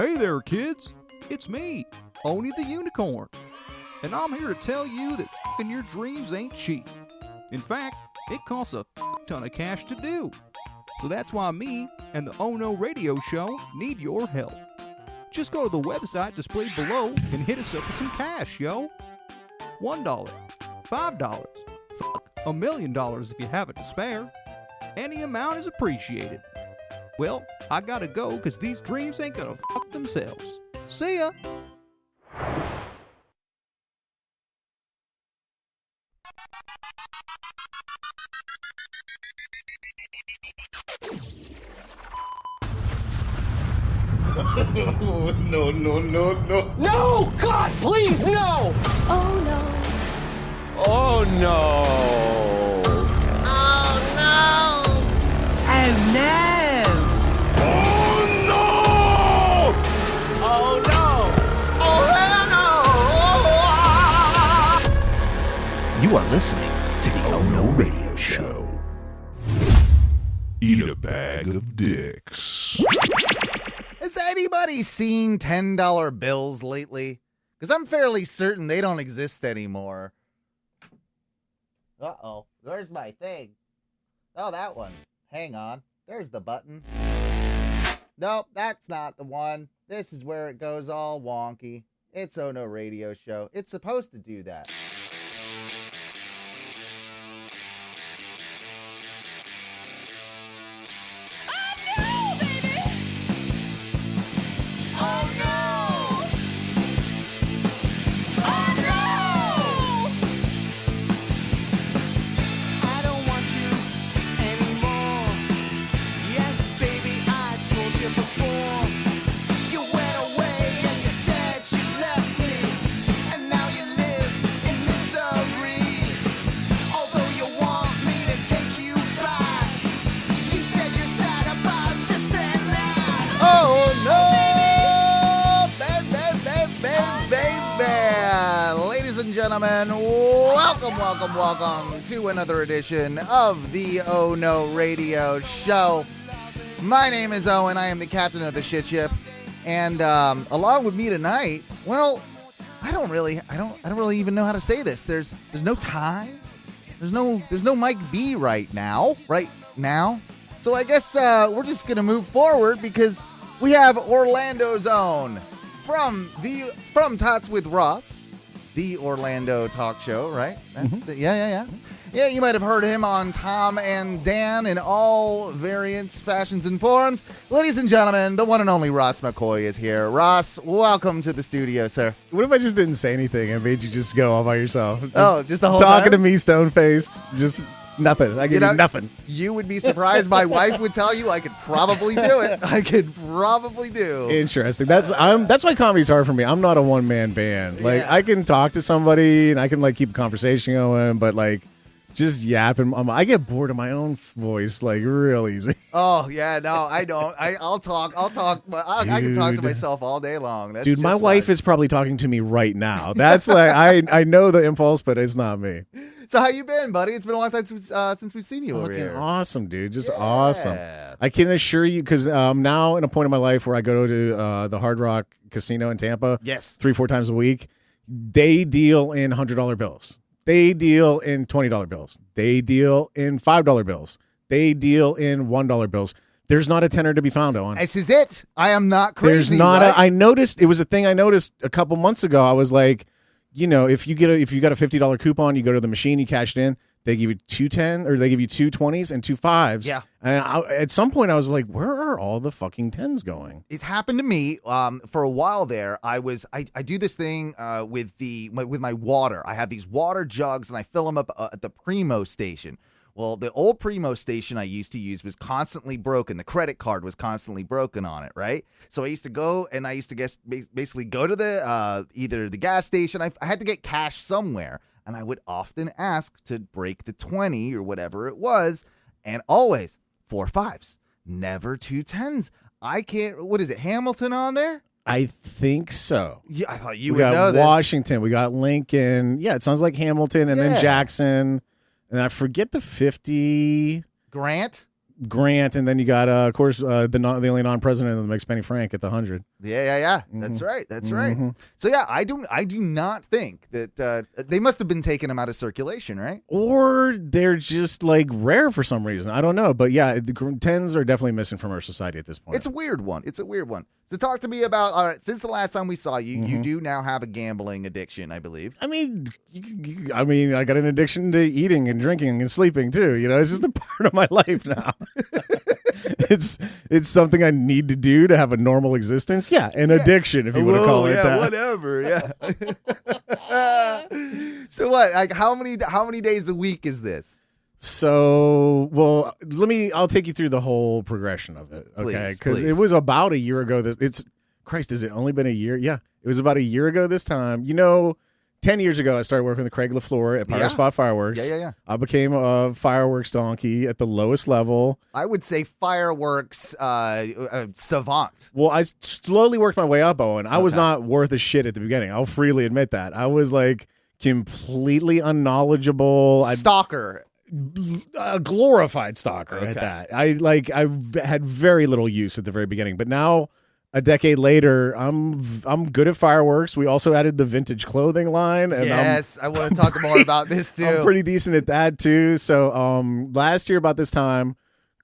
Hey there, kids. It's me, Oni the Unicorn. And I'm here to tell you that f***ing your dreams ain't cheap. In fact, it costs a ton of cash to do. So that's why me and the Oh No Radio Show need your help. Just go to the website displayed below and hit us up with some cash, yo. $1, $5, $1 million if you have it to spare. Any amount is appreciated. Well, I gotta go because these dreams ain't gonna fuck themselves. See ya! No. No! God, please, no! Oh no. Oh no! Oh no! Oh no! Oh no! Oh hell no! You are listening to the Oh No Radio Show. Eat a bag of dicks. Has anybody seen $10 bills lately? Because I'm fairly certain they don't exist anymore. Uh-oh. Where's my thing? Oh, that one. Hang on. There's the button. Nope, that's not the one. This is where it goes all wonky. It's Oh No Radio Show. It's supposed to do that. Gentlemen, welcome to another edition of the Oh No Radio Show. My name is Owen. I am the captain of the shit ship, and along with me tonight, well, I don't really even know how to say this. There's no time. There's no Mike B right now. So I guess we're just gonna move forward because we have Orlando's own from TOTS with Ross. The Orlando talk show, right? That's yeah. Yeah, you might have heard him on Tom and Dan in all variants, fashions, and forms. Ladies and gentlemen, the one and only Ross McCoy is here. Ross, welcome to the studio, sir. What if I just didn't say anything and made you just go all by yourself? Just the whole talking time? to me, stone-faced, just nothing. I give you nothing. You would be surprised. My wife would tell you I could probably do it. Interesting. That's why comedy's hard for me. I'm not a one-man band. Like, I can talk to somebody and I can like keep a conversation going, but like just yapping, I get bored of my own voice like real easy. Oh yeah, no, I don't. I'll talk. I can talk to myself all day long. That's dude, my wife is probably talking to me right now. That's like I know the impulse, but it's not me. So how you been, buddy? It's been a long time since we've seen you over here. Awesome, dude. Just awesome. I can assure you, because I'm now in a point in my life where I go to the Hard Rock Casino in Tampa. Yes. 3-4 times a week. They deal in $100 bills. They deal in $20 bills. They deal in $5 bills. They deal in $1 bills. There's not a tenner to be found, Owen. This is it. I am not crazy. There's not right? I noticed, it was a thing I noticed a couple months ago. I was like, you know, if you got a $50 coupon, you go to the machine, you cash it in, they give you 2 10 or they give you 2 20s and 2 5s. Yeah. And at some point I was like, where are all the fucking 10s going? It's happened to me for a while there. I do this thing with my water. I have these water jugs and I fill them up at the Primo station. Well, the old Primo station I used to use was constantly broken. The credit card was constantly broken on it, right? So I used to go and basically go to the either the gas station. I had to get cash somewhere, and I would often ask to break the 20 or whatever it was, and always 4 5s, never 2 10s. I can't. What is it? Hamilton on there? I think so. Yeah, I thought you would know this. We got Washington. We got Lincoln. Yeah, it sounds like Hamilton, and then Jackson. And I forget the 50. Grant? Grant, and then you got, of course, the only non-president that makes Penny Frank at the 100. Yeah. That's right. So yeah, I do not think that they must have been taking them out of circulation, right? Or they're just like rare for some reason. I don't know, but yeah, the 10s are definitely missing from our society at this point. It's a weird one. So talk to me about, all right, since the last time we saw you, you do now have a gambling addiction, I believe. I mean, I got an addiction to eating and drinking and sleeping too. You know, it's just a part of my life now. It's something I need to do to have a normal existence. Yeah, an addiction, if you want to call it that. Whatever. Yeah. So what? Like, how many days a week is this? So, well, I'll take you through the whole progression of it, okay? Because it was about a year ago. Christ, has it only been a year? Yeah, it was about a year ago this time. 10 years ago, I started working with Craig LaFleur at Pirate Spot Fireworks. Yeah. I became a fireworks donkey at the lowest level. I would say fireworks savant. Well, I slowly worked my way up, Owen. I was not worth a shit at the beginning. I'll freely admit that. I was like completely unknowledgeable. Stalker. A glorified stalker at that. I had very little use at the very beginning, but now a decade later, I'm good at fireworks. We also added the vintage clothing line, and I want to talk more about this too. I'm pretty decent at that too. So last year about this time,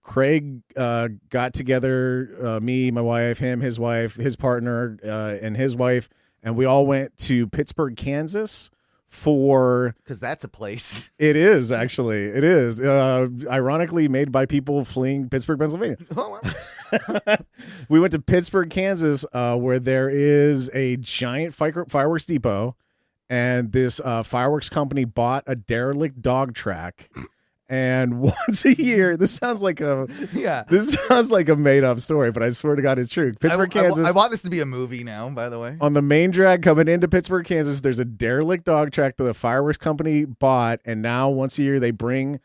Craig got together, me, my wife, him, his wife, his partner, and his wife, and we all went to Pittsburgh, Kansas. Because that's a place. It is, actually. It is. Ironically made by people fleeing Pittsburgh, Pennsylvania. We went to Pittsburgh, Kansas, where there is a giant fireworks depot, and this fireworks company bought a derelict dog track. And once a year, this sounds like a made up story, but I swear to God, it's true. Pittsburgh, Kansas. I want this to be a movie now, by the way. On the main drag coming into Pittsburgh, Kansas, there's a derelict dog track that the fireworks company bought, and now once a year they bring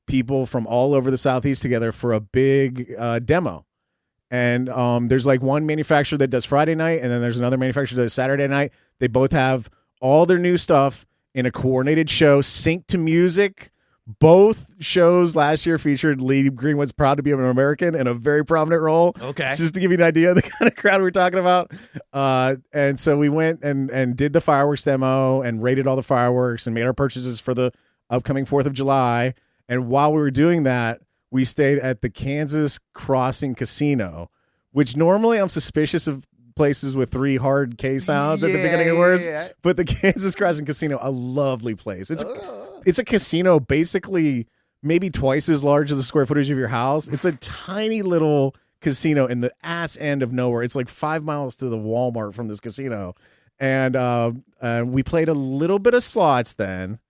people from all over the Southeast together for a big demo. And there's like one manufacturer that does Friday night, and then there's another manufacturer that does Saturday night. They both have all their new stuff in a coordinated show, synced to music. Both shows last year featured Lee Greenwood's Proud to Be an American in a very prominent role. Okay. Just to give you an idea of the kind of crowd we're talking about. And so we went and did the fireworks demo and rated all the fireworks and made our purchases for the upcoming 4th of July. And while we were doing that, we stayed at the Kansas Crossing Casino, which normally I'm suspicious of places with 3 hard K sounds at the beginning of words. Yeah. But the Kansas Crossing Casino, a lovely place. It's a casino basically maybe twice as large as the square footage of your house. It's a tiny little casino in the ass end of nowhere. It's like 5 miles to the Walmart from this casino. And we played a little bit of slots then.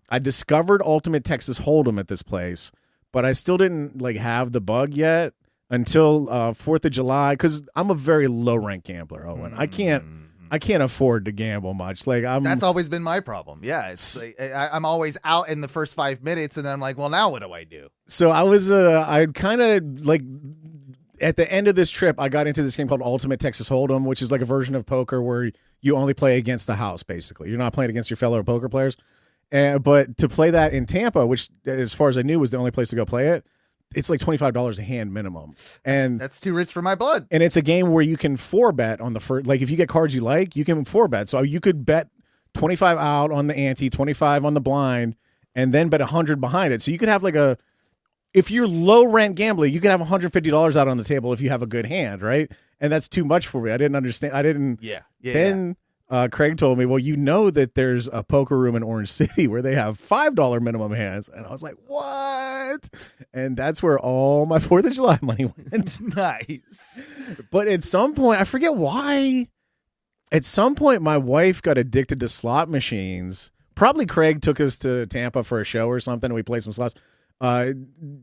I discovered Ultimate Texas Hold'em at this place, but I still didn't have the bug yet until 4th of July, because I'm a very low rank gambler, Owen. I can't afford to gamble much. That's always been my problem. Yeah, it's I'm always out in the first 5 minutes, and then I'm like, well, now what do I do? So I kind of at the end of this trip, I got into this game called Ultimate Texas Hold'em, which is like a version of poker where you only play against the house. Basically, you're not playing against your fellow poker players. But to play that in Tampa, which as far as I knew was the only place to go play it, it's like $25 a hand minimum. And that's too rich for my blood. And it's a game where you can 4-bet on the first, if you get cards you like, you can 4-bet. So you could bet 25 out on the ante, 25 on the blind, and then bet 100 behind it. So you could have if you're low rent gambling, you can have $150 out on the table if you have a good hand, right? And that's too much for me. I didn't understand. I didn't. Yeah. Then Craig told me, well, that there's a poker room in Orange City where they have $5 minimum hands. And I was like, what? And that's where all my 4th of July money went. Nice. But at some point, I forget why, at some point my wife got addicted to slot machines. Probably Craig took us to Tampa for a show or something, and we played some slots.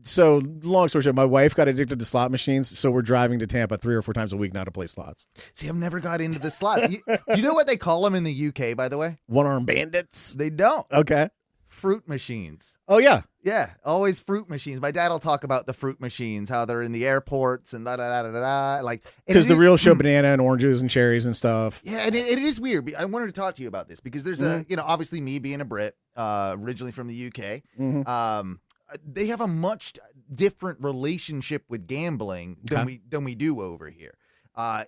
So long story short, my wife got addicted to slot machines, so we're driving to Tampa 3 or 4 times a week now to play slots. See, I've never got into the slots. Do you know what they call them in the UK, by the way? One-armed bandits? They don't. Okay. Fruit machines. Oh, yeah. Yeah, always fruit machines. My dad will talk about the fruit machines, how they're in the airports and da-da-da-da-da. Because the real show banana and oranges and cherries and stuff. Yeah, and it is weird. I wanted to talk to you about this because there's obviously me being a Brit, originally from the UK. Mm-hmm. They have a much different relationship with gambling than we do over here.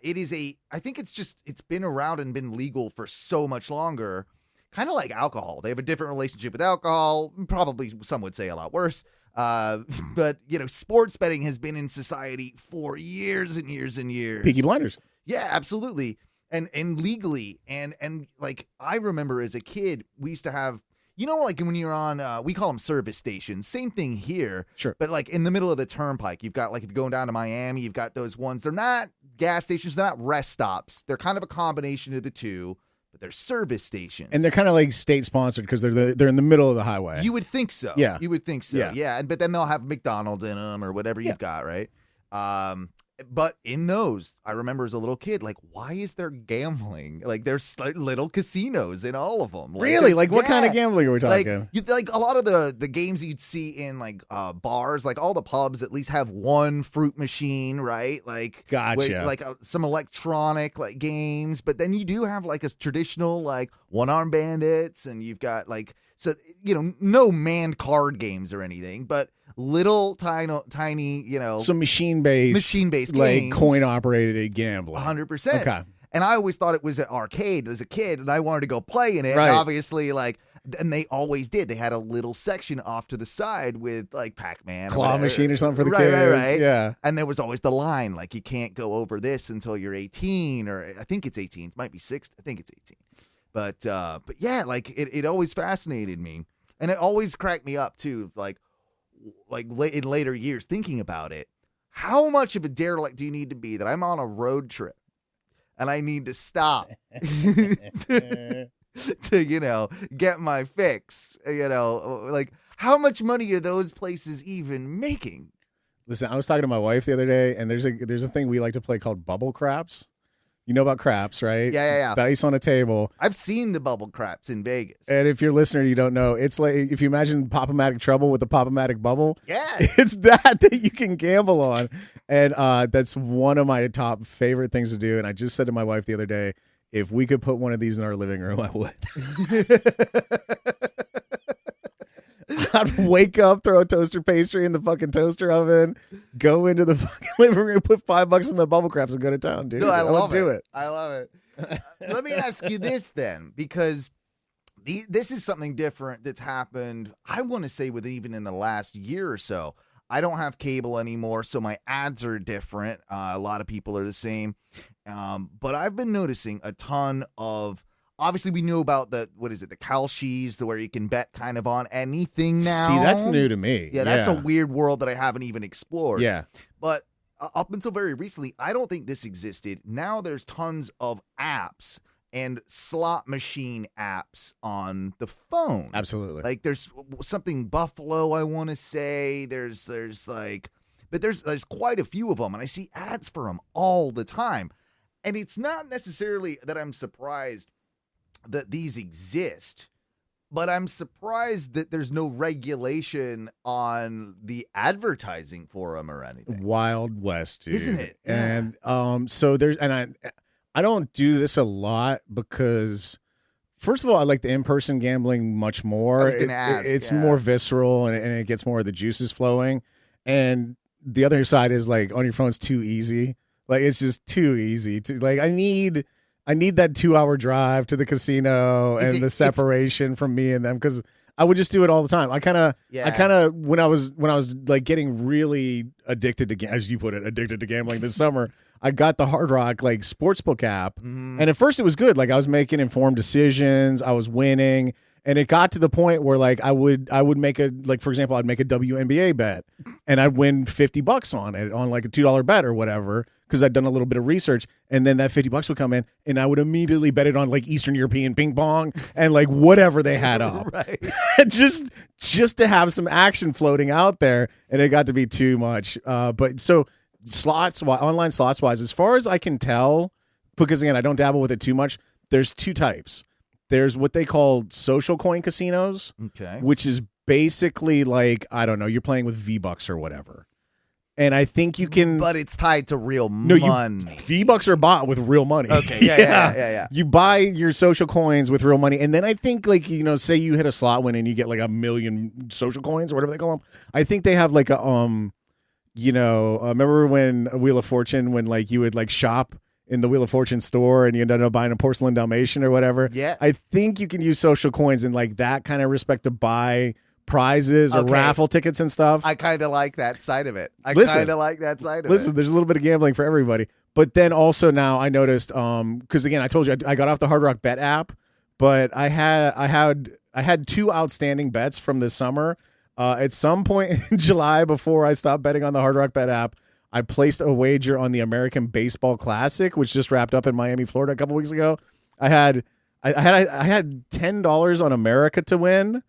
It is I think it's been around and been legal for so much longer, kind of like alcohol. They have a different relationship with alcohol, probably some would say a lot worse. But sports betting has been in society for years and years and years. Peaky Blinders. Yeah, absolutely. And legally. And like, I remember as a kid, we used to have, like when you're on, we call them service stations. Same thing here. Sure. But like in the middle of the turnpike, you've got, like, if you're going down to Miami, you've got those ones. They're not gas stations. They're not rest stops. They're kind of a combination of the two, but they're service stations. And they're kind of like state sponsored because they're in the middle of the highway. You would think so. Yeah. You would think so. Yeah. But then they'll have McDonald's in them or whatever you've got, right? But in those, I remember as a little kid, like, why is there gambling? Like, there's little casinos in all of them. Really? Like, what kind of gambling are we talking? Like a lot of the games you'd see in, like, bars, like all the pubs at least have one fruit machine, right? Like, gotcha. Like some electronic, like, games. But then you do have, like, a traditional, like, one-arm bandits, and you've got, like, so, no manned card games or anything, but little tiny, some machine-based games, like coin-operated gambling. 100%. Okay. And I always thought it was an arcade as a kid, and I wanted to go play in it. Right. And obviously, like, and they always did. They had a little section off to the side with, like, Pac-Man, claw machine or something for the kids. Right. Yeah. And there was always the line, like, you can't go over this until you're 18, or I think it's 18. It might be 6. I think it's 18. But yeah, like, it always fascinated me, and it always cracked me up too. Like in later years, thinking about it, how much of a derelict do you need to be that I'm on a road trip and I need to stop to get my fix? Like, how much money are those places even making? Listen, I was talking to my wife the other day, and there's a thing we like to play called bubble craps. You know about craps, right? Yeah. Dice on a table. I've seen the bubble craps in Vegas. And if you're a listener, you don't know, it's like if you imagine Pop-O-Matic Trouble with the Pop-O-Matic Bubble. Yeah. It's that you can gamble on. And that's one of my top favorite things to do. And I just said to my wife the other day, if we could put one of these in our living room, I would. I'd wake up, throw a toaster pastry in the fucking toaster oven, go into the fucking living room, put $5 in the bubble craps, and go to town, dude. No, I love it. I love it. Let me ask you this then, because this is something different that's happened, I want to say, even in the last year or so. I don't have cable anymore, so my ads are different. A lot of people are the same. But I've been noticing a ton of, obviously we knew about the Kalshis, where you can bet kind of on anything now. See, that's new to me. Yeah, that's a weird world that I haven't even explored. Yeah. But up until very recently, I don't think this existed. Now there's tons of apps and slot machine apps on the phone. Absolutely. Like, there's something Buffalo, I want to say. There's quite a few of them, and I see ads for them all the time. And it's not necessarily that I'm surprised that these exist, but I'm surprised that there's no regulation on the advertising for them or anything. Wild West, dude. Isn't it? Yeah. And so there's, and I don't do this a lot because, first of all, I like the in-person gambling much more. I was gonna ask, it's more visceral, and it gets more of the juices flowing. And the other side is, like, on your phone, it's too easy. Like, it's just too easy to, like, I need that 2-hour drive to the casino and the separation from me and them, because I would just do it all the time. I kind of when I was like getting really addicted to, as you put it, addicted to gambling this summer, I got the Hard Rock, like, sportsbook app. And at first it was good. Like, I was making informed decisions, I was winning, and it got to the point where, like, I would make for example, I'd make a WNBA bet and I'd win $50 on it, on like a $2 bet or whatever, because I'd done a little bit of research, and then that $50 would come in, and I would immediately bet it on, like, Eastern European ping pong and, like, whatever they had up. Right. just to have some action floating out there, and it got to be too much. But so online slots wise, as far as I can tell, because again, I don't dabble with it too much, there's two types. There's what they call social coin casinos, okay, which is basically like, I don't know, you're playing with V-Bucks or whatever. And I think you can. But it's tied to real No, money. V-Bucks are bought with real money. Okay, yeah. You buy your social coins with real money, and then I think, like, say you hit a slot win and you get like 1 million social coins or whatever they call them. I think they have like a remember when Wheel of Fortune, when like you would like shop in the Wheel of Fortune store and you ended up buying a porcelain Dalmatian or whatever. Yeah. I think you can use social coins in like that kind of respect to buy prizes or raffle tickets and stuff. I kind of like that side of it. Listen, There's a little bit of gambling for everybody. But then also now I noticed, because again, I told you I got off the Hard Rock Bet app, but I had 2 outstanding bets from this summer. At some point in July, before I stopped betting on the Hard Rock Bet app, I placed a wager on the American Baseball Classic, which just wrapped up in Miami, Florida a couple weeks ago. I had $10 on America to win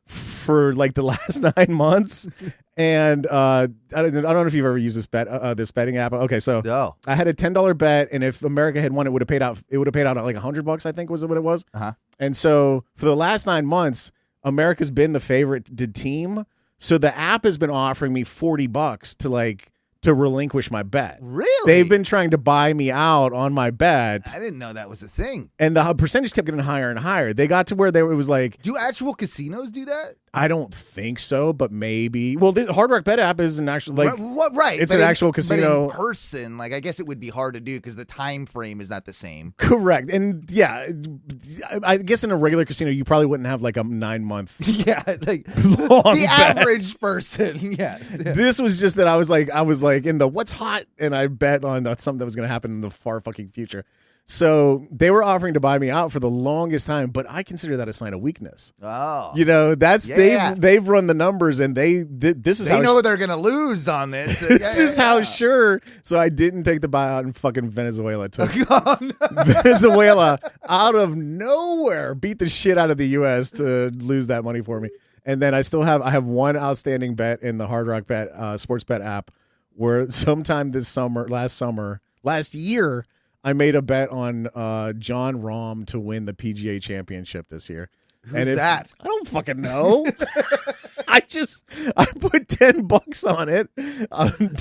for like the last 9 months, and I don't know if you've ever used this betting app. Okay, so No. I had a $10 bet, and if America had won, it would have paid out. It would have paid out at like $100, I think, was what it was. Uh-huh. And so for the last 9 months, America's been the favorite team. So the app has been offering me $40 to relinquish my bet. Really? They've been trying to buy me out on my bet. I didn't know that was a thing. And the percentage kept getting higher and higher. They got to where it was like, Do actual casinos do that? I don't think so, but maybe. Well, the Hard Rock Bet app is an actual Right. It's but an actual casino. But in person, like I guess it would be hard to do because the time frame is not the same. Correct. And yeah, I guess in a regular casino you probably wouldn't have like a 9-month. Yeah, like long the bet. average person. Yes. This was just that I was like in the what's hot, and I bet on something that was going to happen in the far fucking future. So they were offering to buy me out for the longest time, but I consider that a sign of weakness. Oh, That's they've run the numbers, and this is they how know they're gonna lose on this. this is how sure. So I didn't take the buyout, and fucking Venezuela took Venezuela out of nowhere, beat the shit out of the U.S. to lose that money for me. And then I have one outstanding bet in the Hard Rock Bet sports bet app, where sometime last year, I made a bet on John Rahm to win the PGA Championship this year. Who's that? I don't fucking know. I put $10 on it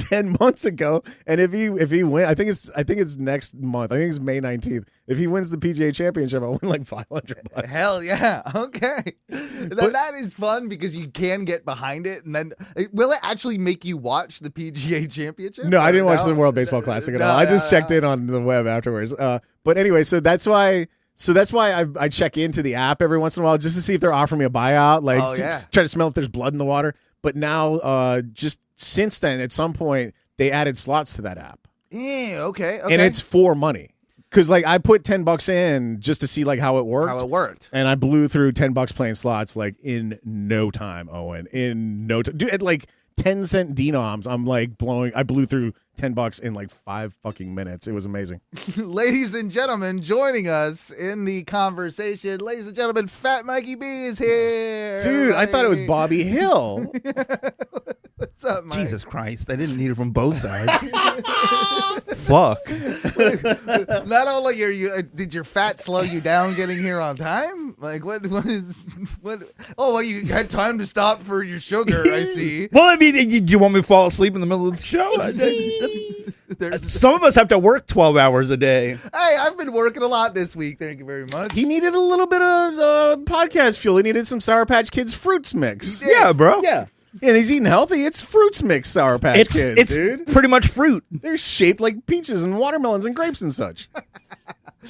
10 months ago, and if he win, I think it's next month. I think it's May 19th. If he wins the PGA Championship, I'll win like $500. Hell yeah! Okay, that is fun because you can get behind it, and then will it actually make you watch the PGA Championship? No, I didn't watch the World Baseball Classic at all. I just checked in on the web afterwards. But anyway, so that's why I check into the app every once in a while just to see if they're offering me a buyout, try to smell if there's blood in the water. But now, just since then, at some point, they added slots to that app. Yeah, okay. And it's for money. Because I put $10 in just to see how it worked. And I blew through $10 playing slots in no time, Owen. In no time. Dude, at 10-cent denoms, I blew through $10 in 5 fucking minutes. It was amazing. Ladies and gentlemen, joining us in the conversation, ladies and gentlemen, Fat Mikey B is here. Dude, I thought it was Bobby Hill. What's up, Mike? Jesus Christ, I didn't need it from both sides. Fuck. Not only did your fat slow you down getting here on time? Oh, you had time to stop for your sugar, I see. Well, I mean, you want me to fall asleep in the middle of the show? Some of us have to work 12 hours a day. Hey, I've been working a lot this week. Thank you very much. He needed a little bit of podcast fuel. He needed some Sour Patch Kids Fruits Mix. Yeah, bro. Yeah. And he's eating healthy. It's Fruits Mix Sour Patch Kids, dude. It's pretty much fruit. They're shaped like peaches and watermelons and grapes and such.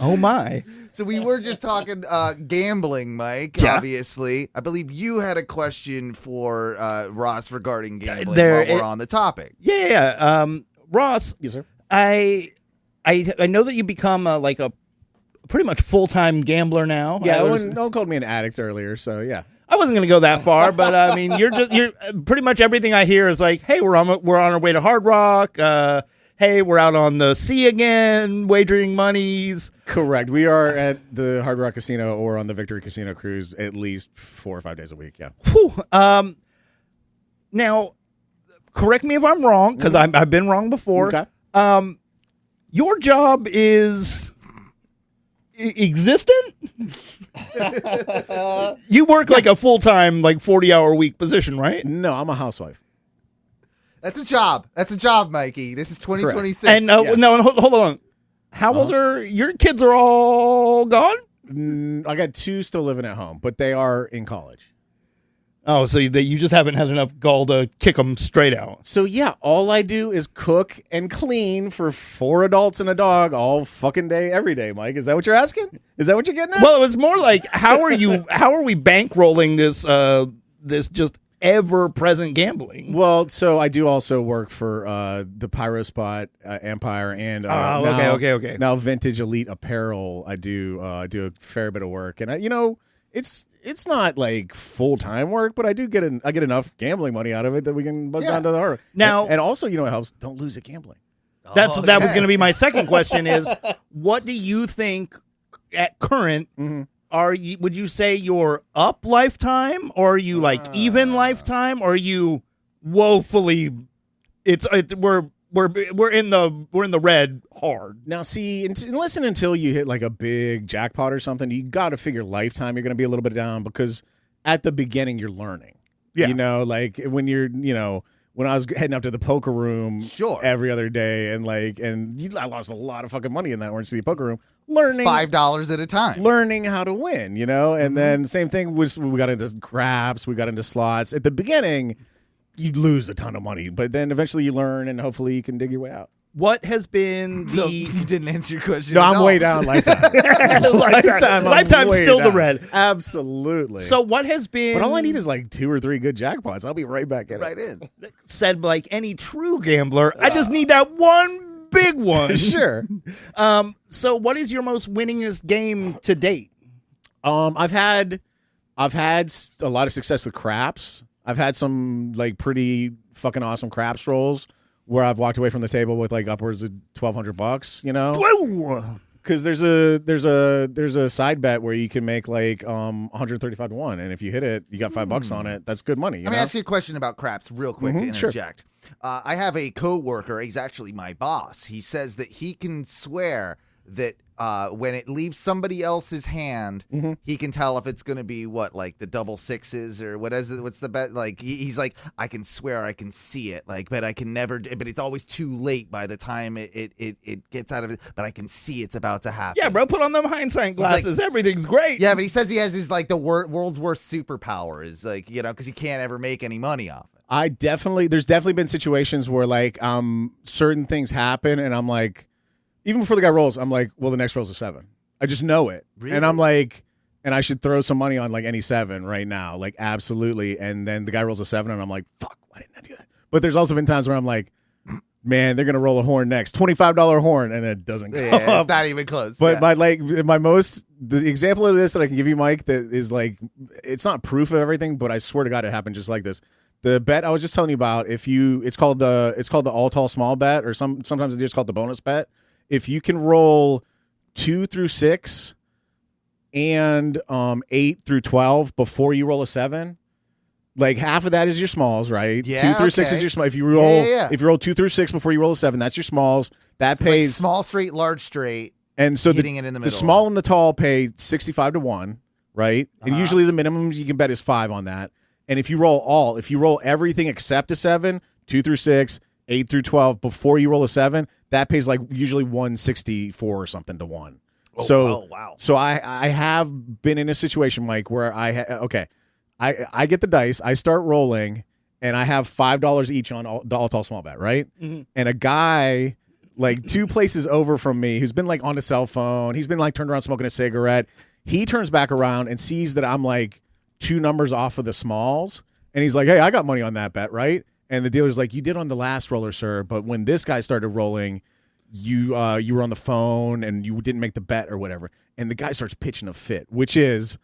Oh, my. So we were just talking gambling, Mike, obviously. I believe you had a question for Ross regarding gambling while we're on the topic. Yeah. Ross. Yes, sir. I know that you become a pretty much full-time gambler now. Yeah, no one called me an addict earlier, so yeah. I wasn't going to go that far, but I mean, you're pretty much everything I hear is hey, we're on our way to Hard Rock. Hey, we're out on the sea again, wagering monies. Correct. We are at the Hard Rock Casino or on the Victory Casino cruise at least 4 or 5 days a week. Yeah. Whew. Now, correct me if I'm wrong, because I've been wrong before. Okay. Your job is existent? You work a full-time, 40-hour week position, right? No, I'm a housewife. That's a job. That's a job, Mikey. This is 2026. And hold on. How old are your kids? Are all gone? I got 2 still living at home, but they are in college. Oh, so you just haven't had enough gall to kick them straight out. So yeah, all I do is cook and clean for 4 adults and a dog all fucking day, every day. Mike, is that what you're asking? Is that what you're getting at? Well, it was more like how are we bankrolling this just ever-present gambling? Well, so I do also work for the Pyro Spot Empire and okay. Now Vintage Elite Apparel. I do a fair bit of work, and it's not like full-time work, but I get enough gambling money out of it that we can buzz down to the harbor. Now, and also, you know what helps? Don't lose at gambling. That was going to be my second question is, what do you think at current would you say you're up lifetime, or are you like even lifetime, or are you woefully we're in the red hard. Now, see, until you hit like a big jackpot or something, you got to figure lifetime you're going to be a little bit down, because at the beginning you're learning. Yeah. You know, like when when I was heading up to the poker room every other day, and I lost a lot of fucking money in that Orange City poker room, learning $5 at a time, learning how to win, and then same thing was we got into craps, we got into slots. At the beginning, you lose a ton of money, but then eventually you learn, and hopefully you can dig your way out. What has been the... So you didn't answer your question. No, I'm way down lifetime. Lifetime's still down. the red. Absolutely. So what has been... But all I need is like 2 or 3 good jackpots. I'll be right back at it. Said like any true gambler, I just need that one big one. Sure. So what is your most winningest game to date? I've had a lot of success with craps. I've had some like pretty fucking awesome craps rolls where I've walked away from the table with like upwards of $1,200, because there's a side bet where you can make like 135 to 1, and if you hit it, you got $5 on it. That's good money. Let me ask you a question about craps real quick to interject. Sure. I have a coworker. He's actually my boss. He says that he can swear that when it leaves somebody else's hand, he can tell if it's going to be like the double sixes or what's the bet. Like he's like, I can swear I can see it, like, but I can never. But it's always too late by the time it gets out of it. But I can see it's about to happen. Yeah, bro, put on them hindsight glasses. Like, everything's great. Yeah, but he says he has his like the world's worst superpower is like, because he can't ever make any money off it. There's definitely been situations where like certain things happen, and I'm like, even before the guy rolls, I'm like, well, the next roll's a 7. I just know it. Really? And I'm like, and I should throw some money on like any 7 right now. Like, absolutely. And then the guy rolls a 7, and I'm like, fuck, why didn't I do that? But there's also been times where I'm like, man, they're going to roll a horn next. $25 horn, and it doesn't come up. It's not even close. But the example of this that I can give you, Mike, that is like, it's not proof of everything, but I swear to God it happened just like this. The bet I was just telling you about, it's called the all tall small bet, or sometimes it's just called the bonus bet. If you can roll 2 through 6 and 8 through 12 before you roll a 7, like half of that is your smalls, right? Yeah, 2 through 6 is your small. If you roll 2 through 6 before you roll a 7, that's your smalls. That so pays like small straight, large straight, and so hitting it in the middle. The small and the tall pay 65 to 1, right? And usually the minimum you can bet is 5 on that. And if you roll everything except a 7, 2 through 6, 8 through 12 before you roll a 7, that pays like usually 164 or something to 1. Wow. So I have been in a situation, Mike, where I get the dice, I start rolling, and I have $5 each on the all tall small bet, right? Mm-hmm. And a guy like 2 places over from me who's been like on a cell phone, he's been like turned around smoking a cigarette. He turns back around and sees that I'm like 2 numbers off of the smalls, and he's like, "Hey, I got money on that bet, right?" And the dealer's like, "You did on the last roller, sir, but when this guy started rolling, you were on the phone and you didn't make the bet or whatever." And the guy starts pitching a fit, which is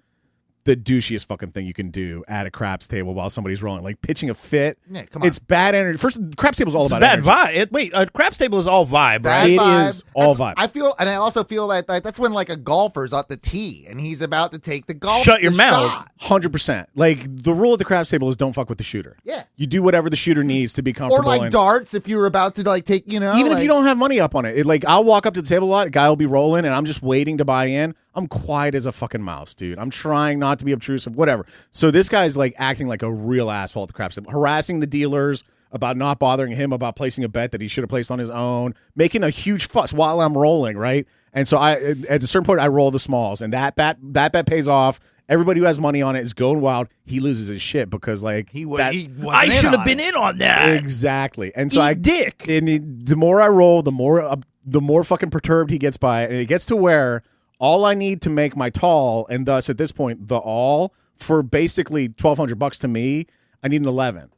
the douchiest fucking thing you can do at a craps table while somebody's rolling. Like pitching a fit. Yeah, come on. It's bad energy. First, craps table's all about bad energy. vibe. A craps table is all vibe, right? It is all vibe. I also feel that that's when like a golfer's at the tee and he's about to take the golf. Shut your mouth. Shot. 100%. Like the rule at the craps table is don't fuck with the shooter. Yeah. You do whatever the shooter needs to be comfortable. Or like darts if you were about to like take, even if you don't have money up on it. Like I'll walk up to the table a lot, a guy will be rolling, and I'm just waiting to buy in. I'm quiet as a fucking mouse, dude. I'm trying not to be obtrusive, whatever. So this guy's like acting like a real asshole at the craps table, harassing the dealers, about not bothering him about placing a bet that he should have placed on his own, making a huge fuss while I'm rolling, right? And so I, at a certain point, I roll the smalls, and that bet pays off. Everybody who has money on it is going wild. He loses his shit because like I should have been in on that. Exactly. And so dick. And the more I roll, the more fucking perturbed he gets by it, and it gets to where all I need to make my tall, and thus at this point the all for basically $1,200 to me, I need an 11.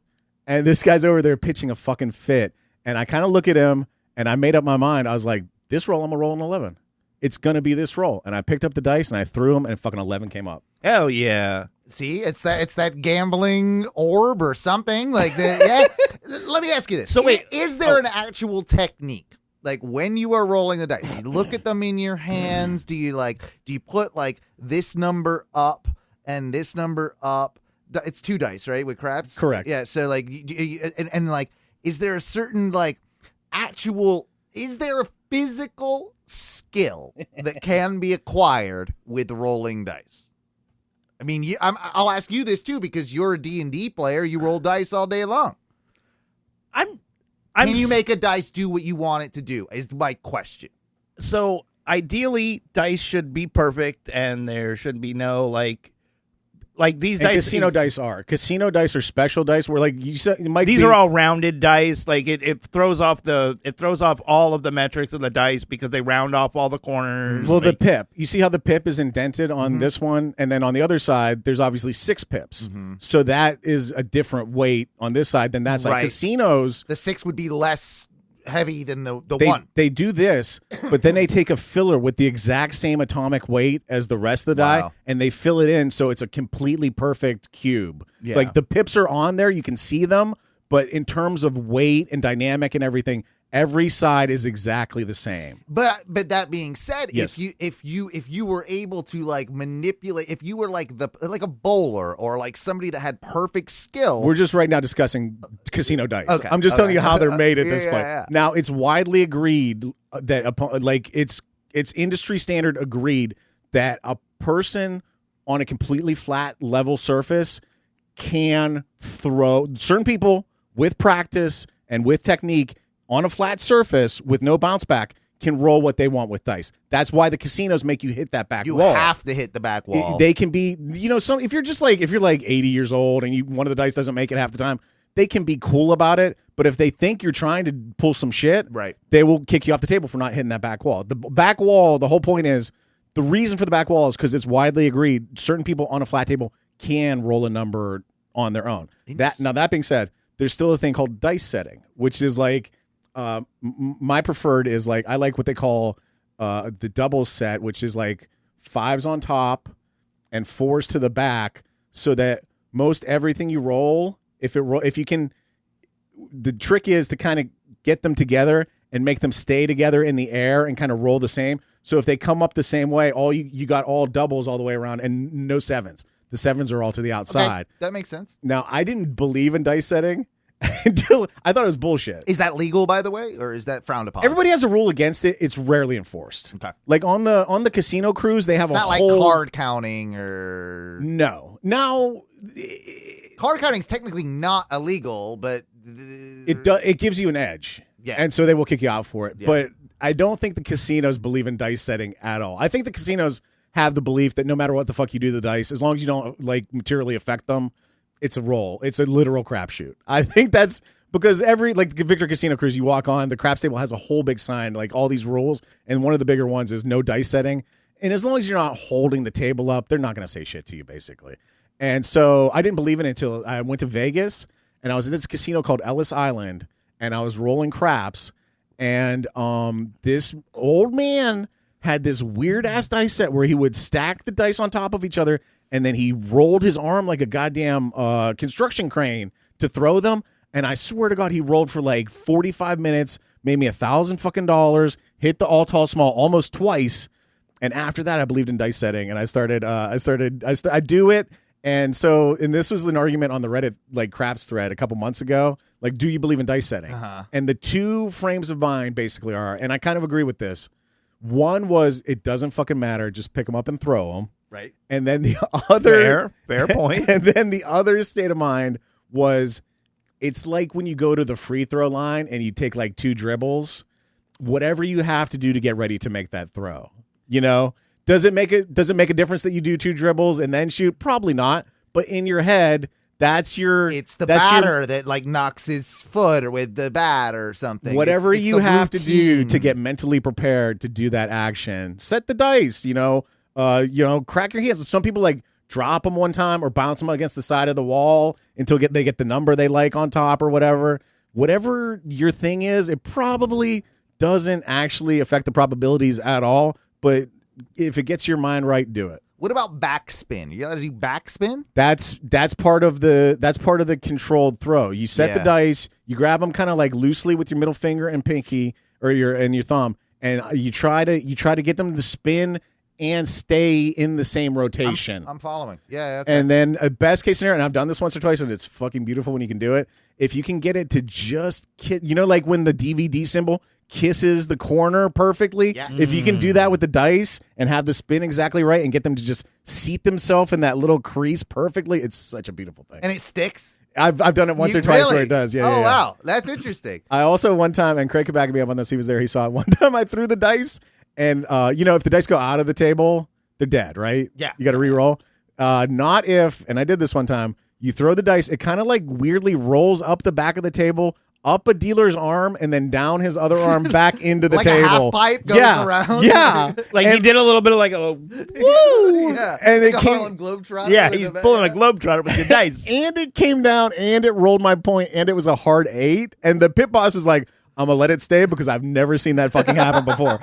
And this guy's over there pitching a fucking fit, and I kind of look at him, and I made up my mind. I was like, this roll, I'm gonna roll an 11. It's gonna be this roll, and I picked up the dice and I threw them, and fucking 11 came up. Hell yeah! See, it's that gambling orb or something like that. Yeah. Let me ask you this: So wait, is there an actual technique? Like when you are rolling the dice, do you look at them in your hands? Do you put like this number up and this number up? It's 2 dice, right? With craps, correct? Yeah. So like, and like, is there a certain like actual? Is there a physical skill that can be acquired with rolling dice? I mean, I'll ask you this too because you're a D&D player. You roll dice all day long. Can you make a dice do what you want it to do? Is my question. So ideally, dice should be perfect, and there should be no like these dice. Casino dice are special dice where like you said it might. These are all rounded dice. Like it throws off all of the metrics of the dice because they round off all the corners. Well, the pip. You see how the pip is indented on this one, and then on the other side, there's obviously 6 pips. So that is a different weight on this side than that side. Right. Casinos, the 6 would be less heavy than the 1. They do this, but then they take a filler with the exact same atomic weight as the rest of the die, and they fill it in so it's a completely perfect cube. Yeah. Like the pips are on there, you can see them, but in terms of weight and dynamic and everything, every side is exactly the same. But that being said, yes. if you were able to like manipulate, if you were like a bowler or like somebody that had perfect skill. We're just right now discussing casino dice. Okay. I'm just telling you how they're made at this point. Yeah. Now it's widely agreed that like it's industry standard agreed that a person on a completely flat level surface can throw certain people with practice and with technique on a flat surface with no bounce back can roll what they want with dice. That's why the casinos make you hit that back wall. You have to hit the back wall. They can be, if you're like 80 years old and one of the dice doesn't make it half the time, they can be cool about it. But if they think you're trying to pull some shit, right, they will kick you off the table for not hitting that back wall. The back wall, the whole point is, the reason for the back wall is because it's widely agreed certain people on a flat table can roll a number on their own. That being said, there's still a thing called dice setting, which is like, my preferred is like I like what they call the double set, which is like 5s on top and 4s to the back, so that most everything you roll, if you can, the trick is to kind of get them together and make them stay together in the air and kind of roll the same. So if they come up the same way, you got all doubles all the way around and no 7s. The 7s are all to the outside. Okay, that makes sense. Now I didn't believe in dice setting until I thought it was bullshit. Is that legal, by the way, or is that frowned upon? Everybody has a rule against it. It's rarely enforced. Okay. Like on the casino cruise, they have it's not like card counting or no. Card counting is technically not illegal, but it gives you an edge. Yeah, and so they will kick you out for it. Yeah. But I don't think the casinos believe in dice setting at all. I think the casinos have the belief that no matter what the fuck you do to the dice, as long as you don't like materially affect them, it's a roll. It's a literal crapshoot. I think that's because like the Victor Casino Cruise, you walk on, the craps table has a whole big sign, like all these rules, and one of the bigger ones is no dice setting. And as long as you're not holding the table up, they're not going to say shit to you, basically. And so I didn't believe in it until I went to Vegas, and I was in this casino called Ellis Island, and I was rolling craps, and this old man had this weird-ass dice set where he would stack the dice on top of each other, and then he rolled his arm like a goddamn construction crane to throw them. And I swear to God, he rolled for like 45 minutes, made me $1,000, hit the all tall small almost twice. And after that, I believed in dice setting, and I do it. And so, and this was an argument on the Reddit like craps thread a couple months ago. Like, do you believe in dice setting? And the 2 frames of mind basically are, and I kind of agree with this. One was it doesn't fucking matter, just pick them up and throw them. Right. And then the other fair point. And then the other state of mind was it's like when you go to the free throw line and you take like 2 dribbles, whatever you have to do to get ready to make that throw. You know, does it make a difference that you do 2 dribbles and then shoot? Probably not. But in your head, it's the batter that like knocks his foot or with the bat or something. Whatever it's you the have to do routine. to get mentally prepared to do that action. Set the dice, crack your hands. Some people like drop them one time or bounce them against the side of the wall until they get the number they like on top or whatever. Whatever your thing is, it probably doesn't actually affect the probabilities at all. But if it gets your mind right, do it. What about backspin? You got to do backspin? That's part of the controlled throw. You set the dice, you grab them kind of like loosely with your middle finger and pinky or your thumb, and you try to get them to spin and stay in the same rotation. I'm following. Yeah. Okay. And then a best case scenario, and I've done this once or twice, and it's fucking beautiful when you can do it. If you can get it to just like when the DVD symbol kisses the corner perfectly. Yeah. If you can do that with the dice and have the spin exactly right and get them to just seat themselves in that little crease perfectly, it's such a beautiful thing. And it sticks? I've done it once or twice where it does. Yeah. Oh, yeah. Wow. That's interesting. I also one time, and Craig could back me up on this, he was there, he saw it. One time I threw the dice, and if the dice go out of the table, they're dead, right? Yeah. You got to re-roll. Not if, and I did this one time, you throw the dice, it kind of like weirdly rolls up the back of the table, up a dealer's arm, and then down his other arm back into the like table. Like a half pipe goes around? Yeah. He did a little bit of like a woo. Yeah. And like it a came, Harlem Globetrotter. Yeah, he's pulling a Globetrotter with the dice. And it came down, and it rolled my point, and it was a hard 8. And the pit boss was like, I'm going to let it stay because I've never seen that fucking happen before.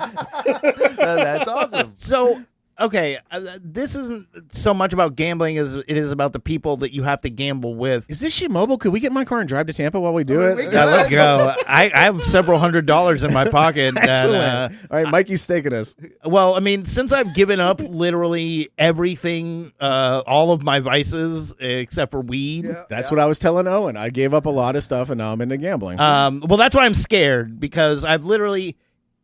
That's awesome. So, okay, this isn't so much about gambling as it is about the people that you have to gamble with. Is this shit mobile? Could we get in my car and drive to Tampa while we do it? Let's go. I have several $100s in my pocket. Excellent. All right, Mikey's staking us. Well, I mean, since I've given up literally everything, all of my vices except for weed. That's what I was telling Owen. I gave up a lot of stuff, and now I'm into gambling. Well, that's why I'm scared, because I've literally...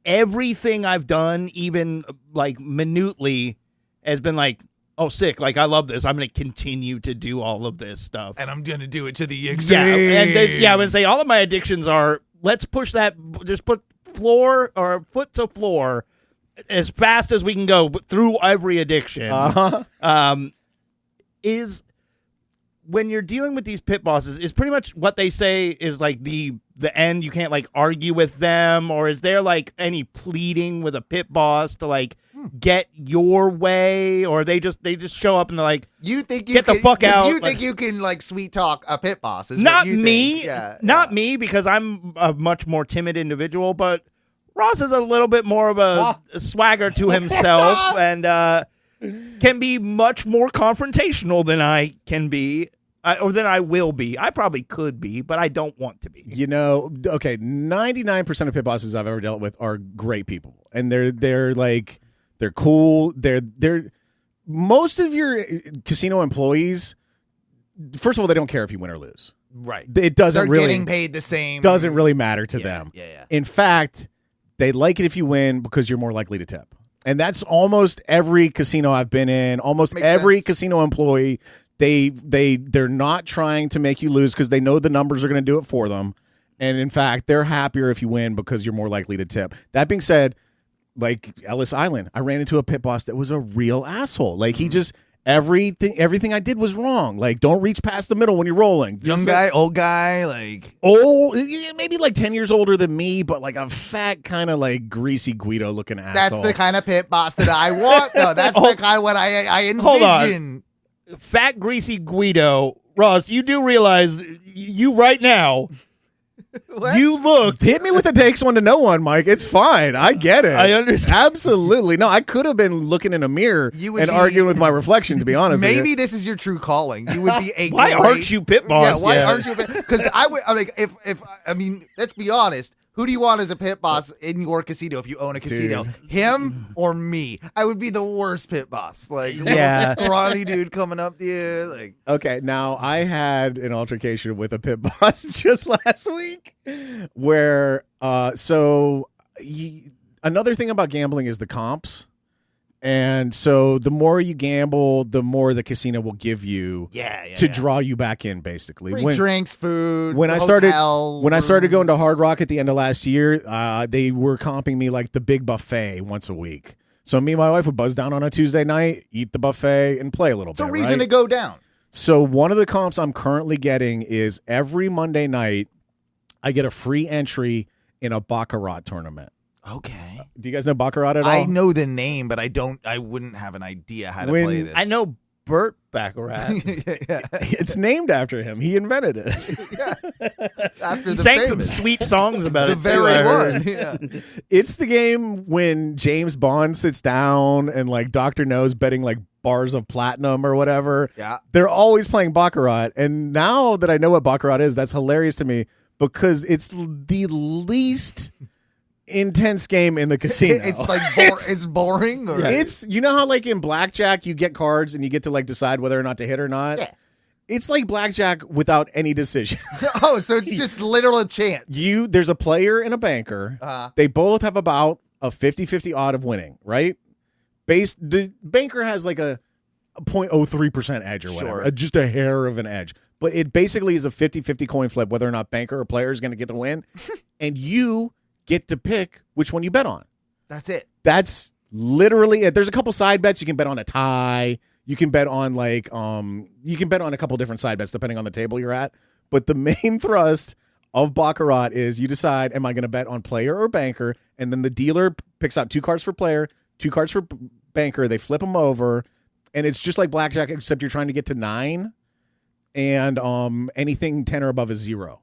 everything I've done, even like minutely, has been like, oh, sick. Like, I love this. I'm going to continue to do all of this stuff. And I'm going to do it to the extreme. I would say all of my addictions are, let's push that, just put floor or foot to floor as fast as we can go through every addiction. Is when you're dealing with these pit bosses, is pretty much what they say is like the end. You can't like argue with them, or is there like any pleading with a pit boss to like get your way, or they just show up and they're like, you think you get the fuck out? You think you can like sweet talk a pit boss? Is not what you me, think. Not me, because I'm a much more timid individual. But Ross is a little bit more of a swagger to himself, and can be much more confrontational than I can be. Or than I will be. I probably could be, but I don't want to be. 99% of pit bosses I've ever dealt with are great people, and they're cool. They're most of your casino employees. First of all, they don't care if you win or lose. Right. It doesn't They're really getting paid the same. Doesn't really matter to them. Yeah. In fact, they like it if you win because you're more likely to tip. And that's almost every casino I've been in. Almost Makes every sense. casino employee. They're not trying to make you lose because they know the numbers are going to do it for them. And in fact, they're happier if you win because you're more likely to tip. That being said, like Ellis Island, I ran into a pit boss that was a real asshole. Like he just everything I did was wrong. Like, don't reach past the middle when you're rolling. Young guy, old guy, like old, maybe like 10 years older than me, but like a fat kind of like greasy Guido looking asshole. that's the kind of pit boss that I want. No, that's the kind of what I envision. Hold on. Fat, greasy Guido. Ross, you do realize you right now, you look. Hit me with a takes one to no one, Mike. It's fine. I get it. I understand. Absolutely. No, I could have been looking in a mirror and arguing with my reflection, to be honest. Maybe this is your true calling. You would be a why aren't you pit boss? Yeah, why aren't you? Because I would. I'm like, if I mean, let's be honest. Who do you want as a pit boss in your casino if you own a casino? Dude. Him or me? I would be the worst pit boss. Like, Yeah. little scrawny dude coming up to you. Like, okay, now I had an altercation with a pit boss just last week where, another thing about gambling is the comps. And so the more you gamble, the more the casino will give you to draw you back in, basically. Free drinks, food, when I hotel, started going to Hard Rock at the end of last year, they were comping me like the big buffet once a week. So me and my wife would buzz down on a Tuesday night, eat the buffet, and play a little bit. It's a reason to go down. So one of the comps I'm currently getting is every Monday night, I get a free entry in a Baccarat tournament. Okay. Do you guys know Baccarat at all? I know the name, but I wouldn't have an idea how to play this. I know Burt Baccarat. It's named after him. He invented it. After He the sang famous. some sweet songs about The it. very too, I one. heard. Yeah. It's the game when James Bond sits down and like Dr. No's betting like bars of platinum or whatever. Yeah. They're always playing Baccarat. And now that I know what Baccarat is, that's hilarious to me because it's the least intense game in the casino. It's like it's boring. Or? It's, you know how like in blackjack you get cards and you get to like decide whether or not to hit or not? Yeah. It's like blackjack without any decisions. So it's just literal chance. There's a player and a banker. They both have about a 50-50 odd of winning, right? The banker has like a 0.03% edge or whatever, Sure. just a hair of an edge. But it basically is a 50-50 coin flip whether or not banker or player is going to get the win. And you get to pick which one you bet on. That's it. That's literally it. There's a couple side bets. You can bet on a tie. You can bet on like you can bet on a couple different side bets depending on the table you're at. But the main thrust of Baccarat is you decide, am I going to bet on player or banker? And then the dealer picks out 2 cards for player, 2 cards for banker. They flip them over, and it's just like blackjack, except you're trying to get to 9, and anything 10 or above is 0.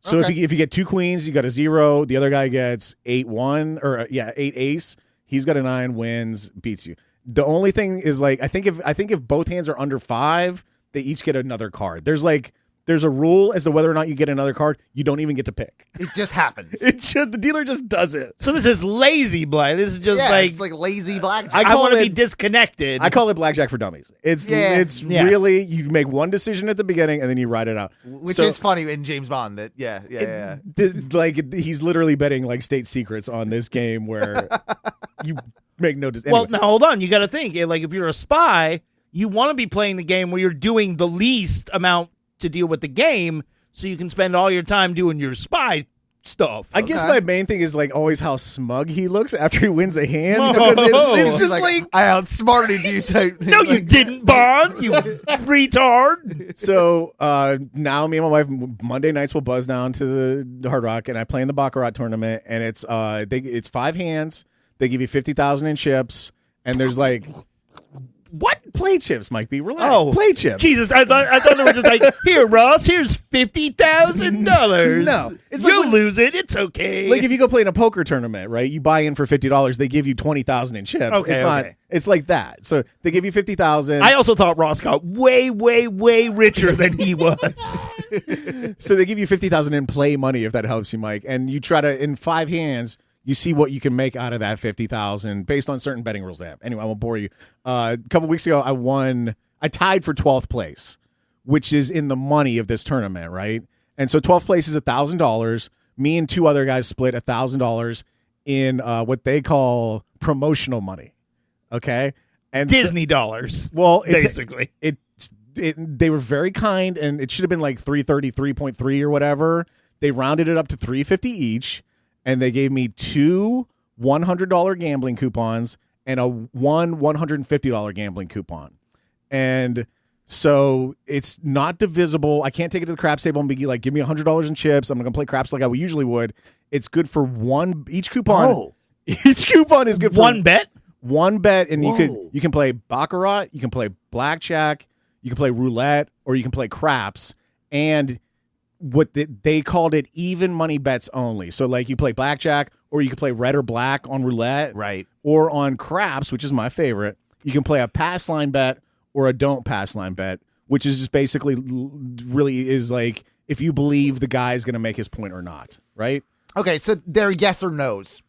So Okay. if you get 2 queens, you got a 0. The other guy gets 8-1 or 8 ace. He's got a 9, wins, beats you. The only thing is like I think if both hands are under 5, they each get another card. There's a rule as to whether or not you get another card. You don't even get to pick. It just happens. The dealer just does it. So this is lazy black. This is just it's like lazy blackjack. I want to be disconnected. I call it blackjack for dummies. It's really you make one decision at the beginning and then you ride it out. Which is funny in James Bond. That like he's literally betting like state secrets on this game where you make no decision. Well, now hold on. You got to think. Like if you're a spy, you want to be playing the game where you're doing the least amount to deal with the game, so you can spend all your time doing your spy stuff. I guess my main thing is like always how smug he looks after he wins a hand. Because it's just like I outsmarted you. Type. No, you didn't, Bond. You retard. So now me and my wife Monday nights will buzz down to the Hard Rock, and I play in the Baccarat tournament, and it's 5 hands. They give you 50,000 in chips, and there's like. What? Play chips, Mike B. Relax. Oh, play chips. Jesus, I thought they were just like, here, Ross, here's $50,000. No. You'll lose it. It's okay. Like if you go play in a poker tournament, right? You buy in for $50, they give you 20,000 in chips. Okay, It's like that. So they give you 50,000. I also thought Ross got way, way, way richer than he was. So they give you 50,000 in play money if that helps you, Mike. And you try to in 5 hands. You see what you can make out of that 50,000 based on certain betting rules they have. Anyway, I won't bore you. A couple weeks ago, I tied for 12th place, which is in the money of this tournament, right? And so 12th place is $1,000. Me and 2 other guys split $1,000 in what they call promotional money. Okay, and Disney dollars. Well, basically, they were very kind, and it should have been like 333.3 or whatever. They rounded it up to 350 each. And they gave me 2 $100 gambling coupons and a $150 gambling coupon. And so it's not divisible. I can't take it to the craps table and be like, give me $100 in chips. I'm going to play craps like I usually would. It's good for each coupon. Oh. Each coupon is good for one bet. One bet, and you can play baccarat, you can play blackjack, you can play roulette, or you can play craps. And they called it even money bets only. So like you play blackjack, or you can play red or black on roulette, right? Or on craps, which is my favorite. You can play a pass line bet or a don't pass line bet, which is just basically really is like if you believe the guy's going to make his point or not, right? Okay, so they're yes or no's.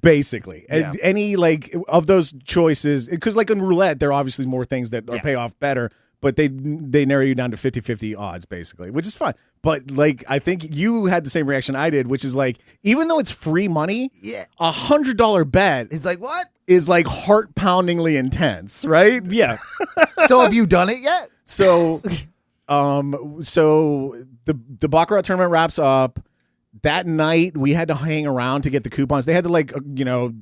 Basically, Yeah. any like of those choices, because like in roulette, there are obviously more things that pay off better. but they narrow you down to 50-50 odds basically, which is fun. But like, I think you had the same reaction I did, which is like, even though it's free money, $100 bet It's like, what? is like heart-poundingly intense, right? Yeah. So have you done it yet? So, so the Baccarat tournament wraps up. That night, we had to hang around to get the coupons. They had to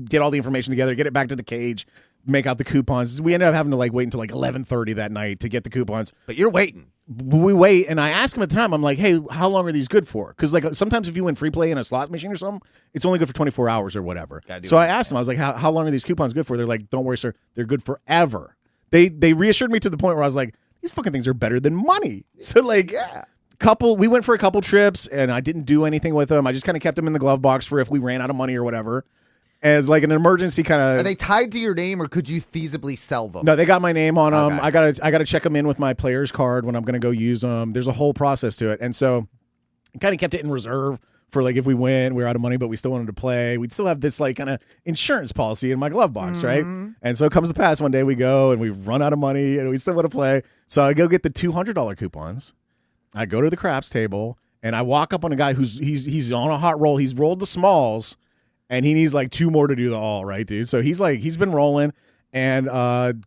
get all the information together, get it back to the cage, make out the coupons. We ended up having to wait until 11:30 that night to get the coupons. But you're waiting. We wait, and I asked him at the time, I'm like, hey, how long are these good for? Because sometimes if you win free play in a slot machine or something, it's only good for 24 hours or whatever. So I asked them, I was like, how long are these coupons good for? They're like, don't worry, sir, they're good forever. They reassured me to the point where I was like, these fucking things are better than money. So we went for a couple trips, and I didn't do anything with them. I just kind of kept them in the glove box for if we ran out of money or whatever. As like an emergency kind of. Are they tied to your name, or could you feasibly sell them? No, they got my name on them. Okay. I gotta check them in with my player's card when I'm gonna go use them. There's a whole process to it, and so I kind of kept it in reserve for if we win, we were out of money, but we still wanted to play. We'd still have this kind of insurance policy in my glove box, right? And so it comes to pass one day we go and we run out of money and we still want to play. So I go get the $200 coupons. I go to the craps table and I walk up on a guy he's on a hot roll. He's rolled the smalls. And he needs 2 more to do the all, right, dude? So he's been rolling, and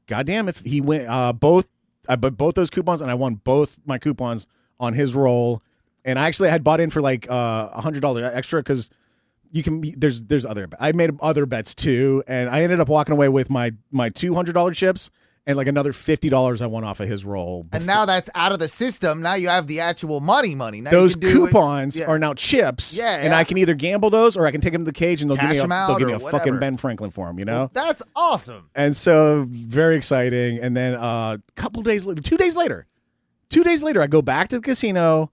goddamn, if he went I both those coupons, and I won both my coupons on his roll, and I actually had bought in for $100 extra because you can. There's other. I made other bets too, and I ended up walking away with my $200 chips. And another $50 I won off of his roll. And now that's out of the system. Now you have the actual money. Now those coupons are now chips. And I can either gamble those or I can take them to the cage and they'll give me a fucking Ben Franklin for them, Well, that's awesome. And so very exciting. And then a couple days later, 2 days later, I go back to the casino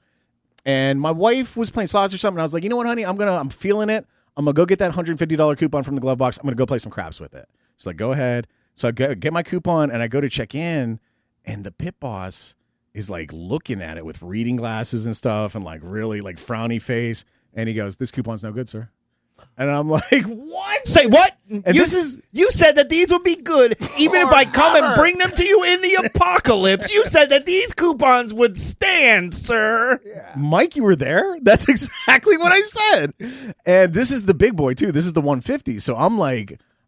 and my wife was playing slots or something. And I was like, you know what, honey, I'm feeling it. I'm going to go get that $150 coupon from the glove box. I'm going to go play some craps with it. She's like, go ahead. So I get my coupon and I go to check in, and the pit boss is looking at it with reading glasses and stuff, and really frowny face, and he goes, "This coupon's no good, sir." And I'm like, "What? Say what? And you said that these would be good, even if I come and bring them to you in the apocalypse. You said that these coupons would stand, sir." Yeah. Mike, you were there. That's exactly what I said. And this is the big boy too. This is the 150. So I'm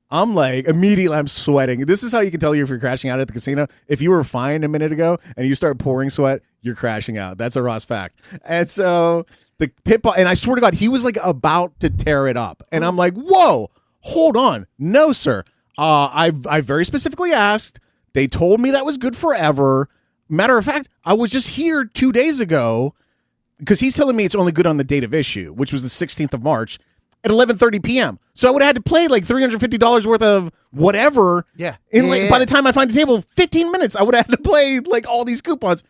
immediately I'm sweating. This is how you can tell if you're crashing out at the casino. If you were fine a minute ago and you start pouring sweat, you're crashing out. That's a Ross fact. And so the pit boss, and I swear to God, he was about to tear it up. And I'm like, whoa, hold on. No, sir. I very specifically asked. They told me that was good forever. Matter of fact, I was just here 2 days ago because he's telling me it's only good on the date of issue, which was the 16th of March. At 11:30 p.m. So I would have had to play $350 worth of whatever. Yeah. By the time I find a table, 15 minutes, I would have had to play all these coupons.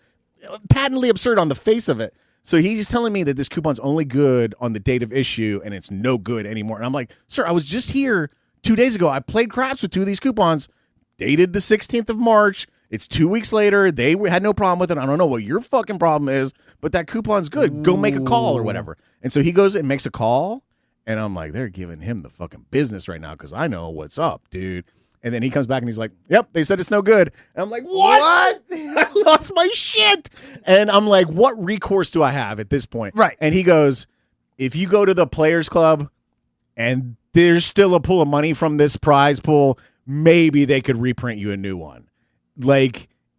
Patently absurd on the face of it. So he's telling me that this coupon's only good on the date of issue and it's no good anymore. And I'm like, sir, I was just here 2 days ago. I played craps with 2 of these coupons, dated the 16th of March. It's 2 weeks later. They had no problem with it. I don't know what your fucking problem is, but that coupon's good. Go make a call or whatever. And so he goes and makes a call. And I'm like, they're giving him the fucking business right now because I know what's up, dude. And then he comes back and he's like, yep, they said it's no good. And I'm like, what? I lost my shit. And I'm like, what recourse do I have at this point? Right. And he goes, if you go to the Players Club and there's still a pool of money from this prize pool, maybe they could reprint you a new one.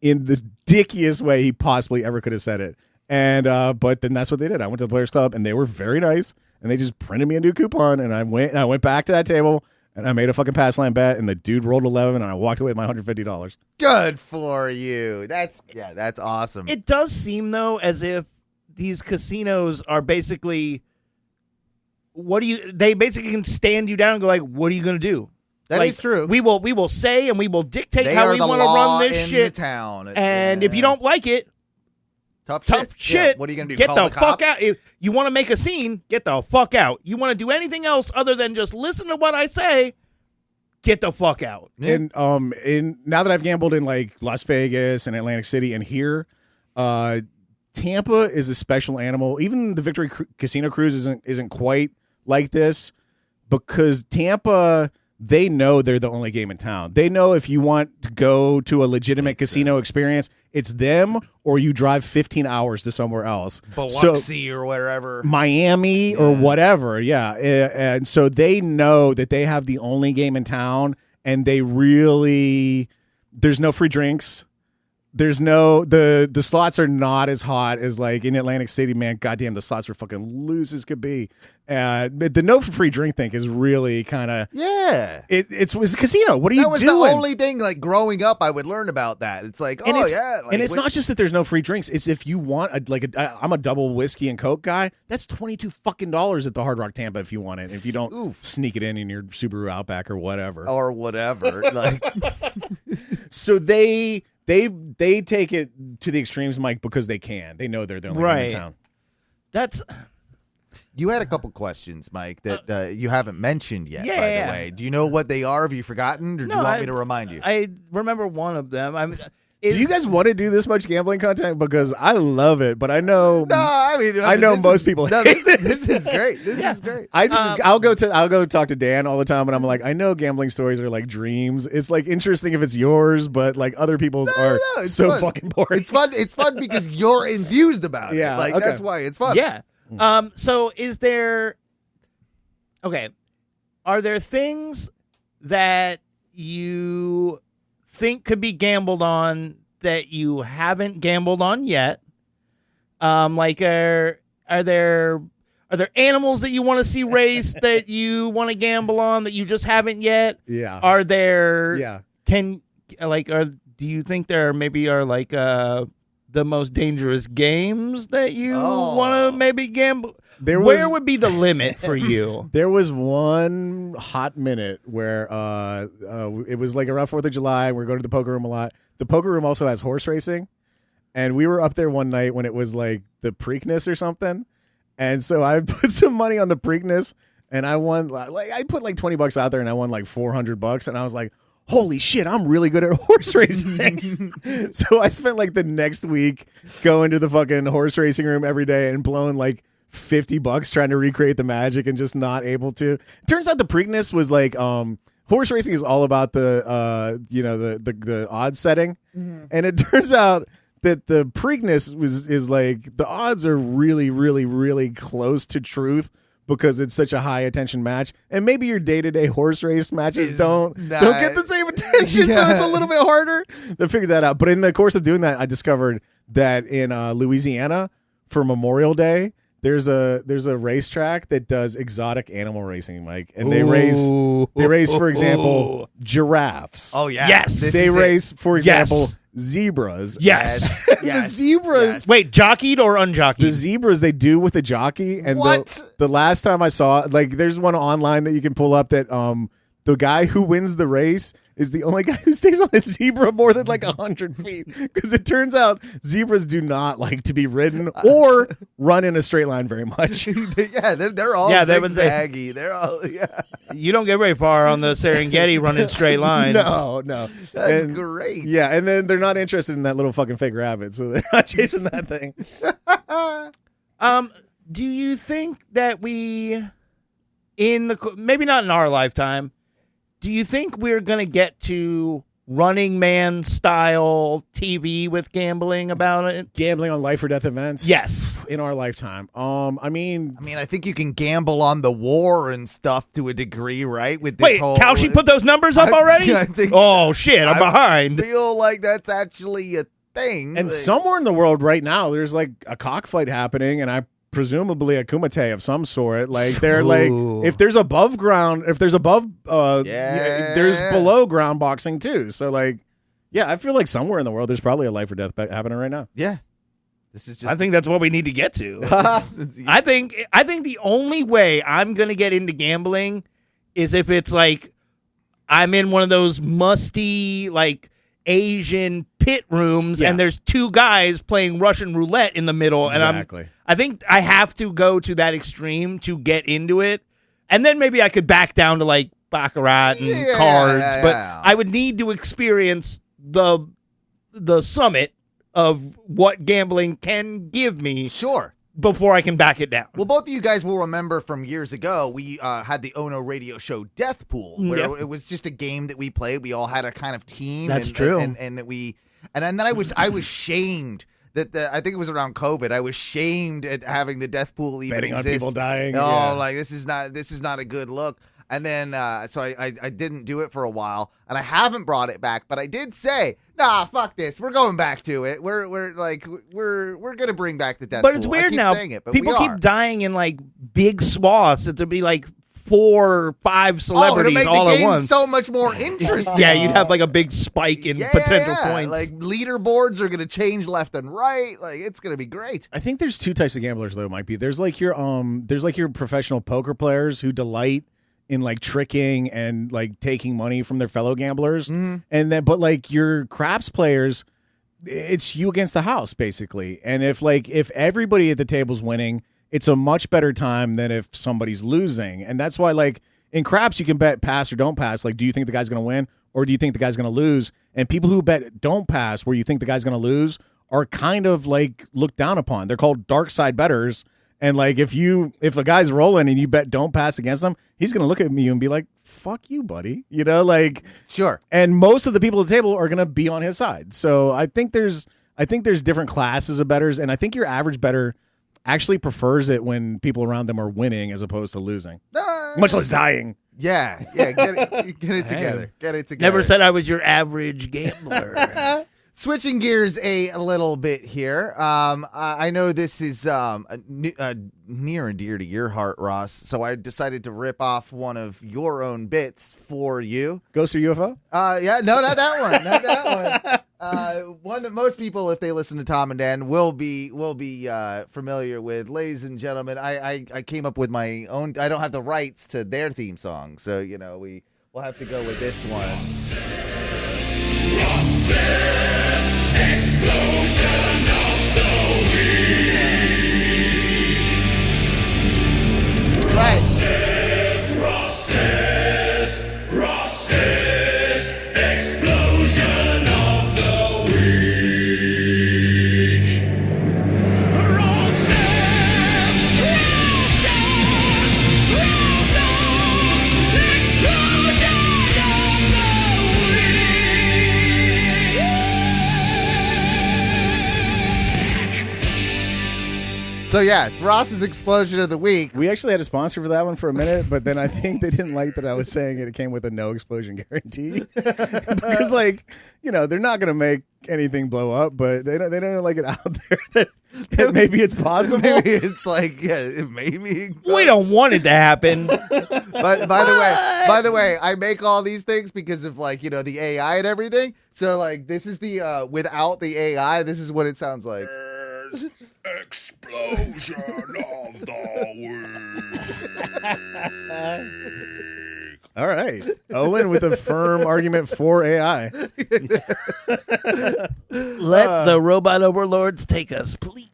In the dickiest way he possibly ever could have said it. And but then that's what they did. I went to the Players Club and they were very nice. And they just printed me a new coupon, and I went back to that table, and I made a fucking pass line bet, and the dude rolled 11, and I walked away with my $150. Good for you. That's awesome. It does seem though as if these casinos are basically they basically can stand you down and go what are you going to do? That is true. We will say and we will dictate how we want to run this shit. The town. And if you don't like it, Tough shit. Yeah. What are you going to do? Get the fuck out. If you want to make a scene, get the fuck out. You want to do anything else other than just listen to what I say, get the fuck out. And now that I've gambled in Las Vegas and Atlantic City and here, Tampa is a special animal. Even the Victory Casino Cruise isn't quite like this because Tampa, they know they're the only game in town. They know if you want to go to a legitimate casino experience, it's them or you drive 15 hours to somewhere else. Biloxi or wherever. Miami or whatever, yeah. And so they know that they have the only game in town, and they really, there's no free drinks. There's no, the slots are not as hot as like in Atlantic City, man. Goddamn, the slots are fucking loose as could be. But the no free drink thing is really kind of, it's a casino. What are you doing? That was the only thing, like, growing up I would learn about that. It's like, and like, it's not just that there's no free drinks. It's if you want I'm a double whiskey and Coke guy. That's $22 fucking at the Hard Rock Tampa if you want it. If you don't sneak it in your Subaru Outback or whatever. Like, so they take it to the extremes, Mike, because they can. They know they're the only one in town. That's. You had a couple questions, Mike, that you haven't mentioned yet, by the way. Do you know what they are? Have you forgotten? Or do you want me to remind you? I remember one of them. Do you guys want to do this much gambling content? Because I love it, but I know I know most people hate it. This is great. This is great. I'll go talk to Dan all the time, and I'm like, I know gambling stories are like dreams. It's like interesting if it's yours, but like other people's are so fun. Fucking boring. It's fun. It's fun because you're enthused about it. Like that's why it's fun. Yeah. So is there? Okay. Are there things that you think could be gambled on that you haven't gambled on yet? Like are there animals that you want to see race that you want to gamble on that you just haven't yet? Yeah. Are there do you think there maybe are like the most dangerous games that you want to maybe gamble? Where would be the limit for you? There was one hot minute where it was like around 4th of July. We were going to the poker room a lot. The poker room also has horse racing. And we were up there one night when it was like the Preakness or something. And so I put some money on the Preakness, and I won. Like I put like $20 out there, and I won like $400. And I was like, holy shit, I'm really good at horse racing. So I spent like the next week going to the fucking horse racing room every day and blowing like $50 trying to recreate the magic and just not able to. It turns out the Preakness was like horse racing is all about the the odds setting. And it turns out that the Preakness is like the odds are really, really, really close to truth because it's such a high attention match, and maybe your day-to-day horse race matches don't get the same attention, so it's a little bit harder to figure that out. But in the course of doing that, I discovered that in Louisiana for Memorial Day, there's a racetrack that does exotic animal racing, Mike, and they race, for example, giraffes. Oh yeah, yes, they race, for example, zebras. Yes. The zebras. Yes. Wait, jockeyed or unjockeyed? The zebras they do with a jockey. And the last time I saw, like, there's one online that you can pull up that the guy who wins the race is the only guy who stays on a zebra more than like 100 feet. Because it turns out zebras do not like to be ridden or run in a straight line very much. They're all zigzaggy. They're all You don't get very far on the Serengeti running straight lines. No. That's great. Yeah, and then they're not interested in that little fucking fake rabbit, so they're not chasing that thing. Do you think that maybe not in our lifetime, do you think we're going to get to Running Man style TV with gambling about it? Gambling on life or death events? Yes. In our lifetime. I mean, I think you can gamble on the war and stuff to a degree, right? With this Kalshi put those numbers up already? I think shit, I'm behind. I feel like that's actually a thing. And somewhere in the world right now, there's like a cockfight happening, and presumably a kumite of some sort. Like they're like, if there's below ground boxing too. So like, yeah, I feel like somewhere in the world there's probably a life or death happening right now. Yeah, this is just. I think that's what we need to get to. I think the only way I'm gonna get into gambling is if it's like I'm in one of those musty like Asian pit rooms and there's two guys playing Russian roulette in the middle. Exactly. And I think I have to go to that extreme to get into it. And then maybe I could back down to like Baccarat and cards. But I would need to experience the summit of what gambling can give me. Sure. before I can back it down. Well, both of you guys will remember from years ago, we had the Ono radio show Death Pool, where it was just a game that we played. We all had a kind of team. That's true. And that we, and then I was shamed that I think it was around COVID. I was shamed at having the Death Pool even Betting exist. on people dying. Like this is not a good look. And then, so I didn't do it for a while, and I haven't brought it back. But I did say, nah, fuck this. We're going back to it. We're gonna bring back the Death Pool. But it's I weird keep now. saying it, but People we keep are. dying in like big swaths. It would be like 4 or 5 celebrities to make all the at game once. so much more interesting. Yeah, you'd have like a big spike in potential points. Like leaderboards are gonna change left and right. Like it's gonna be great. I think there's 2 types of gamblers though, Mike B. There's like your professional poker players who delight in like tricking and like taking money from their fellow gamblers. And then but like your craps players, it's you against the house basically. And if everybody at the table's winning, it's a much better time than if somebody's losing. And that's why like in craps you can bet pass or don't pass. Like, do you think the guy's going to win or do you think the guy's going to lose? And people who bet don't pass where you think the guy's going to lose are kind of like looked down upon. They're called dark side bettors. And like if a guy's rolling and you bet don't pass against him, he's gonna look at you and be like, "Fuck you, buddy," like sure. And most of the people at the table are gonna be on his side. So I think there's different classes of bettors, and I think your average bettor actually prefers it when people around them are winning as opposed to losing, much less dying. Yeah, get it together. Get it together. Never said I was your average gambler. Switching gears a little bit here. I know this is near and dear to your heart, Ross. So I decided to rip off one of your own bits for you. Ghost or UFO? Yeah, no, not that one. Not that one. One that most people, if they listen to Tom and Dan, will be familiar with. Ladies and gentlemen, I came up with my own. I don't have the rights to their theme song, so we'll have to go with this one. Explosion of the week. Right. Ross's explosion of the week. Ross's explosion of the week. So yeah, it's Ross's explosion of the week. We actually had a sponsor for that one for a minute, but then I think they didn't like that I was saying it came with a no explosion guarantee. Because they're not going to make anything blow up, but they don't like it out there that maybe it's possible. Maybe it's like, maybe. We don't want it to happen. But by the way, I make all these things because of the AI and everything. So this is the without the AI, this is what it sounds like. Explosion of the week. All right. Owen with a firm argument for AI. Let the robot overlords take us, please.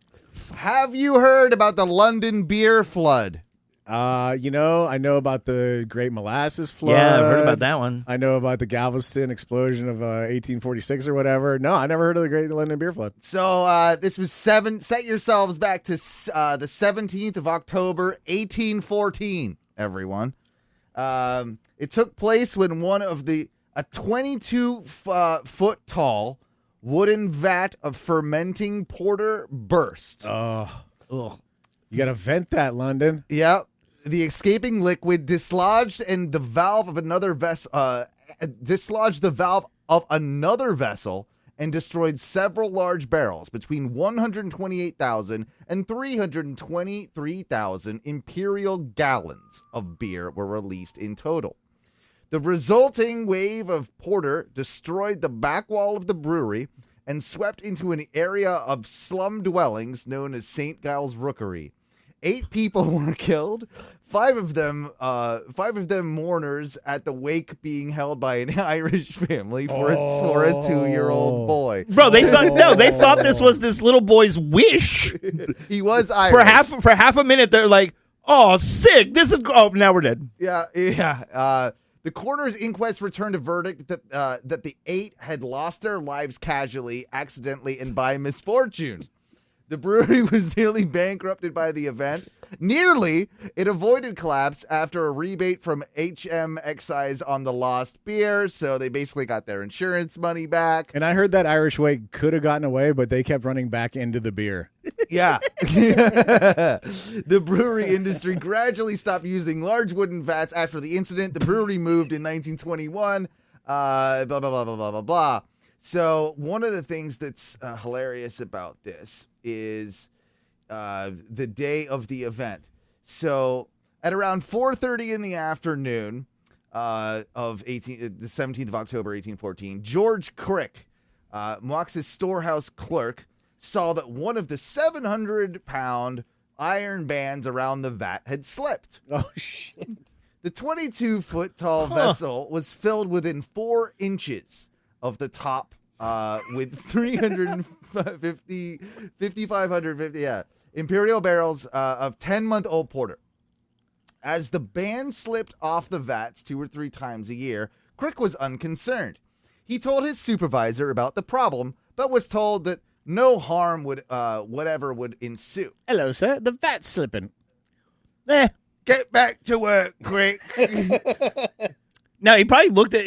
Have you heard about the London beer flood? I know about the Great Molasses Flood. Yeah, I've heard about that one. I know about the Galveston explosion of 1846 or whatever. No, I never heard of the Great London Beer Flood. So this was set yourselves back to the 17th of October, 1814, everyone. It took place when a 22-foot tall wooden vat of fermenting porter burst. Oh, you got to vent that, London. Yep. The escaping liquid dislodged the valve of another vessel and destroyed several large barrels. Between 128,000 and 323,000 imperial gallons of beer were released in total. The resulting wave of porter destroyed the back wall of the brewery and swept into an area of slum dwellings known as St. Giles Rookery. 8 people were killed, 5 of them mourners at the wake being held by an Irish family for a 2-year-old boy. Bro, they thought this was this little boy's wish. He was Irish. For half a minute, they're like, "Oh, sick! Now we're dead." Yeah. The coroner's inquest returned a verdict that the 8 had lost their lives casually, accidentally, and by misfortune. The brewery was nearly bankrupted by the event. Nearly, it avoided collapse after a rebate from HM Excise on the lost beer, so they basically got their insurance money back. And I heard that Irish Way could have gotten away, but they kept running back into the beer. Yeah. The brewery industry gradually stopped using large wooden vats after the incident. The brewery moved in 1921. Blah, blah, blah, blah, blah, blah, blah. So one of the things that's hilarious about this is the day of the event. So at around 4:30 in the afternoon of the 17th of October, 1814, George Crick, Mox's storehouse clerk, saw that one of the 700-pound iron bands around the vat had slipped. Oh, shit. The 22-foot-tall vessel was filled within 4 inches of the top with 5,550 imperial barrels of 10-month-old porter. As the band slipped off the vats 2 or 3 times a year, Crick was unconcerned. He told his supervisor about the problem, but was told that no harm would ensue. Hello, sir. The vat's slipping. Get back to work, Crick. Now he probably looked at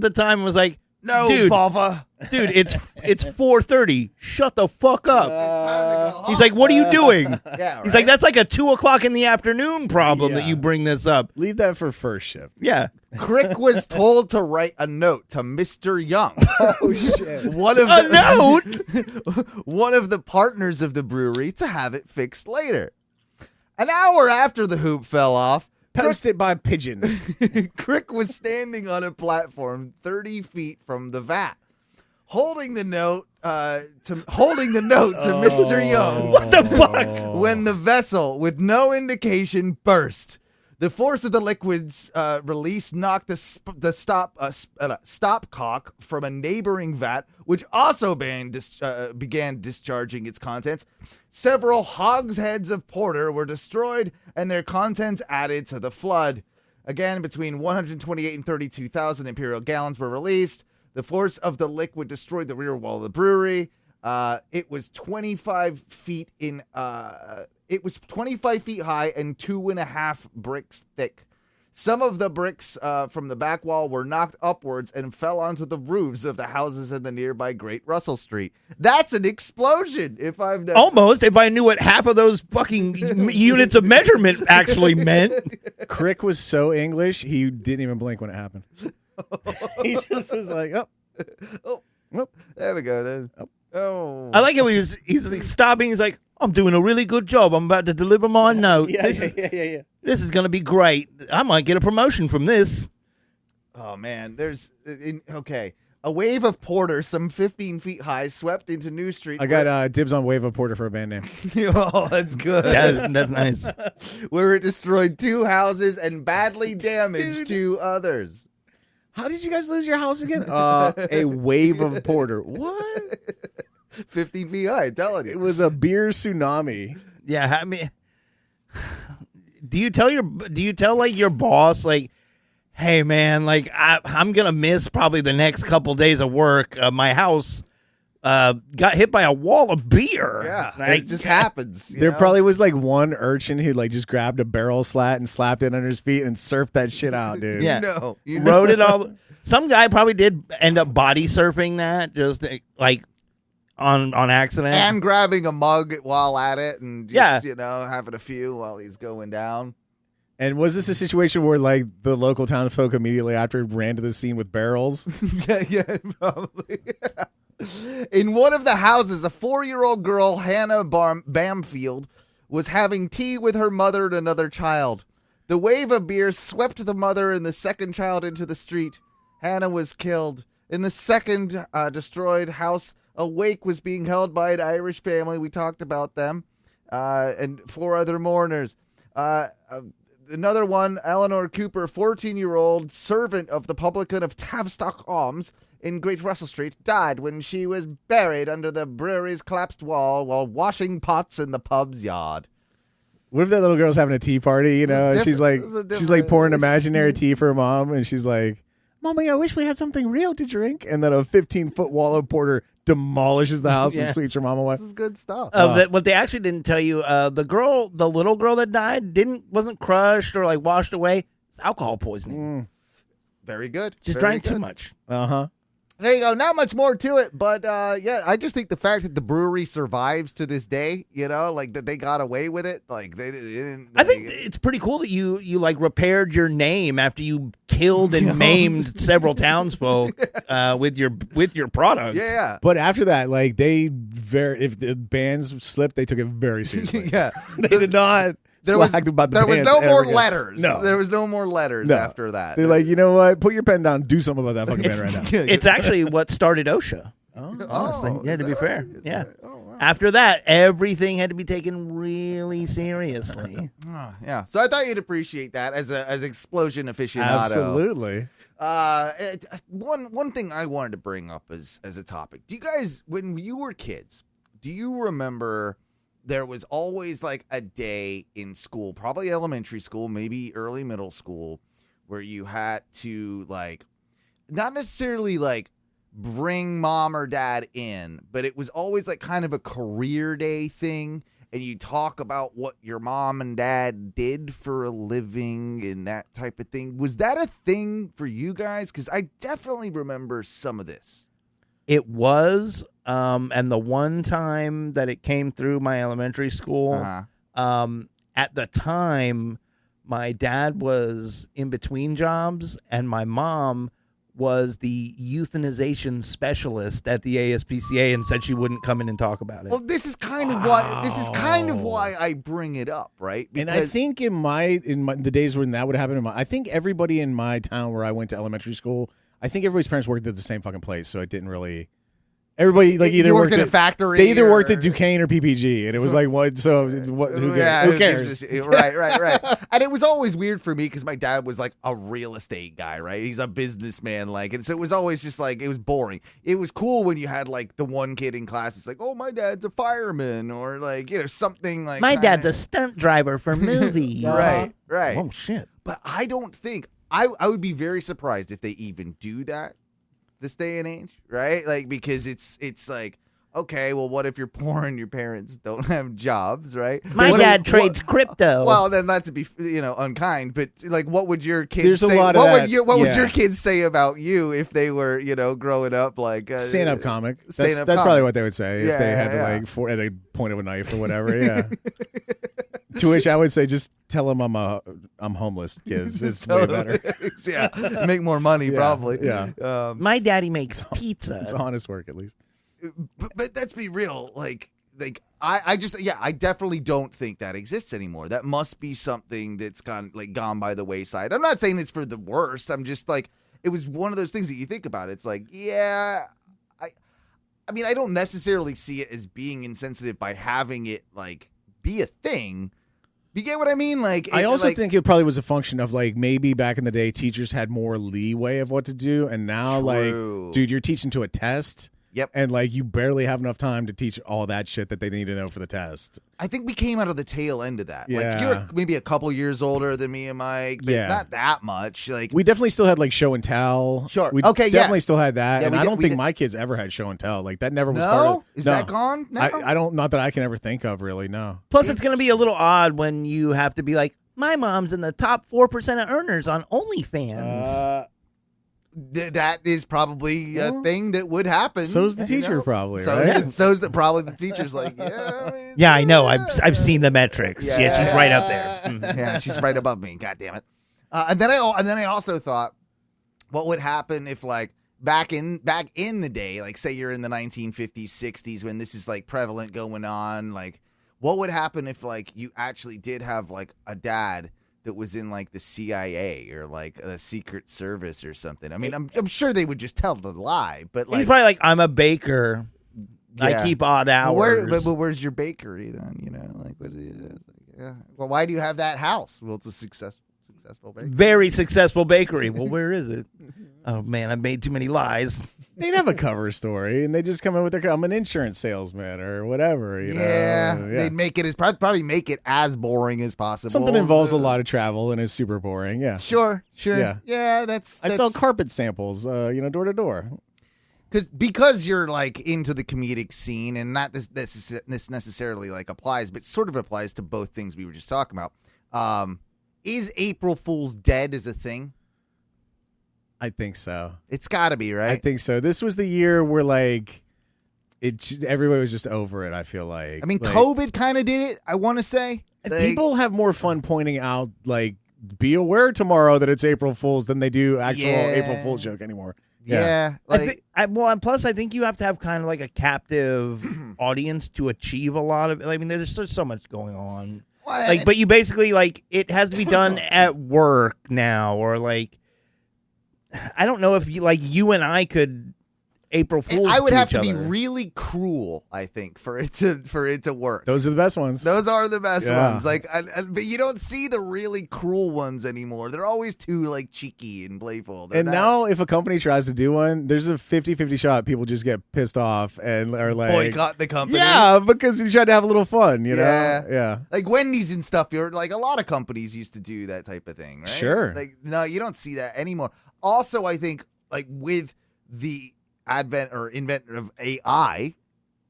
the time and was like, No, dude, bother. Dude, it's 4:30. Shut the fuck up. He's like, what are you doing? Yeah, right? He's like, that's like a 2:00 in the afternoon problem that you bring this up. Leave that for first shift. Yeah. Crick was told to write a note to Mr. Young. Oh, shit. One of the partners of the brewery to have it fixed later. An hour after the hoop fell off, Post it by pigeon. Crick was standing on a platform 30 feet from the vat, holding the note to Mr. Young. What the fuck? When the vessel, with no indication, burst. The force of the liquid's release knocked the stopcock from a neighboring vat, which also began discharging its contents. Several hogsheads of porter were destroyed and their contents added to the flood. Again, between 128 and 32,000 imperial gallons were released. The force of the liquid destroyed the rear wall of the brewery. It was 25 feet in. It was 25 feet high and 2.5 bricks thick. Some of the bricks from the back wall were knocked upwards and fell onto the roofs of the houses in the nearby Great Russell Street. That's an explosion, if I've never... Almost, if I knew what half of those fucking units of measurement actually meant. Crick was so English, he didn't even blink when it happened. He just was like, oh. There we go, then. Oh. I like how he's like stopping. He's like, I'm doing a really good job. I'm about to deliver my note. Yeah. This is going to be great. I might get a promotion from this. Oh, man. A wave of porter, some 15 feet high, swept into New Street. I got dibs on Wave of Porter for a band name. Oh, that's good. That's nice. Where it destroyed 2 houses and badly damaged 2 others. How did you guys lose your house again? A Wave of Porter. What? 15 feet high, I'm telling you. It was a beer tsunami. Yeah, I mean, do you tell like your boss, like, hey man, like I'm gonna miss probably the next couple days of work. My house got hit by a wall of beer. Yeah, like, it just happens. There probably was like one urchin who like just grabbed a barrel slat and slapped it under his feet and surfed that shit out, dude. Yeah, you rode it all. Some guy probably did end up body surfing that, just like on accident, and grabbing a mug while at it, and just, having a few while he's going down. And was this a situation where like the local townsfolk immediately after ran to the scene with barrels? yeah, probably. In one of the houses, a 4-year-old girl, Hannah Bamfield, was having tea with her mother and another child. The wave of beer swept the mother and the second child into the street. Hannah was killed. In the second destroyed house, a wake was being held by an Irish family. We talked about them. And 4 other mourners. Another one, Eleanor Cooper, 14-year-old servant of the publican of Tavistock Arms in Great Russell Street, died when she was buried under the brewery's collapsed wall while washing pots in the pub's yard. What if that little girl's having a tea party, and she's like pouring imaginary tea for her mom, and she's like, Mommy, I wish we had something real to drink. And then a 15-foot Wallow Porter demolishes the house and sweeps her mom away. This is good stuff. What they actually didn't tell you, the little girl that died wasn't crushed or like washed away. It's alcohol poisoning. Very good. Just Very drank good. too much. There you go. Not much more to it, but yeah, I just think the fact that the brewery survives to this day, like that they got away with it, like they didn't. I think it's pretty cool that you like repaired your name after you killed and maimed several townsfolk with your product. Yeah. But after that, like if the bands slipped, they took it very seriously. Yeah. They did not. There was slack about the there was bands no ever more again. letters. No. There was no more letters No. after that. They're like, you know what? Put your pen down. Do something about that fucking band right now. It's actually what started OSHA. Honestly, yeah. To be fair, yeah. After that, everything had to be taken really seriously. Yeah. So I thought you'd appreciate that as an explosion aficionado. Absolutely. One thing I wanted to bring up as a topic. Do you guys, when you were kids, do you remember there was always like a day in school, probably elementary school, maybe early middle school, where you had to like, not necessarily like bring mom or dad in, but it was always like kind of a career day thing. And you talk about what your mom and dad did for a living and that type of thing. Was that a thing for you guys? Because I definitely remember some of this. It was, and the one time that it came through my elementary school, at the time, my dad was in between jobs, and my mom was the euthanization specialist at the ASPCA and said she wouldn't come in and talk about it. Well, this is kind of why I bring it up, right? And I think in the days when that would happen, I think everybody in my town where I went to elementary school, I think everybody's parents worked at the same fucking place, so it didn't really. Everybody like either worked in a factory. They either worked at Duquesne or PPG, and it was like, what? So what? Who cares? Right. And it was always weird for me because my dad was like a real estate guy, right? He's a businessman, like, and so it was always just like it was boring. It was cool when you had like the one kid in class. It's like, oh, my dad's a fireman, or like something like. My dad's a stunt driver for movies. Right. Oh shit! But I don't think I would be very surprised if they even do that this day and age, right? Like, because it's like, okay, well, what if you're poor and your parents don't have jobs, right? My dad trades crypto. Well, then not to be unkind, but like, what would your kids There's say? A lot of what that. would your kids say about you if they were growing up like stand-up comic? That's Stand-up comic. probably what they would say if they had to like at a point of a knife or whatever. Yeah. To which I would say, just tell them I'm homeless, kids. It's way better. Yeah, make more money probably. Yeah. My daddy makes pizza. It's honest work at least. But let's be real. Like I definitely don't think that exists anymore. That must be something that's gone by the wayside. I'm not saying it's for the worst. I'm just like, it was one of those things that you think about. It's like, yeah, I mean, I don't necessarily see it as being insensitive by having it like be a thing. You get what I mean? Like, I also think it probably was a function of like maybe back in the day teachers had more leeway of what to do, and now like, dude, you're teaching to a test. Yep. And like you barely have enough time to teach all that shit that they need to know for the test. I think we came out of the tail end of that. Yeah. Like, you're maybe a couple years older than me and Mike, but not that much. Like, we definitely still had like show and tell. Sure. We definitely still had that. And I don't think my kids ever had show and tell. Like that never was part of. Is that gone now? I don't, not that I can ever think of really, no. Plus, it's going to be a little odd when you have to be like, my mom's in the top 4% of earners on OnlyFans. That is probably a thing that would happen. So's the teacher probably, right? So's probably the teacher's like, yeah. Yeah, I know. I've seen the metrics. Yeah, she's right up there. Yeah, she's right above me. God damn it. And then I also thought, what would happen if like back in the day, like say you're in the 1950s, 60s when this is like prevalent going on, like what would happen if like you actually did have like a dad that was in like the CIA or like a Secret Service or something? I mean, I'm sure they would just tell the lie, but like he's probably like, I'm a baker. I keep odd hours. But where's your bakery then? Like what? Yeah. Well, why do you have that house? Well, it's a successful bakery. Very successful bakery. Well, where is it? Oh man, I've made too many lies. They'd have a cover story, and they just come in with I'm an insurance salesman or whatever. You know? Yeah, they'd make it probably make it as boring as possible. Something involves a lot of travel and is super boring. Yeah, Sure. Yeah. That's I sell carpet samples, door to door. Because you're like into the comedic scene, and not this necessarily like applies, but sort of applies to both things we were just talking about. Is April Fool's dead as a thing? I think so. It's got to be, right? I think so. This was the year where like everybody was just over it. I feel like. I mean, COVID kind of did it. I want to say people have more fun pointing out like, be aware tomorrow that it's April Fool's than they do actual April Fool's joke anymore. Yeah. And plus, I think you have to have kind of like a captive audience to achieve a lot of. I mean, there's just so much going on. Like, but you basically like it has to be done at work now, or like. I don't know if you and I could April Fool's. I would to have each to be other. really cruel, I think, for it to work. Those are the best ones. Those are the best ones. Like, but you don't see the really cruel ones anymore. They're always too like cheeky and playful. Now, if a company tries to do one, there's a 50-50 shot people just get pissed off and are like boycott the company. Yeah, because you tried to have a little fun. You know? Yeah. Like Wendy's and stuff. You're like a lot of companies used to do that type of thing, right? Sure. Like no, you don't see that anymore. Also, I think like with the advent or invention of AI,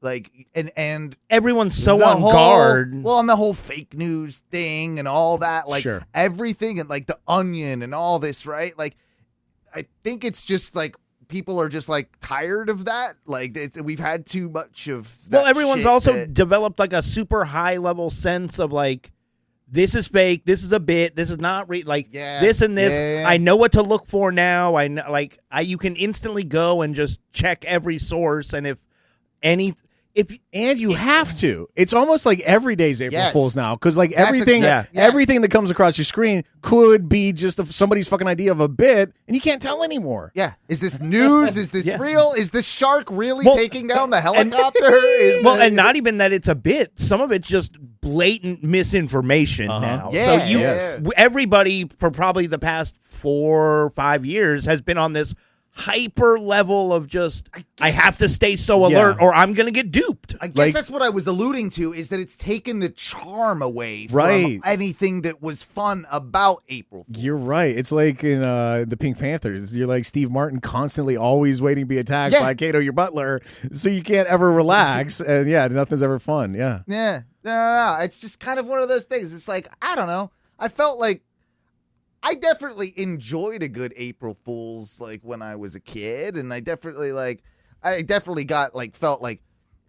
like and everyone's so on whole, guard. Well, and the whole fake news thing and all that, like everything, and like the Onion and all this, right? Like, I think it's just like people are just like tired of that. Like we've had too much of that. Well, everyone's shit also developed like a super high level sense of like. This is fake. This is a bit. This is not this and this. Yeah. I know what to look for now. I know, you can instantly go and just check every source, and you have to. It's almost like every day's April Fool's now, because like everything that comes across your screen could be just somebody's fucking idea of a bit, and you can't tell anymore. Yeah, is this news? Is this real? Is this shark really taking down the helicopter? And not even that it's a bit. Some of it's just blatant misinformation now. Yeah, so everybody for probably the past 4 or 5 years has been on this hyper level of just I have to stay so alert or I'm gonna get duped. I guess that's what I was alluding to, is that it's taken the charm away from anything that was fun about April Fool's. You're right. It's like in the Pink Panthers. You're like Steve Martin, constantly always waiting to be attacked by Kato, your butler, so you can't ever relax, and nothing's ever fun. No. It's just kind of one of those things. It's like, I don't know. I felt like I definitely enjoyed a good April Fool's like when I was a kid, and I definitely felt like,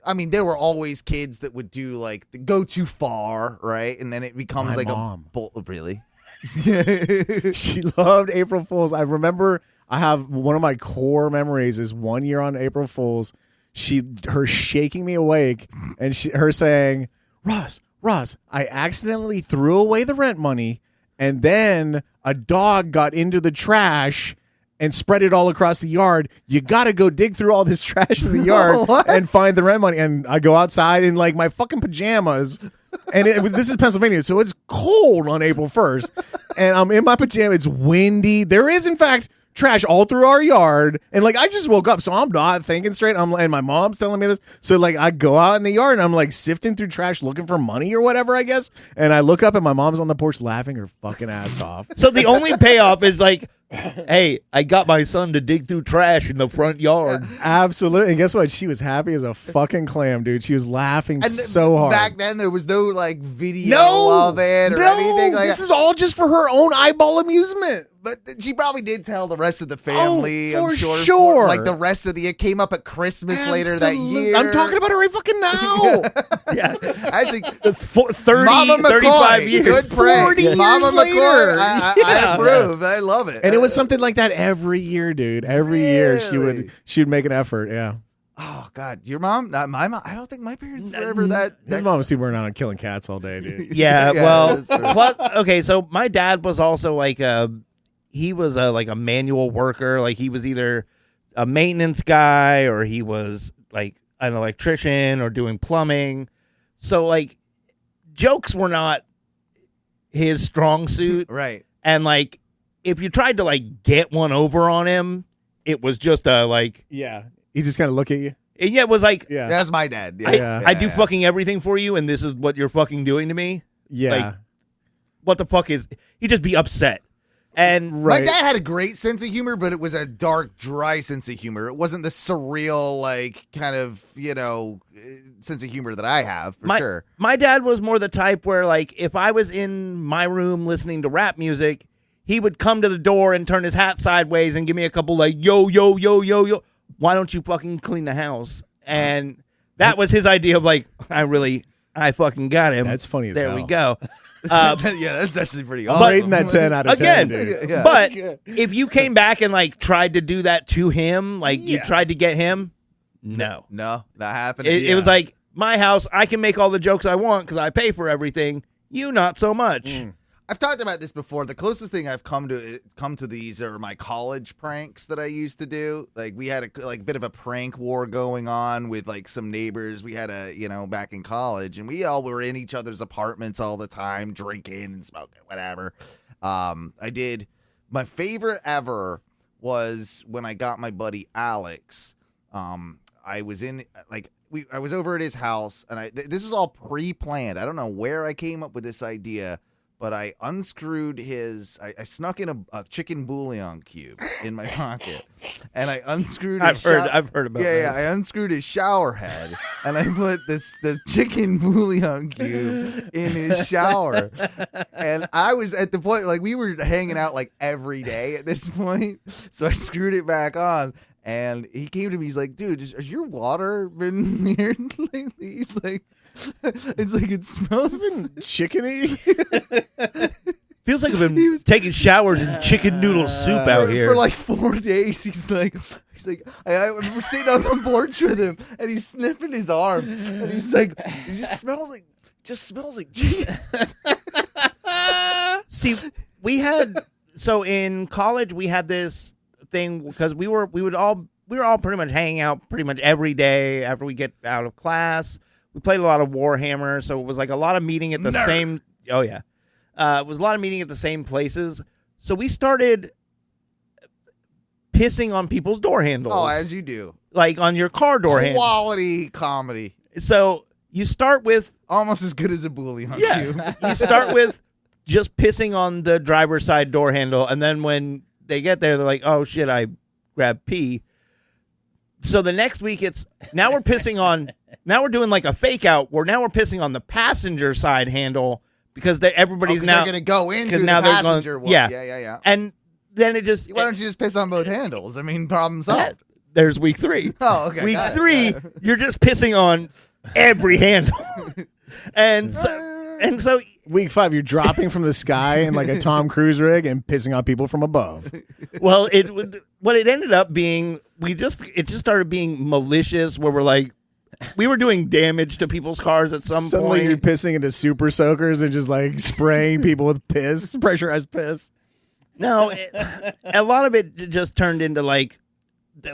I mean, there were always kids that would do like go too far, right? And then it becomes My mom. Really? She loved April Fool's. I remember I have one of my core memories is one year on April Fool's, her shaking me awake and her saying, Ross, I accidentally threw away the rent money, and then a dog got into the trash and spread it all across the yard. You got to go dig through all this trash in the yard and find the rent money. And I go outside in like my fucking pajamas. And this is Pennsylvania, so it's cold on April 1st. And I'm in my pajamas. It's windy. There is, in fact, trash all through our yard, and like I just woke up, so I'm not thinking straight. And my mom's telling me this, so like I go out in the yard and I'm like sifting through trash looking for money or whatever, I guess. And I look up and my mom's on the porch laughing her fucking ass off. So the only payoff is like, hey, I got my son to dig through trash in the front yard. Absolutely. And guess what? She was happy as a fucking clam, dude. She was laughing so hard. Back then, there was no like video of it or anything like that. This is all just for her own eyeball amusement. But she probably did tell the rest of the family. Oh, for I'm sure. Like the rest of it came up at Christmas later that year. I'm talking about her right fucking now. Yeah. Actually, 30, Mama McCoy, 35 years. Good prank. 40 years Mama later. McCoy, I approve. I love it. And it was something like that every year, dude. Every year she would make an effort. Yeah. Oh God, your mom? Not my mom. I don't think my parents were ever that. His mom was super around on killing cats all day, dude. Yeah. Well, plus, okay. So my dad was also like he was like a manual worker. Like he was either a maintenance guy or he was like an electrician or doing plumbing. So like jokes were not his strong suit. Right. And like if you tried to like get one over on him, it was just a like. Yeah. He just kind of look at you. Yeah, it was like. Yeah. That's my dad. I do fucking everything for you, and this is what you're fucking doing to me. Yeah. Like, what the fuck is? He'd just be upset. And my dad had a great sense of humor, but it was a dark, dry sense of humor. It wasn't the surreal, like, kind of, sense of humor that I have, for sure. My dad was more the type where, like, if I was in my room listening to rap music, he would come to the door and turn his hat sideways and give me a couple, like, yo, yo, yo, yo, yo. Why don't you fucking clean the house? And that was his idea of, like, I fucking got him. That's funny as there hell. we go. Yeah, that's actually pretty I'm awesome. rating that 10 out of 10, dude. Yeah. But if you came back and, like, tried to do that to him, like, you tried to get him, no. No, not happening. It was like, my house, I can make all the jokes I want because I pay for everything. You not so much. I've talked about this before. The closest thing I've come to these are my college pranks that I used to do. Like, we had a bit of a prank war going on with like some neighbors. We had back in college, and we all were in each other's apartments all the time, drinking and smoking, whatever. I did my favorite ever was when I got my buddy Alex. I was I was over at his house, and this was all pre-planned. I don't know where I came up with this idea. But I unscrewed I snuck in a chicken bouillon cube in my pocket, and I unscrewed. I've heard about. Yeah, this. yeah. I unscrewed his shower head, and I put the chicken bouillon cube in his shower. And I was at the point like we were hanging out like every day at this point, so I screwed it back on. And he came to me. He's like, "Dude, has your water been weird lately?" He's like. It's like it smells chickeny. Feels like I've been taking showers in chicken noodle soup out here for like 4 days. He's like, I remember sitting on the porch with him, and he's sniffing his arm, and he's like, it just smells like cheese. See, so in college we had this thing because we were all pretty much hanging out pretty much every day after we get out of class. We played a lot of Warhammer, so it was like a lot of meeting at the same. Oh yeah, it was a lot of meeting at the same places. So we started pissing on people's door handles. Oh, as you do, like on your car door handle. Quality comedy. So you start with almost as good as a bouillon cube. You start with just pissing on the driver's side door handle, and then when they get there, they're like, "Oh shit, I grabbed pee." So the next week, now we're pissing on. Now we're doing like a fake out where now we're pissing on the passenger side handle because everybody's now going to go in through the passenger one. Yeah. And then it just... Why don't you just piss on both handles? I mean, problem solved. There's week 3. Oh, okay. Week 3, you're just pissing on every handle. and so week 5, you're dropping from the sky in like a Tom Cruise rig and pissing on people from above. Well, what it ended up being, it just started being malicious where we're like, we were doing damage to people's cars at some Suddenly point. you're pissing into super soakers and just like spraying people with piss, pressurized piss. No, a lot of it just turned into like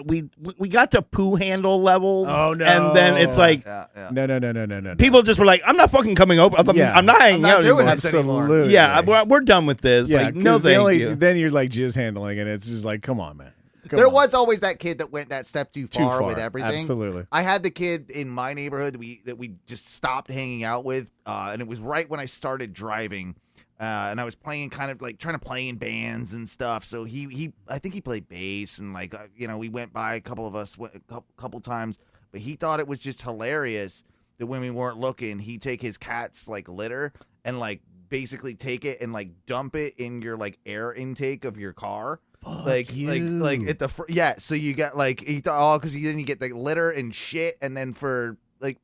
we got to poo handle levels. Oh no! And then it's like no. People just were like, "I'm not fucking coming over. I'm not hanging out anymore." Absolutely. Yeah, we're done with this. Yeah, like, no, thank you. Then you're like jizz handling, and it's just like, come on, man. There was always that kid that went that step too far with everything. Absolutely. I had the kid in my neighborhood that we just stopped hanging out with, and it was right when I started driving, and I was playing kind of like trying to play in bands and stuff. So I think he played bass, and like we went by a couple of us a couple times, but he thought it was just hilarious that when we weren't looking, he'd take his cat's like litter and like basically take it and like dump it in your like air intake of your car. Like at the so you got like he thought because then you get the litter and shit, and then for like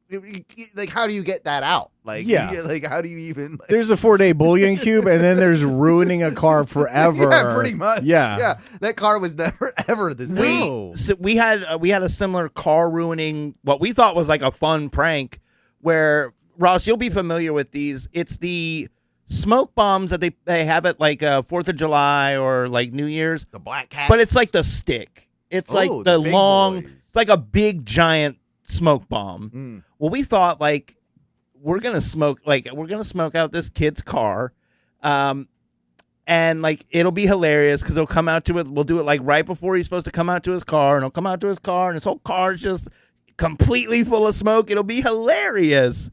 how do you get that out? Like like how do you even? There's a 4-day bouillon cube, and then there's ruining a car forever. Yeah, pretty much. Yeah. That car was never ever the same. We had a similar car ruining what we thought was like a fun prank where Ross, you'll be familiar with these. It's the smoke bombs that they have at like 4th of July or like New Year's. The black cats. But it's like the stick. It's like the long, boys. It's like a big giant smoke bomb. Well, we thought like we're going to smoke out this kid's car. And like it'll be hilarious because he'll come out to it. We'll do it like right before he's supposed to come out to his car, and he'll come out to his car, and his whole car is just completely full of smoke. It'll be hilarious.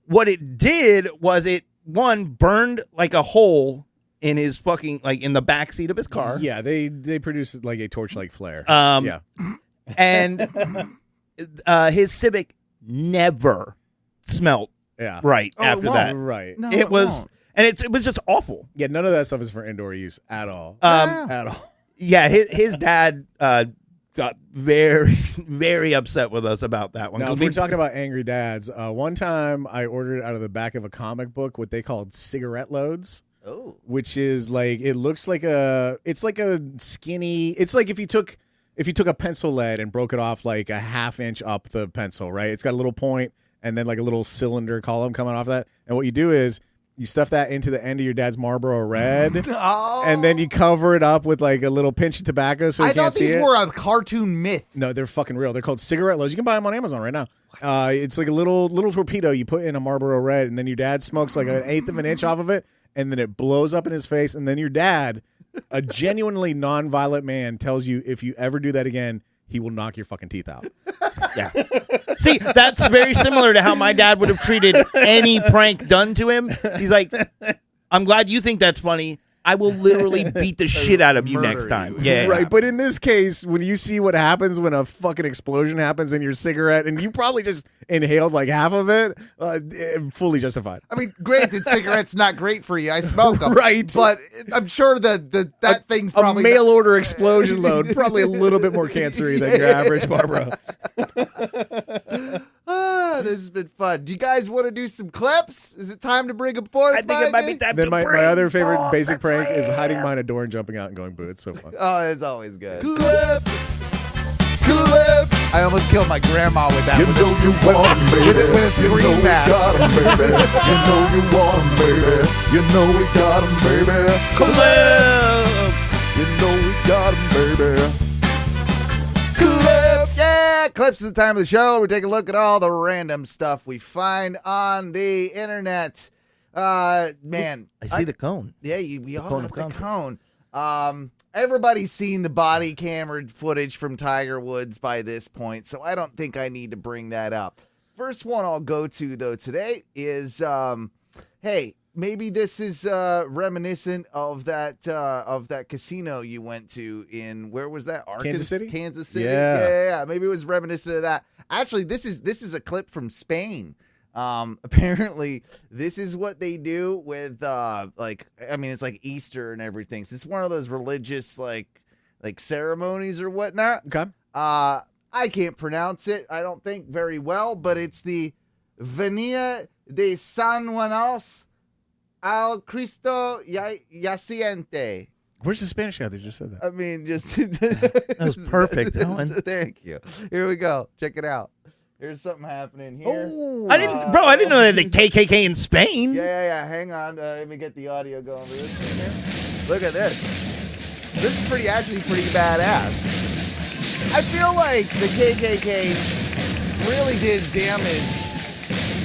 What it did was it burned like a hole in his fucking like in the back seat of his car. Yeah, they produce like a torch-like flare. Yeah, and his Civic never smelled right after that. Right, No, it was. won't. And it was just awful. Yeah, none of that stuff is for indoor use at all. At all. Yeah, his dad got very, very upset with us about that one. Now, if we're talking about angry dads, one time I ordered out of the back of a comic book what they called cigarette loads. Oh. Which is like, it looks like it's like a skinny, it's like if you took a pencil lead and broke it off like a half inch up the pencil, right? It's got a little point and then like a little cylinder column coming off that. And what you do is, you stuff that into the end of your dad's Marlboro Red, and then you cover it up with like a little pinch of tobacco so you can't see it. I thought these were a cartoon myth. No, they're fucking real. They're called cigarette loads. You can buy them on Amazon right now. It's like a little torpedo you put in a Marlboro Red, and then your dad smokes like an eighth of an inch off of it, and then it blows up in his face, and then your dad, a genuinely non-violent man, tells you if you ever do that again, he will knock your fucking teeth out. Yeah. See, that's very similar to how my dad would have treated any prank done to him. He's like, I'm glad you think that's funny. I will literally beat the shit out of you next time. Yeah. Right. But in this case, when you see what happens when a fucking explosion happens in your cigarette and you probably just inhaled like half of it, fully justified. I mean, granted, cigarettes not great for you. I smoke them. Right. But I'm sure that thing's probably... A mail-order explosion load, probably a little bit more cancery than your average Marlboro. This has been fun. Do you guys want to do some clips? Is it time to bring them forth? I think it might be time Then to my bring other favorite forth basic the prank is hiding behind a door and jumping out and going boo. It's so fun. Oh, it's always good. Clips. I almost killed my grandma with that. With a screen mask. You know you want 'em, baby. You know we got 'em, baby. clips. You know we got 'em, baby. Clips. Yeah, clips is the time of the show. We take a look at all the random stuff we find on the internet. Man, I see the cone. Yeah, we all cone have of the cone. Everybody's seen the body camera footage from Tiger Woods by this point, so I don't think I need to bring that up. First one I'll go to, though, today is, hey, maybe this is reminiscent of that casino you went to in, where was that? Kansas City? Kansas City. Yeah. Yeah. Maybe it was reminiscent of that. Actually, this is a clip from Spain. Apparently this is what they do with it's like Easter and everything. So it's one of those religious like ceremonies or whatnot. Okay. I can't pronounce it, I don't think, very well, but it's the Venia de San Juanos al Cristo Yaciente. Where's the Spanish guy that just said that? I mean, just That was perfect, Owen. Thank you. Here we go. Check it out. Here's something happening here. I didn't know they had the KKK in Spain. Yeah. Hang on. Let me get the audio going for this thing here. Look at this. This is actually pretty badass. I feel like the KKK really did damage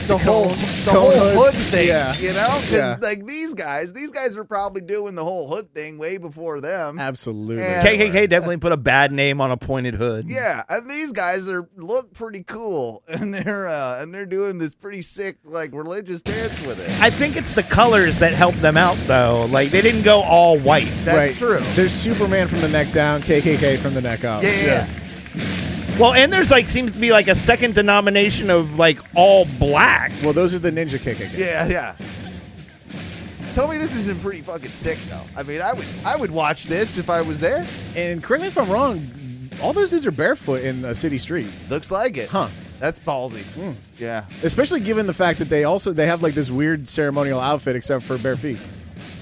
the whole hood thing, you know? Because like these guys were probably doing the whole hood thing way before them. Absolutely. And KKK definitely put a bad name on a pointed hood. yeah, and these guys look pretty cool, and they're doing this pretty sick like religious dance with it. I think it's the colors that helped them out, though. Like they didn't go all white. That's true. There's Superman from the neck down, KKK from the neck up. Yeah. Well, and there's seems to be like a second denomination of like all black. Well, those are the ninja KKK. Yeah. Tell me this isn't pretty fucking sick, though. I mean, I would watch this if I was there. And correct me if I'm wrong, all those dudes are barefoot in a city street. Looks like it. Huh. That's ballsy. Yeah. Especially given the fact that they have like this weird ceremonial outfit except for bare feet.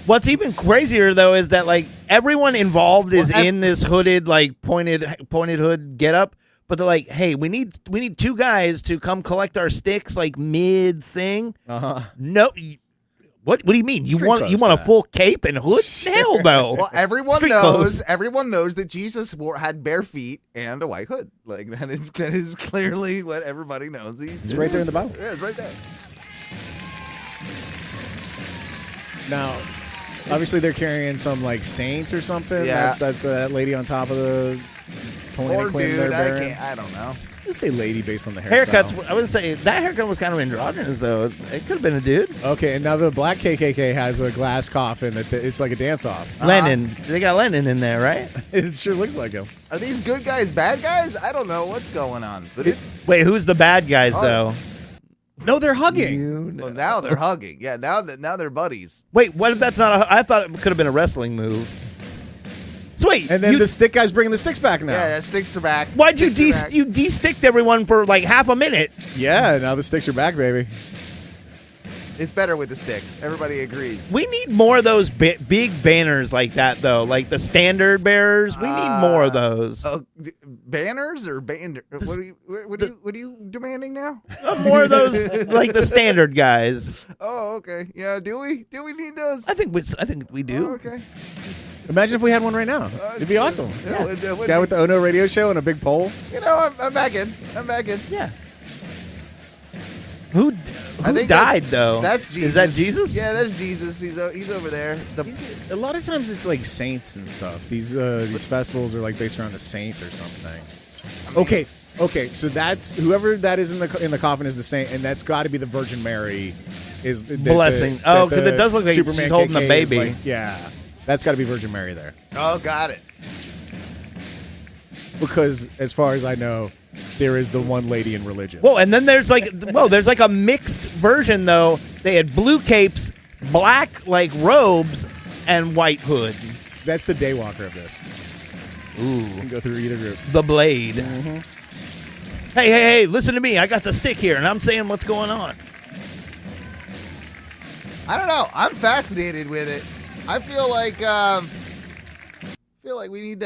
What's even crazier though is that like everyone involved is in this hooded like pointed hood getup, but they're like, hey, we need two guys to come collect our sticks like mid thing. No. What do you mean? You want a full cape and hood? Hell no. Well, everyone Street knows. clothes. Everyone knows that Jesus had bare feet and a white hood. Like that is clearly what everybody knows. It's right there in the Bible. Yeah, it's right there. Now, Obviously, they're carrying some like saint or something. Yeah. That's that lady on top of the Or palanquin dude, they're I bearing. can't. I don't know. Let's say lady based on the hairstyle. Haircuts. I would say that haircut was kind of androgynous, though. It could have been a dude. Okay, and now the black KKK has a glass coffin that it's like a dance-off. Lennon. They got Lennon in there, right? It sure looks like him. Are these good guys, bad guys? I don't know what's going on. But Wait, who's the bad guys, Oh. though? No, they're hugging. well, now they're hugging. Yeah, now they're buddies. Wait, what if that's not I thought it could have been a wrestling move. So wait, And then the stick guy's bringing the sticks back now. Yeah, sticks are back. why'd you Sticks are back. you de-sticked everyone for like half a minute? Yeah, now the sticks are back, baby. It's better with the sticks. Everybody agrees. We need more of those big banners like that, though. Like the standard bearers. We need more of those. Banners or band? What are you demanding now? More of those, like the standard guys. Oh, okay. Yeah, do we need those? I think we do. Oh, okay. Imagine if we had one right now. It'd be awesome. Yeah, it would Guy be. with the Oh No radio show and a big pole. You know, I'm back in. Yeah. Who I think died though? That's Jesus. Is that Jesus? Yeah, that's Jesus. He's over there. A lot of times it's like saints and stuff. These festivals are like based around a saint or something. Okay, so that's whoever that is in the coffin is the saint, and that's got to be the Virgin Mary. Is the Blessing. that Because it does look like Superman she's holding the KK is baby. like- yeah, that's got to be Virgin Mary there. Oh, got it. Because as far as I know, there is the one lady in religion. Whoa, and then there's like a mixed version though. They had blue capes, black like robes, and white hood. That's the daywalker of this. Ooh, You can go through either group. the blade. Hey, listen to me. I got the stick here, and I'm saying what's going on. I don't know. I'm fascinated with it. I feel like we need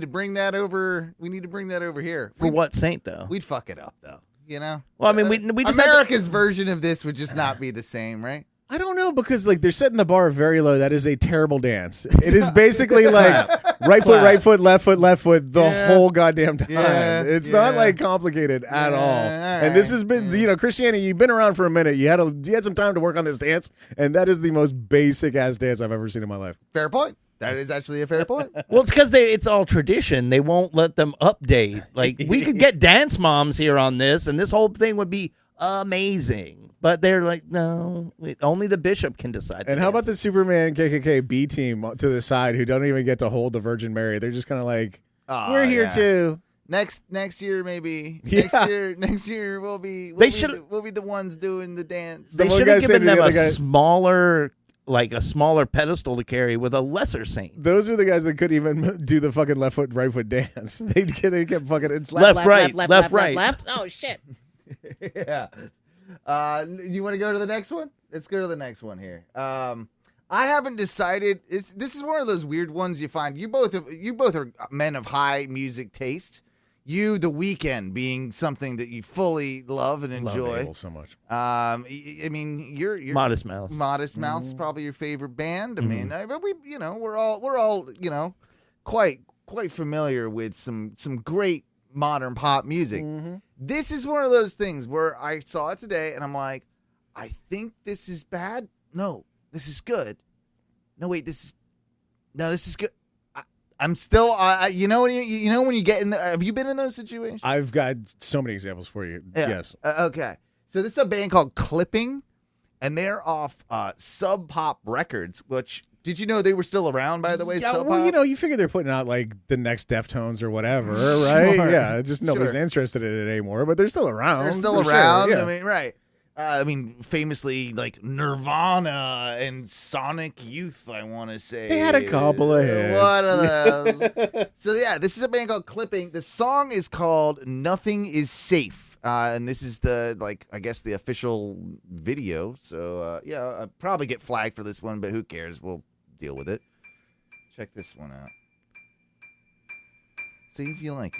to bring that over. We need to bring that over here. For what saint though? We'd fuck it up though. You know. Well, I mean, we just America's version of this would just not be the same, right? I don't know, because like they're setting the bar very low. That is a terrible dance. It is basically like right foot, left foot, the whole goddamn time. It's not like complicated at all. And this has been, Christianity. You've been around for a minute. You had some time to work on this dance, and that is the most basic ass dance I've ever seen in my life. Fair point. That is actually a fair point. Well, it's because it's all tradition. They won't let them update. Like we could get dance moms here on this, and this whole thing would be amazing. But they're like, no, only the bishop can decide. And how about the Superman KKK B team to the side who don't even get to hold the Virgin Mary? They're just kind of like, we're here too. Next year maybe. Yeah. Next year we'll be we'll be the ones doing the dance. They one should guy have said given to the them a other guy- smaller pedestal to carry with a lesser saint. Those are the guys that couldn't even do the fucking left foot, right foot dance. They kept fucking it's Left, right, right. left. Oh, shit. Yeah. You want to go to the next one? Let's go to the next one here. I haven't decided. This is one of those weird ones you find. You both are men of high music taste. You, The Weeknd, being something that you fully love and enjoy. Love Abel so much. I mean, you're Modest Mouse. Modest Mouse is probably your favorite band. I mean, but we're all quite familiar with some great modern pop music. This is one of those things where I saw it today and I'm like, I think this is bad. No, this is good. No, wait, this is good. I'm still, when you get in have you been in those situations? I've got so many examples for you. Yeah. Yes. Okay. So this is a band called Clipping, and they're off Sub Pop Records, which, did you know they were still around, by the way? Yeah, Sub well, Pop? you figure they're putting out like the next Deftones or whatever, right? Sure. Yeah, just nobody's Sure. interested in it anymore, but they're still around. They're still for around. Sure, yeah. I mean, right. Famously, like Nirvana and Sonic Youth, I want to say. They had a couple of hits. One of those. So, yeah, this is a band called Clipping. The song is called Nothing Is Safe. And this is the official video. So, I'll probably get flagged for this one, but who cares? We'll deal with it. Check this one out. See if you like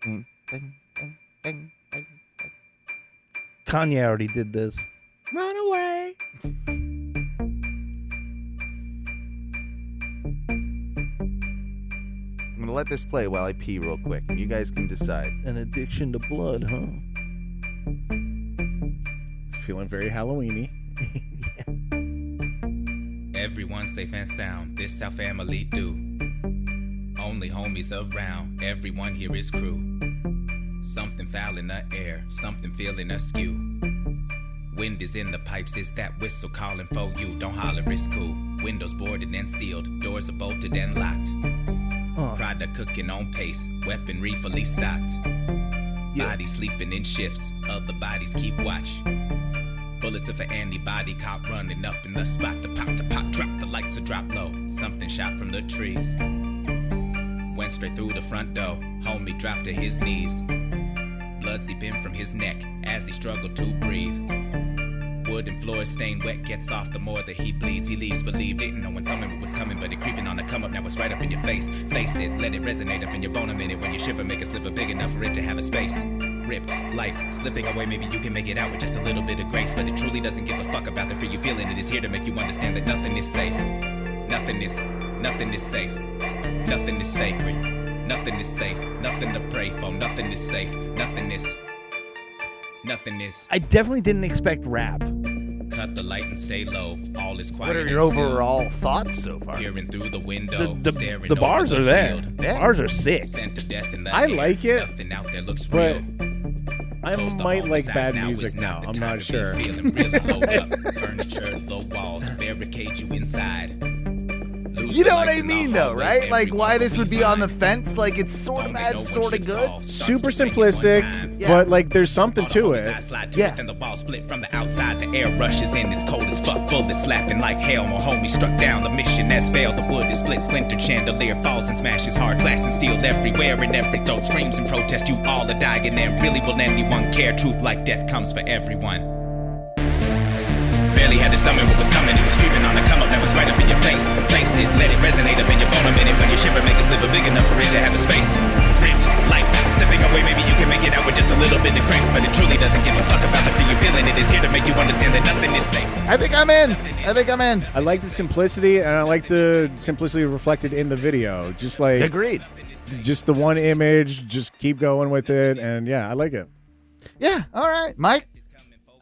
it. Kanye already did this. Run away. I'm going to let this play while I pee real quick, and you guys can decide. An addiction to blood, huh? It's feeling very Halloween-y. Everyone safe and sound, this how family do. Only homies around, everyone here is crew. Something foul in the air, something feeling askew. Wind is in the pipes, it's that whistle calling for you. Don't holler, it's cool. Windows boarded and sealed, doors are bolted and locked. Product cooking on pace, weaponry fully stocked. Bodies sleeping in shifts, other bodies keep watch. Bullets of an antibody cop running up in the spot. The pop, drop, the lights are drop low. Something shot from the trees. Went straight through the front door, homie dropped to his knees. Blood seeping from his neck as he struggled to breathe. Wooden floor stained wet, gets off the more that he bleeds. He leaves, believe, didn't know when something was coming, but it creeping on the come up, now it's right up in your face. Face it, let it resonate up in your bone a minute. When you shiver, make a sliver big enough for it to have a space. Ripped, life, slipping away, maybe you can make it out with just a little bit of grace. But it truly doesn't give a fuck about the fear you feeling. It is here to make you understand that nothing is safe. Nothing is safe. Nothing is sacred. Nothing is safe. Nothing to pray for. Nothing is safe. Nothing is. I definitely didn't expect rap. Cut the light and stay low. All is quiet. What are your overall thoughts so far? Peering through the window. The bars are there. The bars are sick. I like it, Nothing out there looks but real. I might like bad music now. I'm not sure. Furniture, low walls, barricade you inside. You know what I mean, though, right? Like, why this would be on the fence? Like, it's sort of bad, sort of good. Super simplistic, but, like, there's something to it. Yeah. And the wall split from the outside. The air rushes in. It's cold as fuck. Bullets slapping like hail. My homie struck down. The mission has failed. The wood is split. Splintered chandelier falls and smashes. Hard glass and steel everywhere. And every throat screams in protest. You all are dying. And really will anyone care? Truth like death comes for everyone. Barely had to summon what was coming. It was creeping on the come up that was right up in your face. Face it, let it resonate up in your bone a minute. When you shiver, make a sliver big enough for it to have a space. Ripped, life, slipping away. Maybe you can make it out with just a little bit of grace. But it truly doesn't give a fuck about the fear you're feeling. It is here to make you understand that nothing is safe. I think I'm in. I like the simplicity, and I like the simplicity reflected in the video. Just like Agreed. Just the one image. Just keep going with it, and yeah, I like it. Yeah. All right, Mike.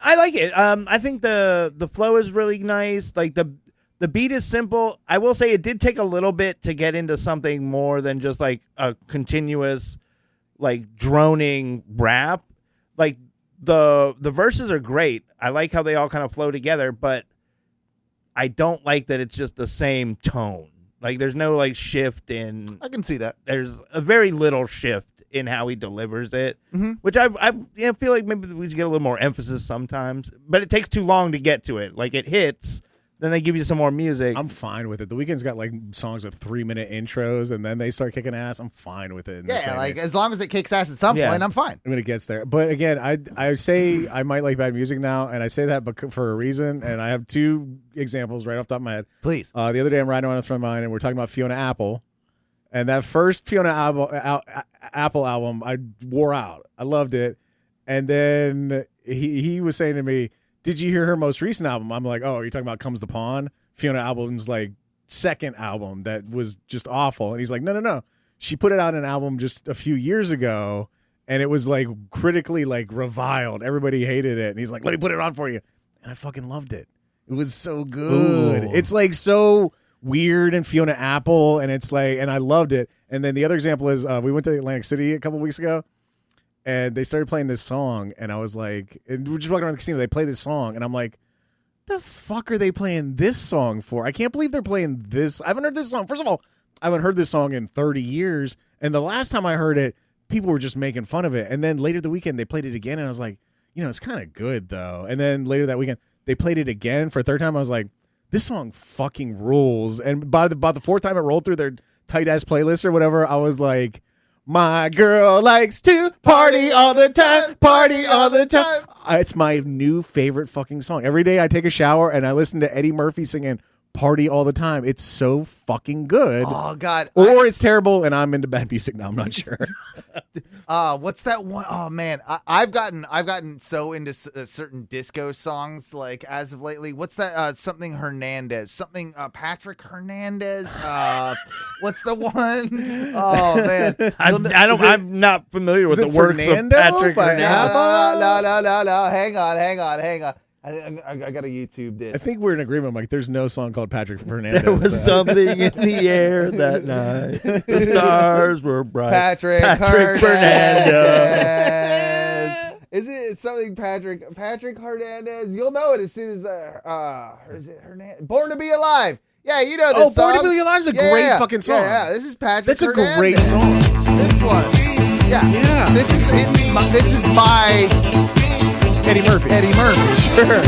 I like it. I think the flow is really nice. Like the beat is simple. I will say it did take a little bit to get into something more than just like a continuous, like droning rap. Like the verses are great. I like how they all kind of flow together, but I don't like that it's just the same tone. Like there's no like shift in. I can see that. There's a very little shift in how he delivers it, which I feel like maybe we should get a little more emphasis sometimes, but it takes too long to get to it. Like it hits, then they give you some more music. I'm fine with it. The Weeknd's got like songs with 3-minute intros, and then they start kicking ass. I'm fine with it. Yeah, like as long as it kicks ass at some point, I'm fine. When it gets there. But again, I say I might like bad music now, and I say that for a reason, and I have 2 examples right off the top of my head. Please. The other day I'm riding around in front of mine, and we're talking about Fiona Apple. And that first Fiona Apple album, I wore out. I loved it. And then he was saying to me, did you hear her most recent album? I'm like, oh, are you talking about Comes the Pawn? Fiona Apple's like second album that was just awful. And he's like, no. She put it out an album just a few years ago, and it was like critically like reviled. Everybody hated it. And he's like, let me put it on for you. And I fucking loved it. It was so good. Ooh. It's like so weird and Fiona Apple, and it's like, and I loved it. And then the other example is we went to Atlantic City a couple weeks ago, and they started playing this song, and I was like, and we're just walking around the casino, they play this song, and I'm like, the fuck are they playing this song for? I can't believe they're playing this. I haven't heard this song. First of all, I haven't heard this song in 30 years, and the last time I heard it, people were just making fun of it. And then later the weekend, they played it again, and I was like, it's kind of good, though. And then later that weekend, they played it again for a third time. I was like, this song fucking rules. And by the fourth time it rolled through their tight-ass playlist or whatever, I was like, my girl likes to party all the time, party all the time. It's my new favorite fucking song. Every day I take a shower and I listen to Eddie Murphy singing Party All the Time. It's so fucking good. Oh, God. Or it's terrible and I'm into bad music now. I'm not sure. What's that one? Oh, man. I've gotten so into certain disco songs, like, as of lately. What's that? Something Hernandez. Something Patrick Hernandez. What's the one? Oh, man. I'm not familiar with the works of Patrick Hernandez. No. Hang on. I gotta YouTube this. I think we're in agreement, Mike. There's no song called Patrick Fernandez. There was something in the air that night. The stars were bright. Patrick Hernandez. Is it something Patrick Hernandez? You'll know it as soon as is it Hernandez? Born to Be Alive. Yeah, you know this song. Born to Be Alive is a great fucking song. Yeah, this is Patrick That's Hernandez. a great song. This one. Yeah. This is by Eddie Murphy. Sure.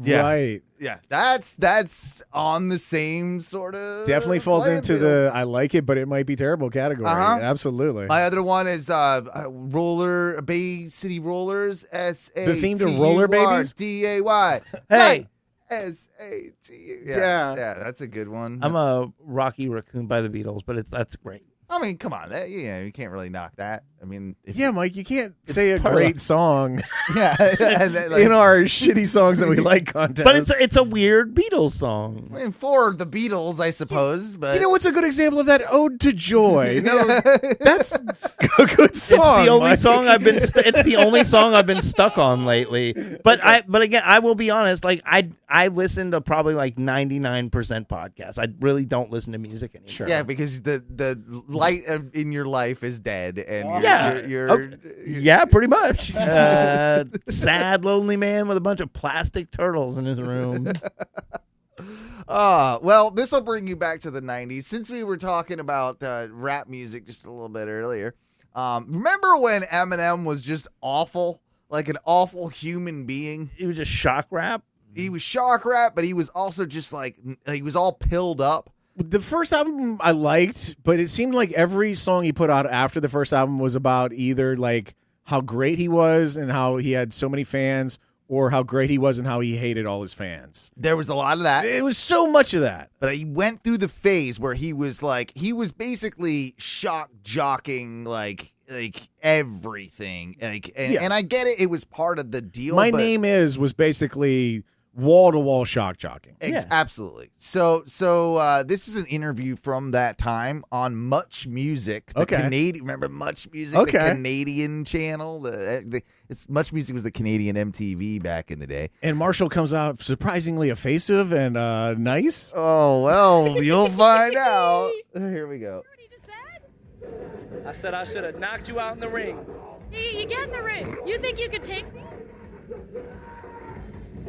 Yeah. Right. Yeah, that's on the same sort of. Definitely falls playing into field. the I like it, but it might be terrible category. Absolutely. My other one is Bay City Rollers. The theme to Roller Babies? DAY. Hey. SAT. Yeah. Yeah, that's a good one. I'm a Rocky Raccoon by the Beatles, but that's great. I mean, come on. You can't really knock that. I mean, Mike, you can't say a great song yeah, in our shitty songs that we like contest. But it's a weird Beatles song. I mean, for the Beatles, I suppose. But you know what's a good example of that? Ode to Joy. No, that's a good song. It's the only Mike. song I've been. It's the only song I've been stuck on lately. But again, I will be honest. Like I listen to probably like 99% podcasts. I really don't listen to music anymore. Sure. Yeah, because the light in your life is dead, and yeah, pretty much. Sad, lonely man with a bunch of plastic turtles in his room. Well, this will bring you back to the 90s. Since we were talking about rap music just a little bit earlier, remember when Eminem was just awful, like an awful human being? He was just shock rap. He was shock rap, but he was also just like, he was all pilled up. The first album I liked, but it seemed like every song he put out after the first album was about either like how great he was and how he had so many fans, or how great he was and how he hated all his fans. There was a lot of that. It was so much of that. But he went through the phase where he was basically shock jocking like everything. And I get it. It was part of the deal. My Name was basically wall-to-wall shock jocking. Absolutely. So this is an interview from that time on Much Music. Remember Much Music? Okay. The Canadian channel. It's Much Music was the Canadian MTV back in the day. And Marshall comes out surprisingly effusive and nice. Oh, well, you'll find out. Here we go. I said I should have knocked you out in the ring. You get in the ring. You think you could take me?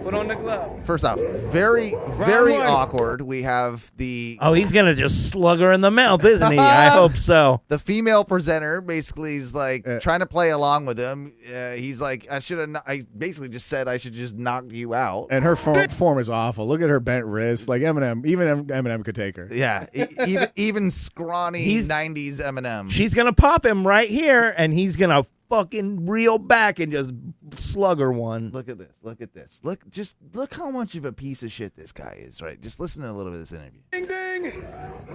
Put on the glove. First off, very awkward. We have the... Oh, he's going to just slug her in the mouth, isn't he? I hope so. The female presenter basically is like trying to play along with him. He's like, I basically just said I should just knock you out. And her form is awful. Look at her bent wrist. Like even Eminem could take her. Yeah, even scrawny 90s Eminem. She's going to pop him right here, and he's going to fucking reel back and just slug her one. Look at this. Look how much of a piece of shit this guy is, right? Just listen to a little bit of this interview. Ding ding.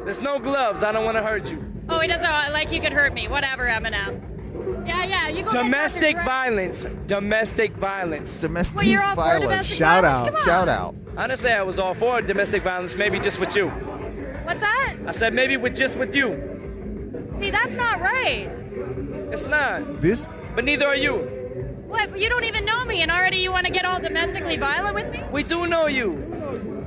There's no gloves. I don't want to hurt you. Oh, he doesn't like you could hurt me. Whatever, Eminem. Yeah. You go. Domestic violence. Domestic violence. Domestic Well, you're all for violence. domestic Shout violence? out. Come on. Shout out. I didn't say I was all for domestic violence. Maybe just with you. What's that? I said maybe just with you. See, that's not right. It's not. But neither are you. What? But you don't even know me, and already you want to get all domestically violent with me? We do know you.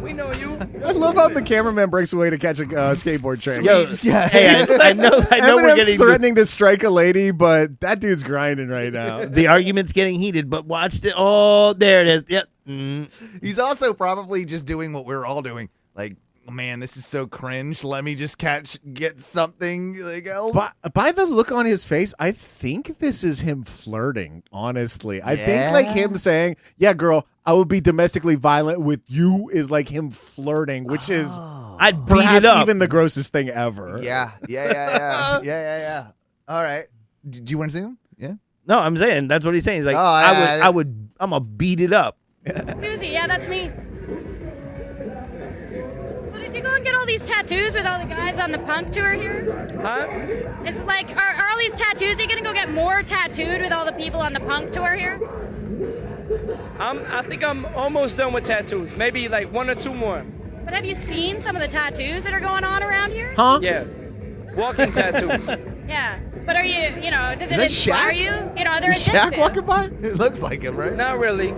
We know you. I love how the cameraman breaks away to catch a skateboard train. Hey, I know we're Eminem's getting threatening to strike a lady, but that dude's grinding right now. the argument's getting heated, but watch it. Oh, there it is. Yep. He's also probably just doing what we're all doing. Like, man, this is so cringe. Let me just get something like else. By the look on his face, I think this is him flirting, honestly. I think like him saying, yeah, girl, I will be domestically violent with you is like him flirting, which is I'd beat perhaps it up. even the grossest thing ever. Yeah. All right. Do you want to see him? Yeah. No, I'm saying that's what he's saying. He's like, I'm gonna beat it up. Susie, yeah, that's me. So did you go and get all these tattoos with all the guys on the punk tour here? Huh? Is it like, are all these tattoos, are you going to go get more tattooed with all the people on the punk tour here? I think I'm almost done with tattoos. Maybe like one or two more. But have you seen some of the tattoos that are going on around here? Huh? Yeah. Walking tattoos. Yeah. But are you, does Is it that inspire Shaq? you? Are there Is Shaq addictive? walking by? It looks like him, right? Not really.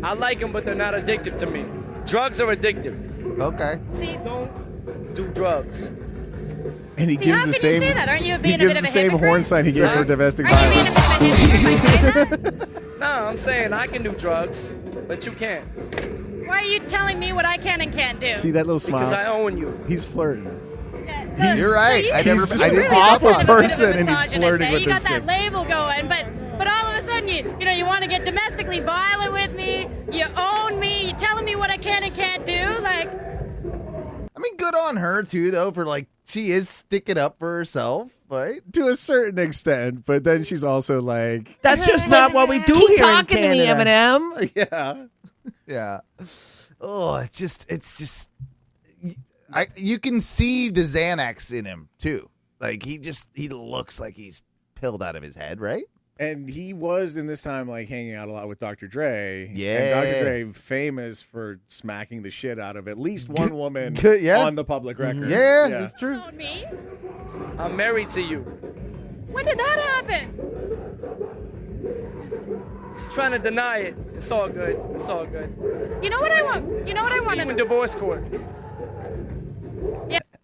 I like them, but they're not addictive to me. Drugs are addictive. Okay. See, Don't do drugs. And he See, gives how the can same. you say that? Aren't you He being a gives bit of the a same hypocrite? horn sign he gave for domestic Are you being a violence. bit of a hypocrite by saying that? No, I'm saying I can do drugs, but you can't. Why are you telling me what I can and can't do? See that little Because I smile? own you. He's flirting. Yeah, You're right. I He's never. just I an didn't really awful pick up on it. person, and he's flirting with you this got that chick. label going, but all of a sudden you want to get domestically violent with me. You own me. You're telling me what I can and can't do. Like, I mean, good on her too, though, for like she is sticking up for herself, right? To a certain extent, but then she's also like, That's just not what we do Keep here talking in to me, Canada. Eminem. yeah. Yeah. Oh, it's just. You can see the Xanax in him too. Like he looks like he's pilled out of his head, right? And he was in this time like hanging out a lot with Dr. Dre. Yeah. And Dr. Dre famous for smacking the shit out of at least one woman yeah. on the public record. Yeah, that's true. own me. I'm married to you. When did that happen? She's trying to deny it. It's all good. It's all good. You know what I want? You know what I want to Even know? divorce court.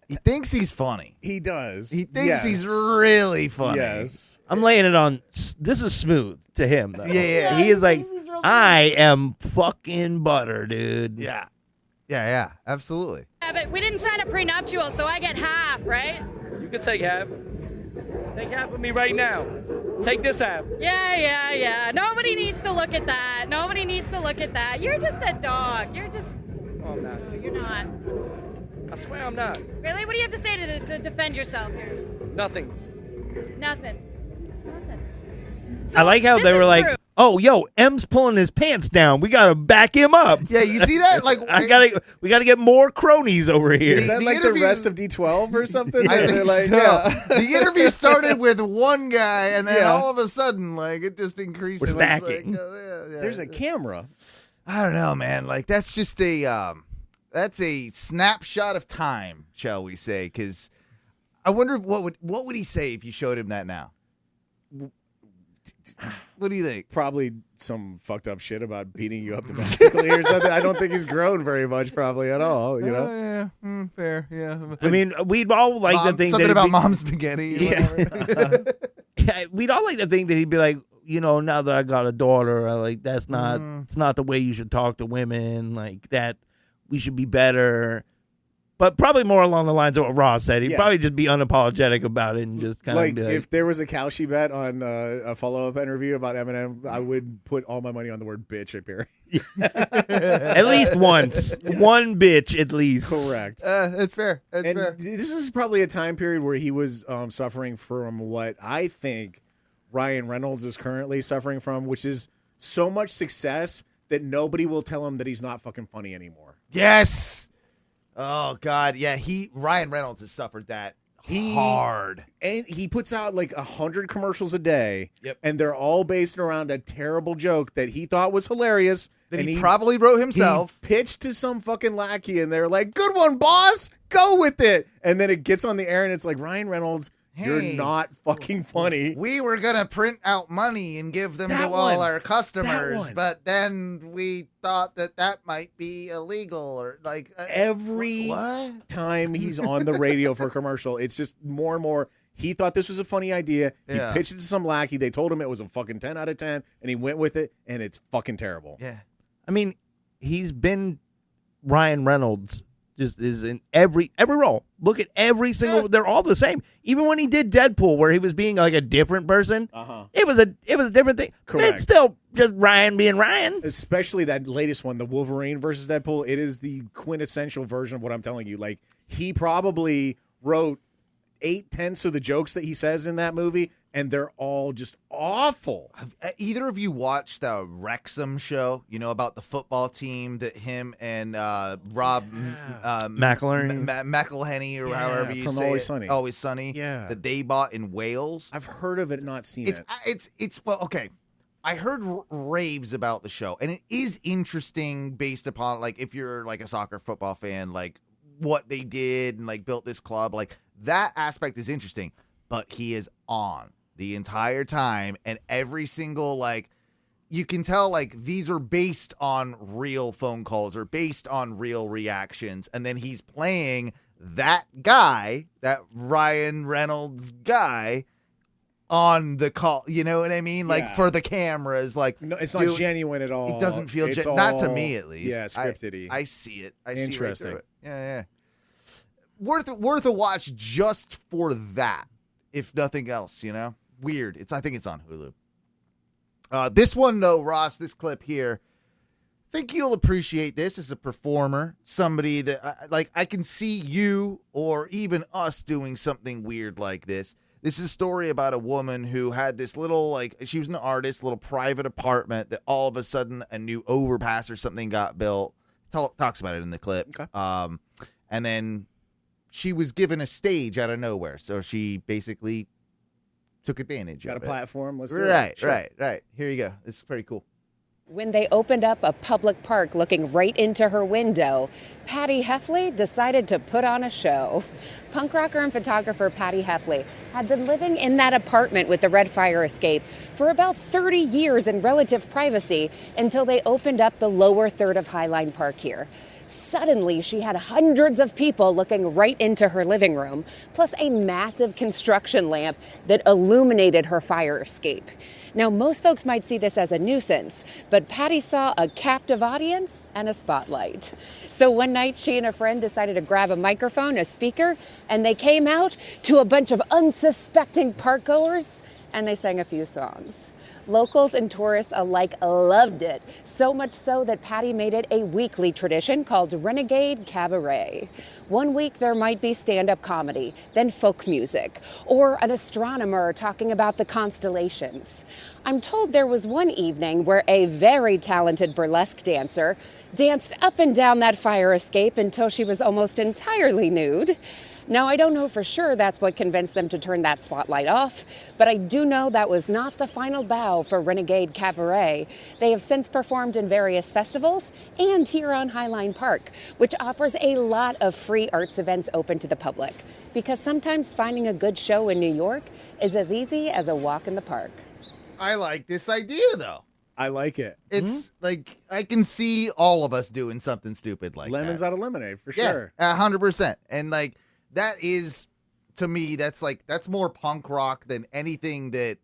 He thinks he's funny. He does. He thinks Yes. he's really funny. Yes. I'm laying it on. This is smooth to him, though. Yeah. He is like, I am fucking butter, dude. Yeah. Yeah. Absolutely. Yeah, but we didn't sign a prenuptial, so I get half, right? You can take half. Take half of me right now. Take this half. Yeah. Nobody needs to look at that. Nobody needs to look at that. You're just a dog. You're just. No, I'm not. No, you're not. I swear I'm not. Really? What do you have to say to defend yourself here? Nothing. Nothing. I like how this they were is like, true. "Oh, yo, M's pulling his pants down. We gotta back him up." Yeah, you see that? Like we gotta get more cronies over here. Is that The like interview- the rest of D12 or something? I They're think like, so. yeah. The interview started with one guy, and then Yeah. all of a sudden, like it just increased. We're It was like, stacking. There's a camera. I don't know, man. Like that's just a snapshot of time, shall we say? Because I wonder what would he say if you showed him that now? What do you think? Probably some fucked up shit about beating you up domestically or something. I don't think he's grown very much, probably at all. You know. Yeah, fair. Yeah. I mean, we'd all like to think something that about mom spaghetti. Or Yeah. whatever. we'd all like to think that he'd be like, now that I got a daughter, that's not it's not the way you should talk to women. Like that, we should be better. But probably more along the lines of what Ross said. He'd Yeah. probably just be unapologetic about it and just kind Like, of be like, if there was a Cauchy bet on a follow-up interview about Eminem, I would put all my money on the word bitch appearing. at least once, one bitch at least. Correct. It's fair. It's And fair. this is probably a time period where he was suffering from what I think Ryan Reynolds is currently suffering from, which is so much success that nobody will tell him that he's not fucking funny anymore. Yes. Oh God, yeah. Ryan Reynolds has suffered that hard. And he puts out like 100 commercials a day. Yep. And they're all based around a terrible joke that he thought was hilarious. That and he probably wrote he himself. pitched to some fucking lackey, and they're like, "Good one, boss. Go with it." And then it gets on the air, and it's like, Ryan Reynolds, you're Hey. not fucking funny. We were gonna print out money and give them That to all one. our customers, That one. but then we thought that might be illegal or like Every what? time he's on the radio for a commercial, it's just more and more. He thought this was a funny idea. He Yeah. pitched it to some lackey. They told him it was a fucking 10 out of 10, and he went with it, and it's fucking terrible. Yeah. I mean, he's been Ryan Reynolds. Just is in every role. Look at every single. They're all the same. Even when he did Deadpool, where he was being like a different person, it was a different thing. Correct. It's still just Ryan being Ryan. Especially that latest one, the Wolverine versus Deadpool. It is the quintessential version of what I'm telling you. Like, he probably wrote 8/10 of the jokes that he says in that movie, and they're all just awful. Have either of you watched the Wrexham show? You know about the football team that him and Rob McElhenney. McElhenney or however you from say Always it. Sunny. Always Sunny. Yeah. that they bought in Wales. I've heard of it, not seen It's it. it's well okay. I heard raves about the show, and it is interesting based upon, like, if you're, like, a soccer football fan, like, what they did and, like, built this club. Like, that aspect is interesting, but he is on the entire time, and every single, like, you can tell, like, these are based on real phone calls or based on real reactions, and then he's playing that guy, that Ryan Reynolds guy, on the call, you know what I mean? Like, for the cameras, like, no, it's not genuine at all. It doesn't feel not to me, at least. Yeah, scripted-y. I see it. Interesting. See right through it. Yeah. Worth a watch just for that, if nothing else. You know, weird. I think it's on Hulu. This one though, Ross, this clip here, I think you'll appreciate this as a performer, somebody that I can see you or even us doing something weird like this. This is a story about a woman who had this little, like, she was an artist, little private apartment that all of a sudden a new overpass or something got built. Talks about it in the clip. Okay. And then she was given a stage out of nowhere. So she basically took advantage of it. Got a platform. Let's do Right, it. Sure. right. Here you go. This is pretty cool. When they opened up a public park looking right into her window, Patty Heffley decided to put on a show. Punk rocker and photographer Patty Heffley had been living in that apartment with the red fire escape for about 30 years in relative privacy until they opened up the lower third of Highline Park here. Suddenly, she had hundreds of people looking right into her living room, plus a massive construction lamp that illuminated her fire escape. Now, most folks might see this as a nuisance, but Patty saw a captive audience and a spotlight. So one night, she and a friend decided to grab a microphone, a speaker, and they came out to a bunch of unsuspecting parkgoers, and they sang a few songs. Locals and tourists alike loved it, so much so that Patty made it a weekly tradition called Renegade Cabaret. One week there might be stand-up comedy, then folk music, or an astronomer talking about the constellations. I'm told there was one evening where a very talented burlesque dancer danced up and down that fire escape until she was almost entirely nude. Now, I don't know for sure that's what convinced them to turn that spotlight off, but I do know that was not the final bow for Renegade Cabaret. They have since performed in various festivals and here on Highline Park, which offers a lot of free arts events open to the public, because sometimes finding a good show in New York is as easy as a walk in the park. I like this idea, though. I like it. It's like, I can see all of us doing something stupid like Lemons that. out of lemonade, for sure. 100%. And, like, that is, to me, that's more punk rock than anything that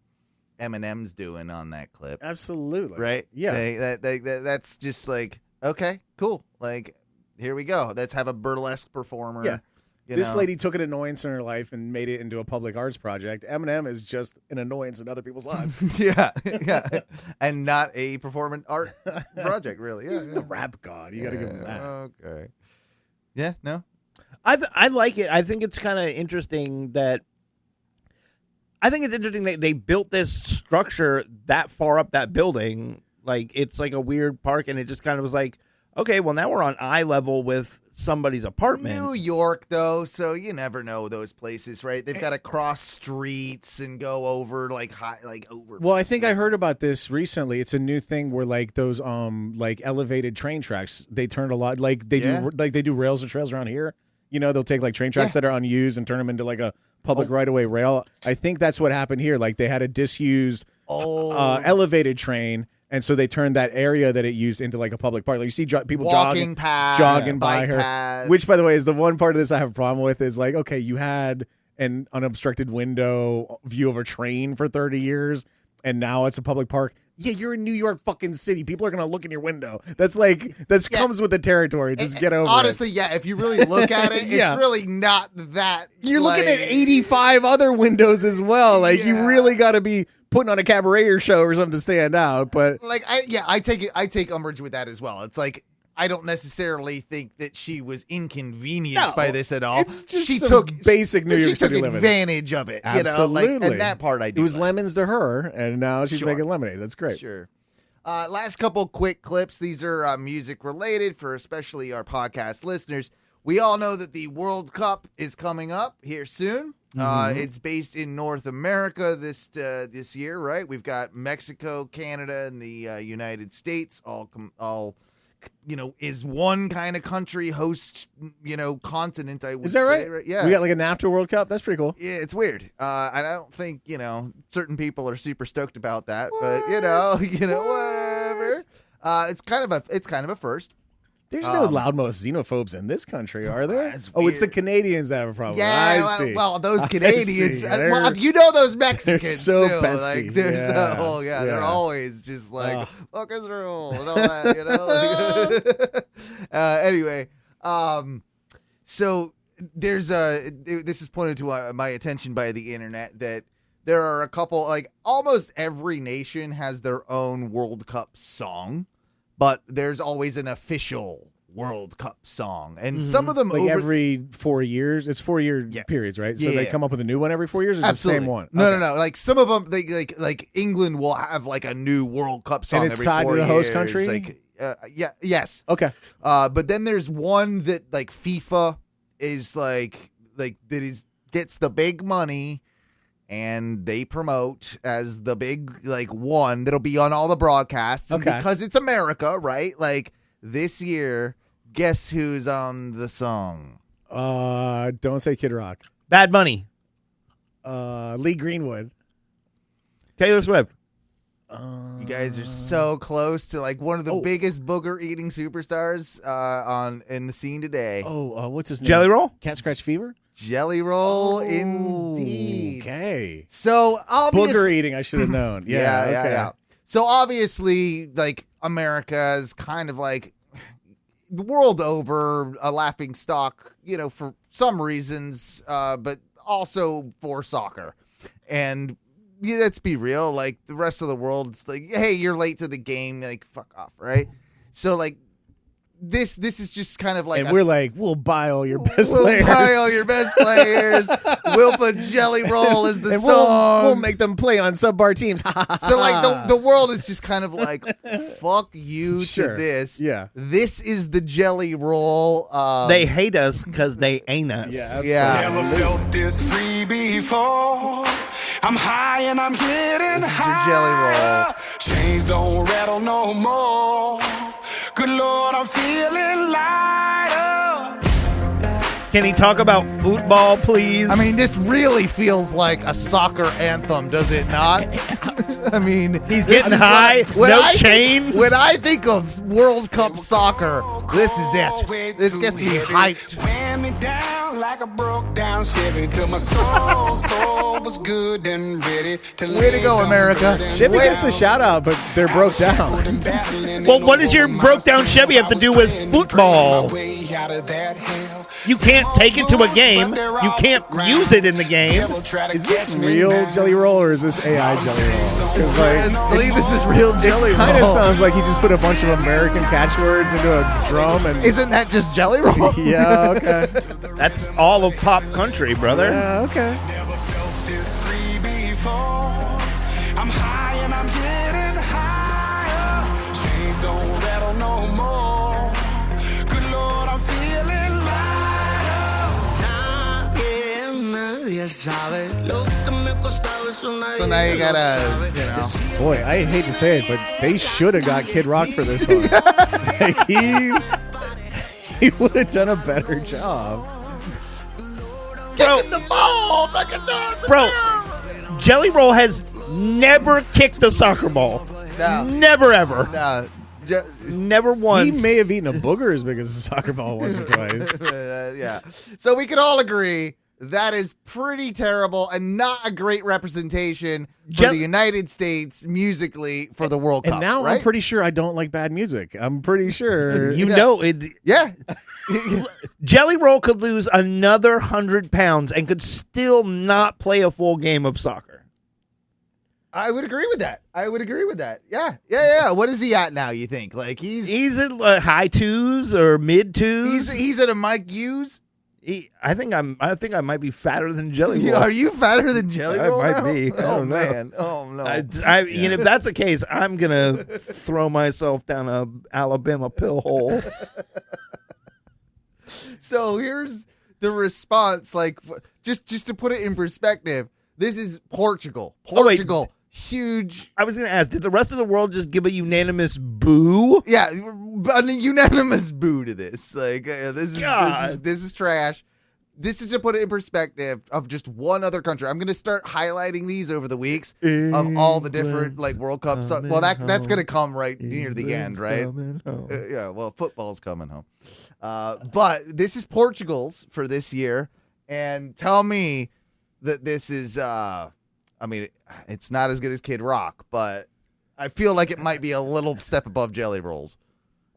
Eminem's doing on that clip. Absolutely. Right? Yeah. That's just like, okay, cool. Like, here we go. Let's have a burlesque performer. Yeah. This lady took an annoyance in her life and made it into a public arts project. Eminem is just an annoyance in other people's lives. yeah. And not a performance art project, really. Yeah, He's the rap god. You got to give him that. Okay. Yeah, no? I like it. I think it's kind of interesting that they built this structure that far up that building. Like, it's like a weird park, and it just kind of was like, okay, well, now we're on eye level with somebody's apartment. New York, though, so you never know those places, right? They've got to cross streets and go over over. Well, I think I heard about this recently. It's a new thing where like those like elevated train tracks, they turned a lot like they do rails and trails around here. You know, they'll take like train tracks that are unused and turn them into like a public right-of-way rail. I think that's what happened here. Like they had a disused elevated train, and so they turned that area that it used into like a public park. Like you see people jogging by her. Path. Which, by the way, is the one part of this I have a problem with. Is like, okay, you had an unobstructed window view of a train for 30 years, and now it's a public park. Yeah, you're in New York fucking city. People are going to look in your window. That's comes with the territory. Just get over it. Honestly, yeah, if you really look at it, it's really not that. You're looking at 85 other windows as well. Like, you really got to be putting on a cabaret or show or something to stand out. But I take umbrage with that as well. It's like, I don't necessarily think that she was inconvenienced by this at all. It's just basic New York City living. She took advantage of it. Absolutely. You know, and that part I do. It was lemons to her, and now she's making lemonade. That's great. Sure. Last couple quick clips. These are music related for especially our podcast listeners. we all know that the World Cup is coming up here soon. It's based in North America this year, right? We've got Mexico, Canada, and the United States all is one kind of country host, continent, I would say. Is that right? Right? Yeah. We got like an after World Cup. That's pretty cool. Yeah, it's weird. And I don't think, certain people are super stoked about that, but whatever. It's kind of a first. There's no loudmouth xenophobes in this country, are there? That's It's the weird. Canadians that have a problem. Yeah, I see. well, those I Canadians, see. those Mexicans they're so too. pesky. Like, there's Yeah. they're Yeah. always just like, fuck Israel and all that, Anyway, so there's this is pointed to my attention by the internet that there are a couple, like almost every nation has their own World Cup song, but there's always an official World Cup song, and some of them like every 4 years. It's 4 year periods, right? So they come up with a new one every 4 years. Or is it the same one? No. Like some of them, they like England will have like a new World Cup song, and it's every tied 4 to the years. host country. Like, yes. Okay. But then there's one that like FIFA is like gets the big money. And they promote as the big, like, one that'll be on all the broadcasts. And because it's America, right? Like, this year, guess who's on the song? Don't say Kid Rock. Bad Bunny. Lee Greenwood. Taylor Swift. You guys are so close to, like, one of the biggest booger-eating superstars in the scene today. What's his name? Jelly Roll? Cat Scratch Fever? Jelly Roll, indeed. Okay. So, obviously... Booger eating, I should have known. Yeah. So, obviously, like, America is kind of like, the world over, a laughing stock, for some reasons, but also for soccer. And let's be real, like, the rest of the world, it's like, hey, you're late to the game, like, fuck off, right? So, like, this is just kind of like, and we're like, we'll buy all your best we'll players. buy all your best players. We'll put Jelly Roll as the and song. We'll make them play on sub-bar teams. So like the world is just kind of like, fuck you to this. Yeah. This is the Jelly Roll. They hate us because they ain't us. Yeah. Never felt this free before. I'm high and I'm getting This is high. your Jelly Roll. Chains don't rattle no more. Good Lord, I'm feeling lighter. Can he talk about football, please? I mean, this really feels like a soccer anthem, does it not? I mean, he's this getting is high, like- no chains. When I think of World Cup soccer, this is it. This gets me hyped. Wear me down like a broke down Chevy till my soul was good and ready to Way to go, America. Chevy gets a shout out, but they're broke down. Well, what does your broke down Chevy have to do with football? You can't take it to a game. You can't use it in the game. Is this real Jelly Roll or is this AI Jelly Roll? 'Cause, like, I believe this is real Jelly Roll. kind of sounds like he just put a bunch of American catchwords into a drum and. Isn't that just Jelly Roll? Yeah, okay. That's all of pop country, brother. Yeah, okay. Never felt this free before. I'm high and I'm getting higher. Chains don't rattle no more. Good Lord, I'm feeling So now you gotta, Boy, I hate to say it, but they should have got Kid Rock for this one. Like, he would have done a better job. Kicking the ball back and down. Bro, Jelly Roll has never kicked a soccer ball. No. Never ever. No. Never once. He may have eaten a booger as big as a soccer ball once or twice. Yeah. So we can all agree that is pretty terrible and not a great representation for the United States musically for the World Cup. And now right? I'm pretty sure I don't like bad music. I'm pretty sure. You know it. Yeah. Jelly Roll could lose another 100 pounds and could still not play a full game of soccer. I would agree with that. Yeah. What is he at now, you think? Like he's at high twos or mid twos. He's at a Mike Hughes. I think I might be fatter than Jelly Roll. Are you fatter than Jelly Roll? I might now? be. I don't know. Man. Oh no. You know, if that's the case, I'm gonna throw myself down a Alabama pill hole. So here's the response. Like, just to put it in perspective, this is Portugal. Portugal, huge. I was going to ask, did the rest of the world just give a unanimous boo? Yeah, a unanimous boo to this. Like, this is trash. This is to put it in perspective of just one other country. I'm going to start highlighting these over the weeks of all the different like World Cups. Well, that's going to come right near the end, right? Yeah, well, football's coming home. But this is Portugal's for this year. And tell me that this is, I mean, it's not as good as Kid Rock, but I feel like it might be a little step above Jelly Rolls.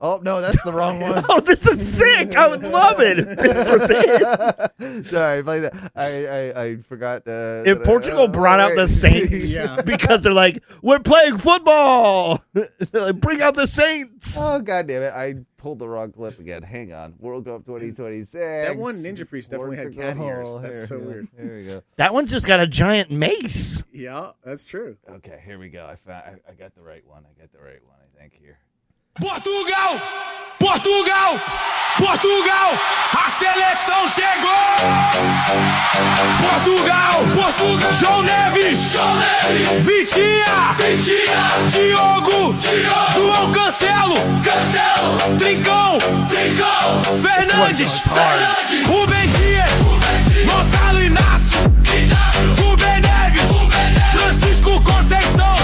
Oh, no, that's the wrong one. Oh, this is sick. I would love it. Sorry, play that. I forgot. If Portugal brought out the Saints because they're like, we're playing football. Bring out the Saints. Oh, God damn it. I pulled the wrong clip again. Hang on. World Cup 2026. That one Ninja Priest definitely had cat ears. That's so weird. Here we go. That one's just got a giant mace. Yeah, that's true. Okay, here we go. I got the right one. I think, here. Portugal! Portugal! Portugal! A seleção chegou! Portugal! Portugal! João Neves! Vitinha! Diogo! João Cancelo! Trincão! Fernandes! Rubem Dias! Gonçalo Inácio! Rubem Neves! Francisco Conceição!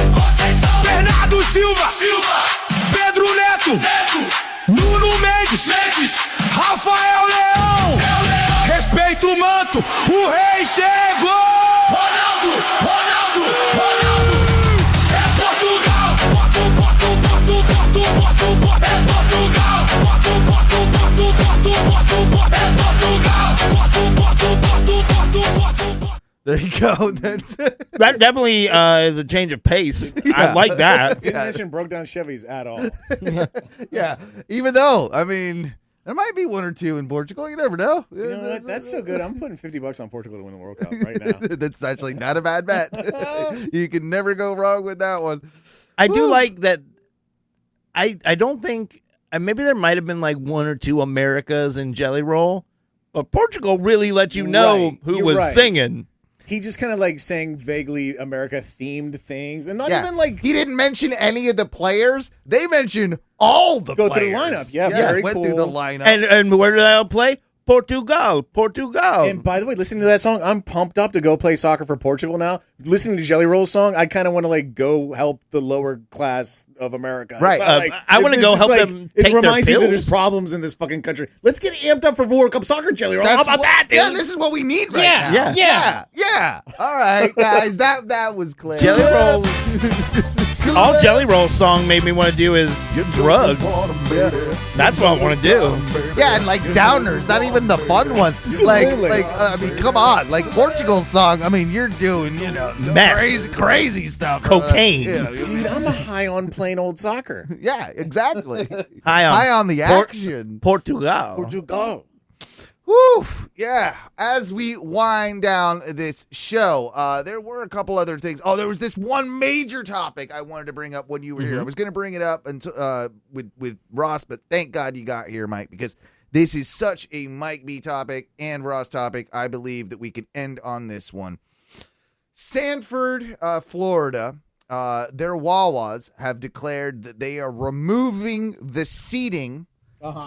Bernardo Silva! Pedro Neto, Nuno Mendes, Rafael Leão, respeita o manto, o rei chegou! Ronaldo, é Portugal, é Portugal. There you go. That's it. That definitely is a change of pace. I like that. Didn't mention broke down Chevys at all. Yeah, even though, I mean, there might be one or two in Portugal. You never know. You know what? That's so good. I'm putting $50 on Portugal to win the World Cup right now. That's actually not a bad bet. You can never go wrong with that one. I do like that. I don't think, maybe there might have been like one or two Americas in Jelly Roll, but Portugal really let you know who was singing. He just kind of like sang vaguely America-themed things, and not even like he didn't mention any of the players. They mentioned all the players. Go through the lineup. Yeah, very went cool. through the lineup. And where did they all play? Portugal. And by the way, listening to that song, I'm pumped up to go play soccer for Portugal now. Listening to Jelly Roll's song, I kind of want to like go help the lower class of America. Right. I want to go help them take their pills. It reminds you that there's problems in this fucking country. Let's get amped up for World Cup soccer, Jelly Roll. How about that, dude? Yeah, this is what we need right now. Yeah. All right, guys, that was clear. Jelly Roll. All Jelly Roll song made me want to do is drugs. That's what I want to do. Yeah, and like downers, not even the fun ones. I mean, come on, like Portugal's song. I mean, you're doing, some crazy stuff. Cocaine. Dude, I'm high on plain old soccer. Yeah, exactly. High on the action. Portugal. Whew, yeah. As we wind down this show, there were a couple other things. Oh, there was this one major topic I wanted to bring up when you were here. I was going to bring it up with Ross, but thank God you got here, Mike, because this is such a Mike B topic and Ross topic. I believe that we can end on this one. Sanford, Florida, their Wawas have declared that they are removing the seating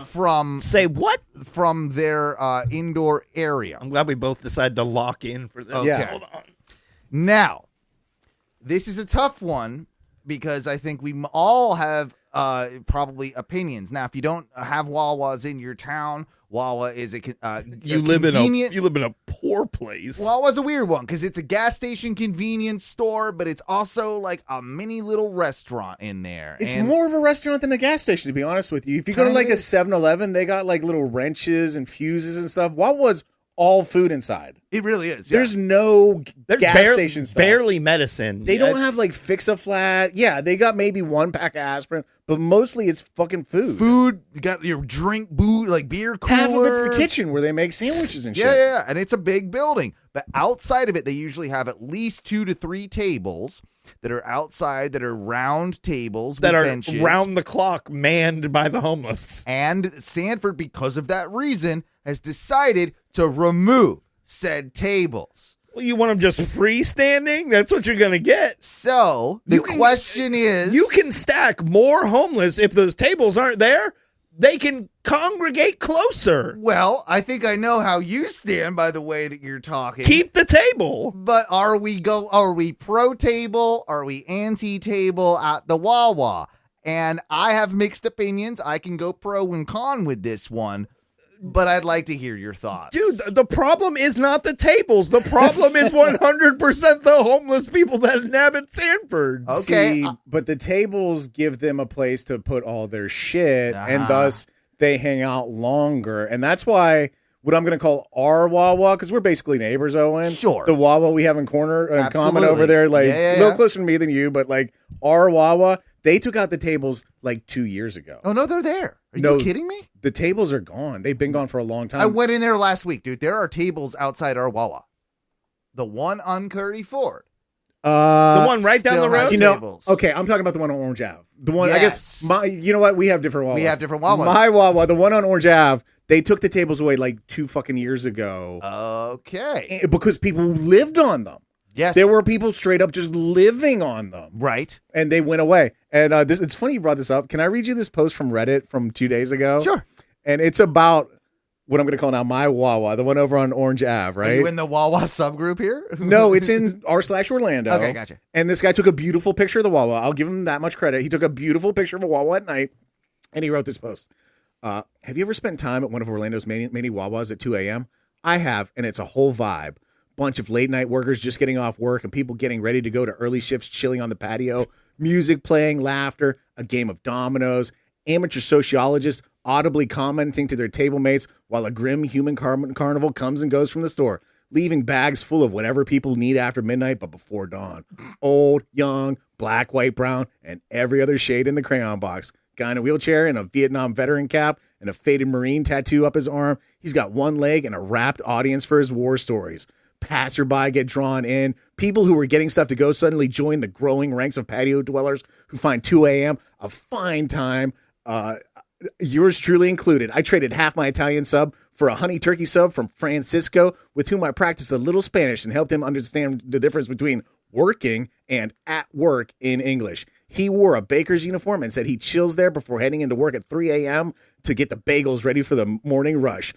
from their indoor area. I'm glad we both decided to lock in for this. Okay. Yeah. Hold on. Now, this is a tough one because I think we all have probably opinions. Now, if you don't have Wawas in your town, Wawa is you live in a poor place. Wawa's a weird one because it's a gas station convenience store, but it's also like a mini little restaurant in there. It's more of a restaurant than a gas station, to be honest with you. If you go to like a 7-Eleven, they got like little wrenches and fuses and stuff. Wawa's all food inside. It really is. Yeah. There's no gas station stuff. Barely medicine. They don't have like Fix-A-Flat. Yeah, they got maybe 1 pack of aspirin, but mostly it's fucking food. Food, you got your drink, booze, like beer cooler. Half of it's the kitchen where they make sandwiches and shit. Yeah, and it's a big building. But outside of it, they usually have at least 2 to 3 tables that are outside that are round tables that with are benches. round the clock manned by the homeless. And Sanford, because of that reason, has decided to remove said tables. Well, you want them just freestanding? That's what you're going to get. So the question is... You can stack more homeless if those tables aren't there. They can congregate closer. Well, I think I know how you stand by the way that you're talking. Keep the table. But are we pro table? Are we anti table at the Wawa? And I have mixed opinions. I can go pro and con with this one, but I'd like to hear your thoughts. Dude, the problem is not the tables. The problem is 100% the homeless people that inhabit Sanford. Okay. See, but the tables give them a place to put all their shit, and thus they hang out longer. And that's why what I'm going to call our Wawa, because we're basically neighbors, Owen. Sure. The Wawa we have in common over there, like a little closer to me than you, but like our Wawa, they took out the tables like 2 years ago. Oh, no, they're there. Are you kidding me? The tables are gone. They've been gone for a long time. I went in there last week, dude. There are tables outside our Wawa. The one on Curry Ford. The one right down the road? Tables. Okay, I'm talking about the one on Orange Ave. The one, Yes. I guess, you know what? We have different Wawas. We have different Wawas. My Wawa, the one on Orange Ave, they took the tables away like 2 fucking years ago. Okay. Because people lived on them. Yes. There were people straight up just living on them. Right. And they went away. And it's funny you brought this up. Can I read you this post from Reddit from 2 days ago? Sure. And it's about what I'm going to call now my Wawa, the one over on Orange Ave, right? Are you in the Wawa subgroup here? No, it's in r/Orlando. Okay, gotcha. And this guy took a beautiful picture of the Wawa. I'll give him that much credit. He took a beautiful picture of a Wawa at night, and he wrote this post. Have you ever spent time at one of Orlando's many Wawas at 2 a.m.? I have, and it's a whole vibe. Bunch of late night workers just getting off work and people getting ready to go to early shifts, chilling on the patio, music playing, laughter, a game of dominoes, amateur sociologists audibly commenting to their table mates while a grim human carnival comes and goes from the store, leaving bags full of whatever people need after midnight but before dawn. Old, young, black, white, brown, and every other shade in the crayon box. Guy in a wheelchair and a Vietnam veteran cap and a faded Marine tattoo up his arm. He's got one leg and a rapt audience for his war stories. Passerby get drawn in. People who were getting stuff to go suddenly join the growing ranks of patio dwellers who find 2 a.m. a fine time. Yours truly included. I traded half my Italian sub for a honey turkey sub from Francisco, with whom I practiced a little Spanish and helped him understand the difference between working and at work in English. He wore a baker's uniform and said he chills there before heading into work at 3 a.m. to get the bagels ready for the morning rush.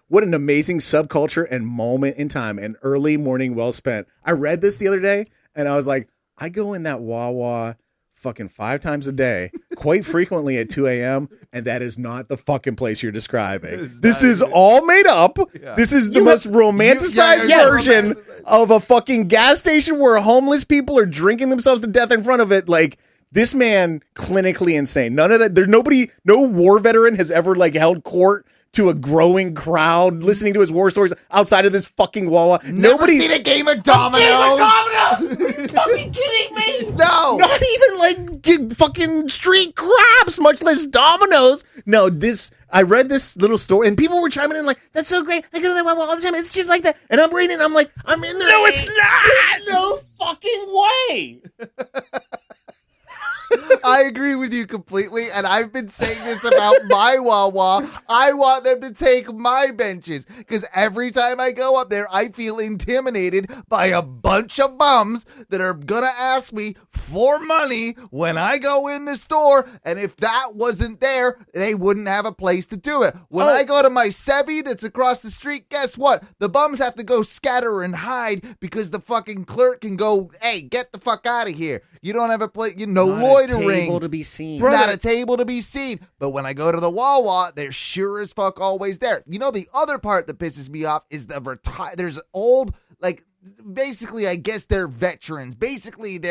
What an amazing subculture and moment in time, an early morning well spent. I read this the other day and I was like, I go in that Wawa fucking 5 times a day, quite frequently at 2 a.m., and that is not the fucking place you're describing. This is all made up. Yeah. This is the most romanticized version of a fucking gas station where homeless people are drinking themselves to death in front of it. Like, this man, clinically insane. None of that. There's no war veteran has ever like held court to a growing crowd listening to his war stories outside of this fucking Wawa. Nobody seen a game of dominoes. Are you fucking kidding me? No. Not even like fucking street craps, much less dominoes. No, I read this little story and people were chiming in like, that's so great. I go to that Wawa all the time. It's just like that. And I'm reading it. I'm like, I'm in there. No, it's not. There's no fucking way. I agree with you completely, and I've been saying this about my Wawa. I want them to take my benches, because every time I go up there, I feel intimidated by a bunch of bums that are gonna ask me for money when I go in the store, and if that wasn't there, they wouldn't have a place to do it. When I go to my Sevi that's across the street, guess what? The bums have to go scatter and hide because the fucking clerk can go, hey, get the fuck out of here. You don't have a place, loitering. Table to be seen. Not a table to be seen. But when I go to the Wawa, they're sure as fuck always there. The other part that pisses me off is there's old, like, basically, I guess they're veterans. Basically,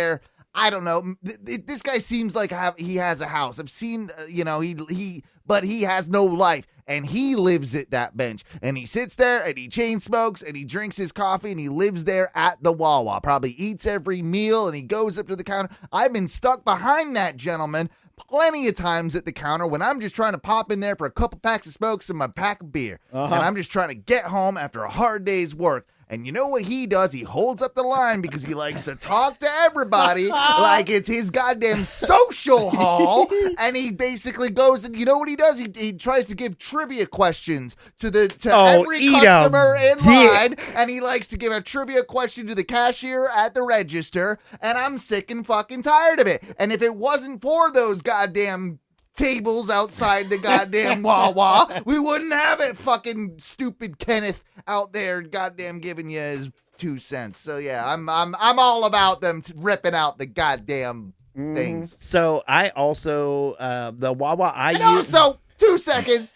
I don't know. This guy seems like he has a house. I've seen, he but he has no life. And he lives at that bench. And he sits there and he chain smokes and he drinks his coffee and he lives there at the Wawa. Probably eats every meal and he goes up to the counter. I've been stuck behind that gentleman plenty of times at the counter when I'm just trying to pop in there for a couple packs of smokes and my pack of beer. And I'm just trying to get home after a hard day's work. And you know what he does? He holds up the line because he likes to talk to everybody like it's his goddamn social hall. And he basically goes and you know what he does? He tries to give trivia questions to every customer in line. And he likes to give a trivia question to the cashier at the register. And I'm sick and fucking tired of it. And if it wasn't for those goddamn tables outside the goddamn Wawa, we wouldn't have it. Fucking stupid Kenneth out there goddamn giving you his 2 cents. So yeah, I'm all about them ripping out the goddamn things. So I also the Wawa also 2 seconds,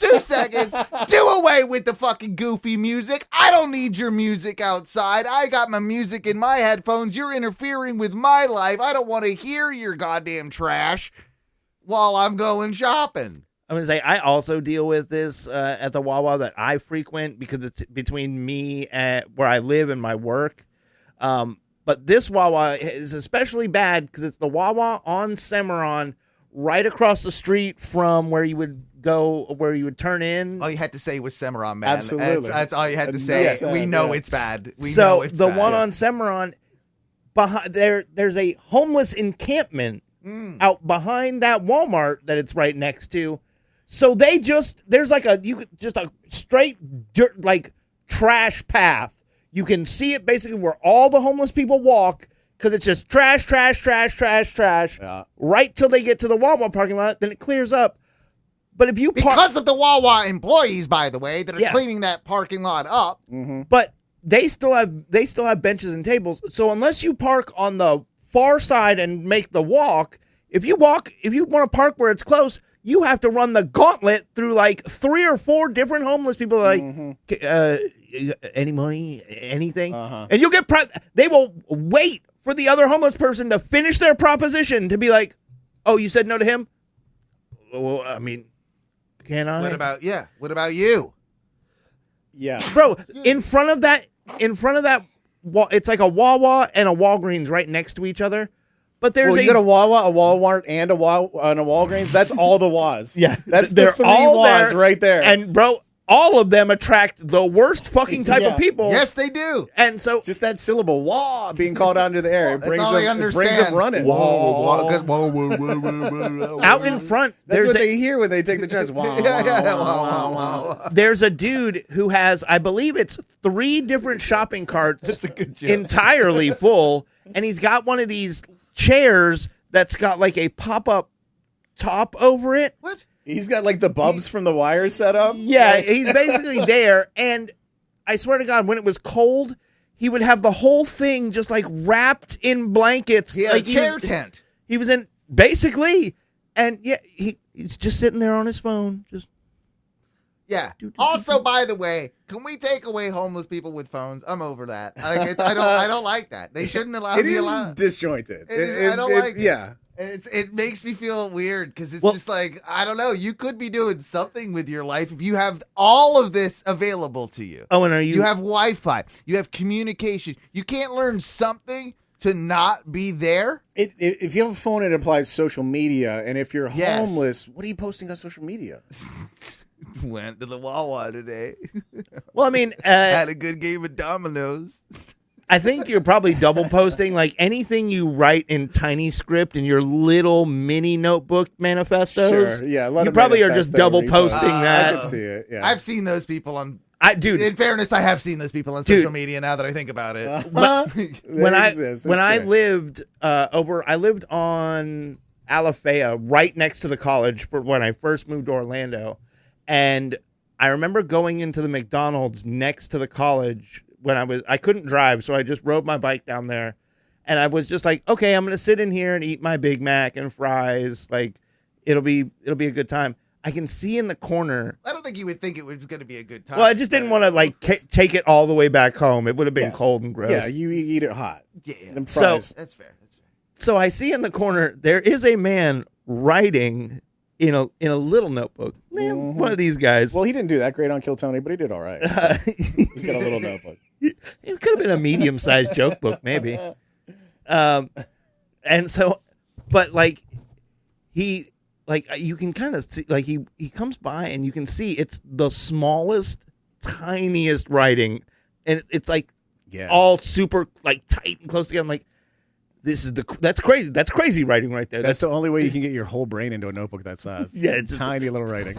do away with the fucking goofy music. I don't need your music outside. I got my music in my headphones. You're interfering with my life. I don't want to hear your goddamn trash while I'm going shopping. I'm going to say I also deal with this at the Wawa that I frequent because it's between me and where I live and my work. But this Wawa is especially bad because it's the Wawa on Cimarron right across the street from where you would go, where you would turn in. All you had to say was Cimarron, man. Absolutely. That's all you had to say. Yeah. We know it's bad. So the one on Cimarron, behind there's a homeless encampment out behind that Walmart that it's right next to. So there's like a straight dirt, like trash path. You can see it basically where all the homeless people walk because it's just trash, right till they get to the Walmart parking lot. Then it clears up. But if you because of the Wawa employees, by the way, that are cleaning that parking lot up. But they still have benches and tables. So unless you park on the far side and make the walk, if you want to park where it's close, you have to run the gauntlet through like 3 or 4 different homeless people. Like, any money, anything, and you'll get. They will wait for the other homeless person to finish their proposition to be like, "Oh, you said no to him." Well, I mean, can I? What about you? Yeah, bro. In front of that, it's like a Wawa and a Walgreens right next to each other. But there's you got a Wawa, a Walmart, and a Walgreens. That's all the Wa's. Yeah, that's they're the 3 all Wa's there, right there. And bro, all of them attract the worst fucking type of people. Yes, they do. And so just that syllable "wah" being called out into the air, it brings them running. Out in front, that's what they hear when they take the trash. There's a dude who has, I believe it's 3 different shopping carts. That's a good joke. Entirely full, and he's got one of these chairs that's got like a pop-up top over it. What? He's got like the bubs from The Wire set up. Yeah, he's basically there. And I swear to God, when it was cold, he would have the whole thing just like wrapped in blankets. Yeah, like chair tent. He was in, basically. And yeah, he's just sitting there on his phone. Just. Yeah. Also, by the way, can we take away homeless people with phones? I'm over that. I don't like that. They shouldn't allow me allow. It is disjointed. I don't like it. Yeah. It makes me feel weird because it's just like, I don't know. You could be doing something with your life if you have all of this available to you. Oh, and you have Wi-Fi. You have communication. You can't learn something to not be there. If you have a phone, it applies social media. And if you're homeless, what are you posting on social media? Went to the Wawa today. Well, I mean, had a good game of dominoes. I think you're probably double posting like anything you write in tiny script in your little mini notebook manifestos. Sure, yeah. You probably are just double posting that. I can see it. Yeah, I've seen those people on. Dude, in fairness, I have seen those people on social media. Now that I think about it, when I lived I lived on Alafaya, right next to the college, for when I first moved to Orlando, and I remember going into the McDonald's next to the college. When I couldn't drive, so I just rode my bike down there, and I was just like, okay, I'm gonna sit in here and eat my Big Mac and fries. Like, it'll be a good time. I can see in the corner. I don't think you would think it was gonna be a good time. Well, I just didn't want to like take it all the way back home. It would have been cold and gross. Yeah, you eat it hot. Yeah, so that's fair. So I see in the corner there is a man writing in a little notebook. One of these guys. Well, he didn't do that great on Kill Tony, but he did all right. He's got a little notebook. It could have been a medium-sized joke book, maybe. And so, but like you can kind of see, like he comes by and you can see it's the smallest, tiniest writing, and it's like all super like tight and close together. I'm like, that's crazy. That's crazy writing right there. That's the only way you can get your whole brain into a notebook that size. Yeah, it's tiny little writing.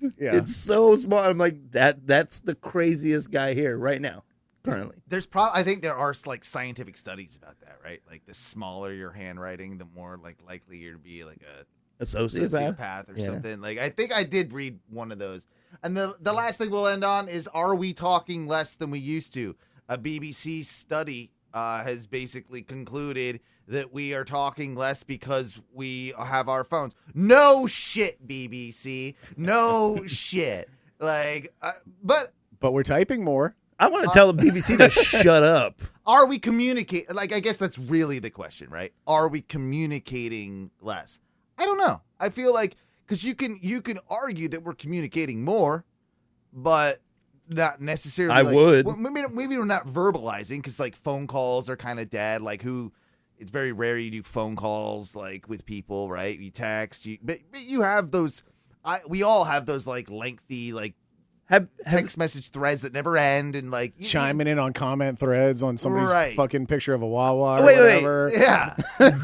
Yeah, it's so small. I'm like, that's the craziest guy here right now. Currently, I think there are like scientific studies about that, right? Like the smaller your handwriting, the more like likely you're to be like a sociopath or something. Like I think I did read one of those. And the last thing we'll end on is: are we talking less than we used to? A BBC study has basically concluded that we are talking less because we have our phones. No shit, BBC. No shit. Like, but we're typing more. I want to tell the BBC to shut up. Are we communicating? Like, I guess that's really the question, right? Are we communicating less? I don't know. I feel like because you can argue that we're communicating more, but not necessarily. I would. Maybe we're not verbalizing because like phone calls are kind of dead. Like it's very rare you do phone calls like with people, right? You text, but you have those. We all have those like lengthy like. Text message threads that never end and like chiming in on comment threads on somebody's fucking picture of a Wawa or wait, whatever. Yeah.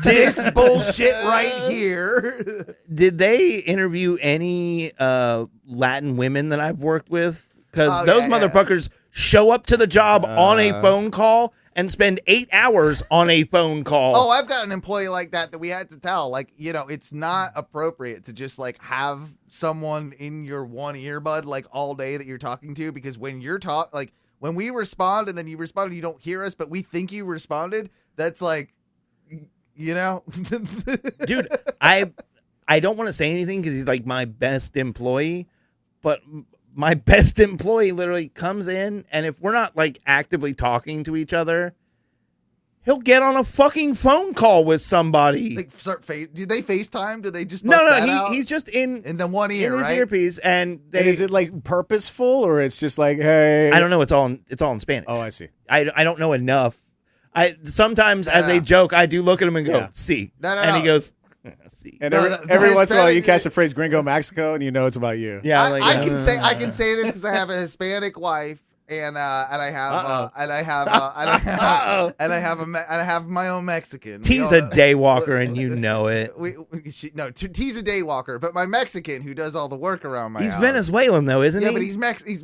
This bullshit right here. Did they interview any Latin women that I've worked with? Because those motherfuckers show up to the job on a phone call and spend 8 hours on a phone call. Oh, I've got an employee like that we had to tell. Like, it's not appropriate to just like have someone in your one earbud like all day that you're talking to, because when you're when we respond and then you respond and you don't hear us, but we think you responded, that's like, Dude, I don't want to say anything because he's like my best employee, but my best employee literally comes in, and if we're not like actively talking to each other, he'll get on a fucking phone call with somebody. Like, do they FaceTime? Do they just he's just in the one ear, in his right? earpiece, and is it like purposeful or it's just like, hey? I don't know. It's all in Spanish. Oh, I see. I don't know enough. I sometimes as a joke I do look at him and go, "See," and he goes. And every once in a while, you catch the phrase "Gringo Mexico" and you know it's about you. Yeah, I can say this because I have a Hispanic wife and I have my own Mexican. T's a day walker and you know it. T's a day walker, but my Mexican who does all the work around my house. He's Venezuelan though, isn't he? Yeah, but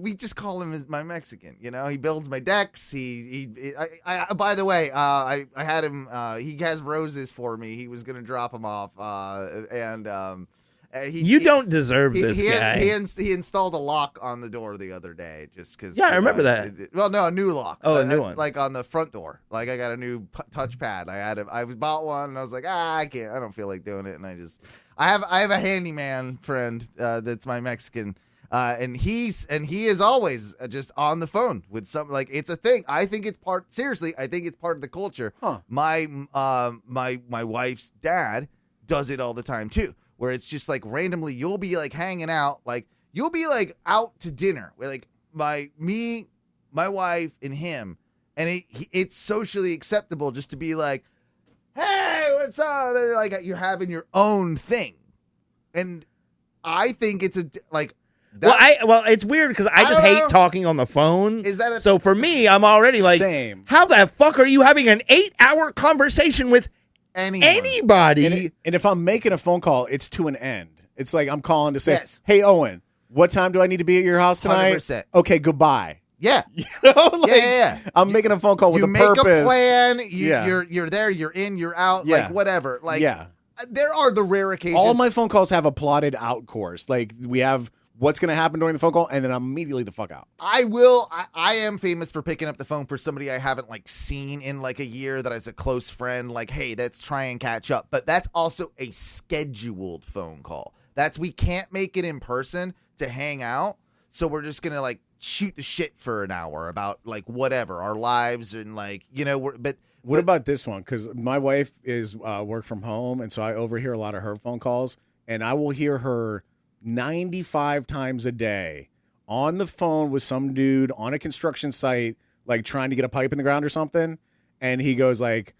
we just call him my Mexican. He builds my decks. By the way, I had him. He has roses for me. He was gonna drop them off, you don't deserve this guy. He installed a lock on the door the other day just because. Yeah, I remember that. A new lock. Oh, a new one. Like on the front door. Like I got a new touchpad. I bought one and I was like, I can't. I don't feel like doing it. And I have a handyman friend that's my Mexican. And he is always just on the phone with some, like, it's a thing. I think it's part of the culture. Huh. My wife's dad does it all the time too, where it's just like randomly you'll be like hanging out, like you'll be like out to dinner with like my wife and him, and it's socially acceptable just to be like, hey, what's up? And like you're having your own thing, and I think it's like. Well, it's weird because I just hate talking on the phone. So for me, I'm already like, same. How the fuck are you having an 8-hour conversation with anybody? And if I'm making a phone call, it's to an end. It's like I'm calling to say, hey, Owen, what time do I need to be at your house tonight? 100%. Okay, goodbye. Yeah. Yeah. I'm making a phone call with a purpose. You make a plan. You're there. You're in. You're out. Yeah. Like whatever. Like there are the rare occasions. All my phone calls have a plotted out course. Like we have what's going to happen during the phone call, and then I'm immediately the fuck out. I am famous for picking up the phone for somebody I haven't like seen in like a year that is a close friend. Like, hey, let's try and catch up. But that's also a scheduled phone call. We can't make it in person to hang out. So we're just going to like shoot the shit for an hour about like whatever, our lives and like, What about this one? Because my wife is work from home, and so I overhear a lot of her phone calls. and I will hear her 95 times a day on the phone with some dude on a construction site, like trying to get a pipe in the ground or something. And he goes like,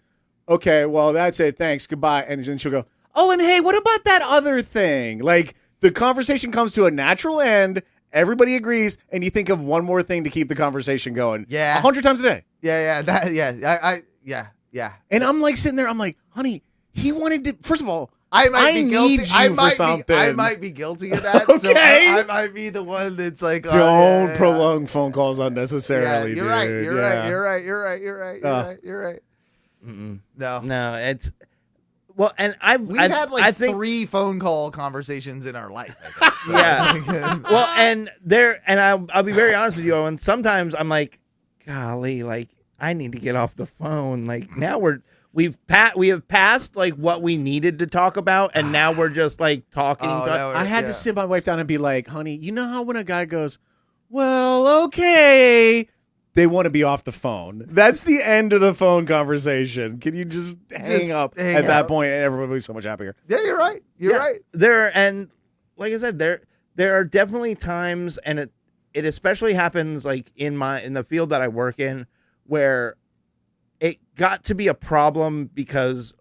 okay, well, that's it. Thanks. Goodbye. And then she'll go, oh, and hey, what about that other thing? Like the conversation comes to a natural end. Everybody agrees. And you think of one more thing to keep the conversation going. Yeah. 100 times a day. Yeah. And I'm like sitting there. I'm like, honey, he wanted to, first of all, I might be guilty. I something. might be guilty of that. Okay. So I might be the one that's like, don't prolong phone calls unnecessarily. You're dude. right. You're Yeah. right. You're right. No, it's well, and We've had like I think 3 phone call conversations in our life. I think. So. Yeah. Well, and I'll be very honest with you, Owen. Sometimes I'm like, golly, like I need to get off the phone. Like now we have passed like what we needed to talk about, and now we're just like talking. I had to sit my wife down and be like, honey, you know how when a guy goes, well, okay, they want to be off the phone. That's the end of the phone conversation. Can you just hang up at that point, and everybody will be so much happier. Yeah, you're right. You're right. And like I said, there are definitely times, and it especially happens like in the field that I work in, where it got to be a problem because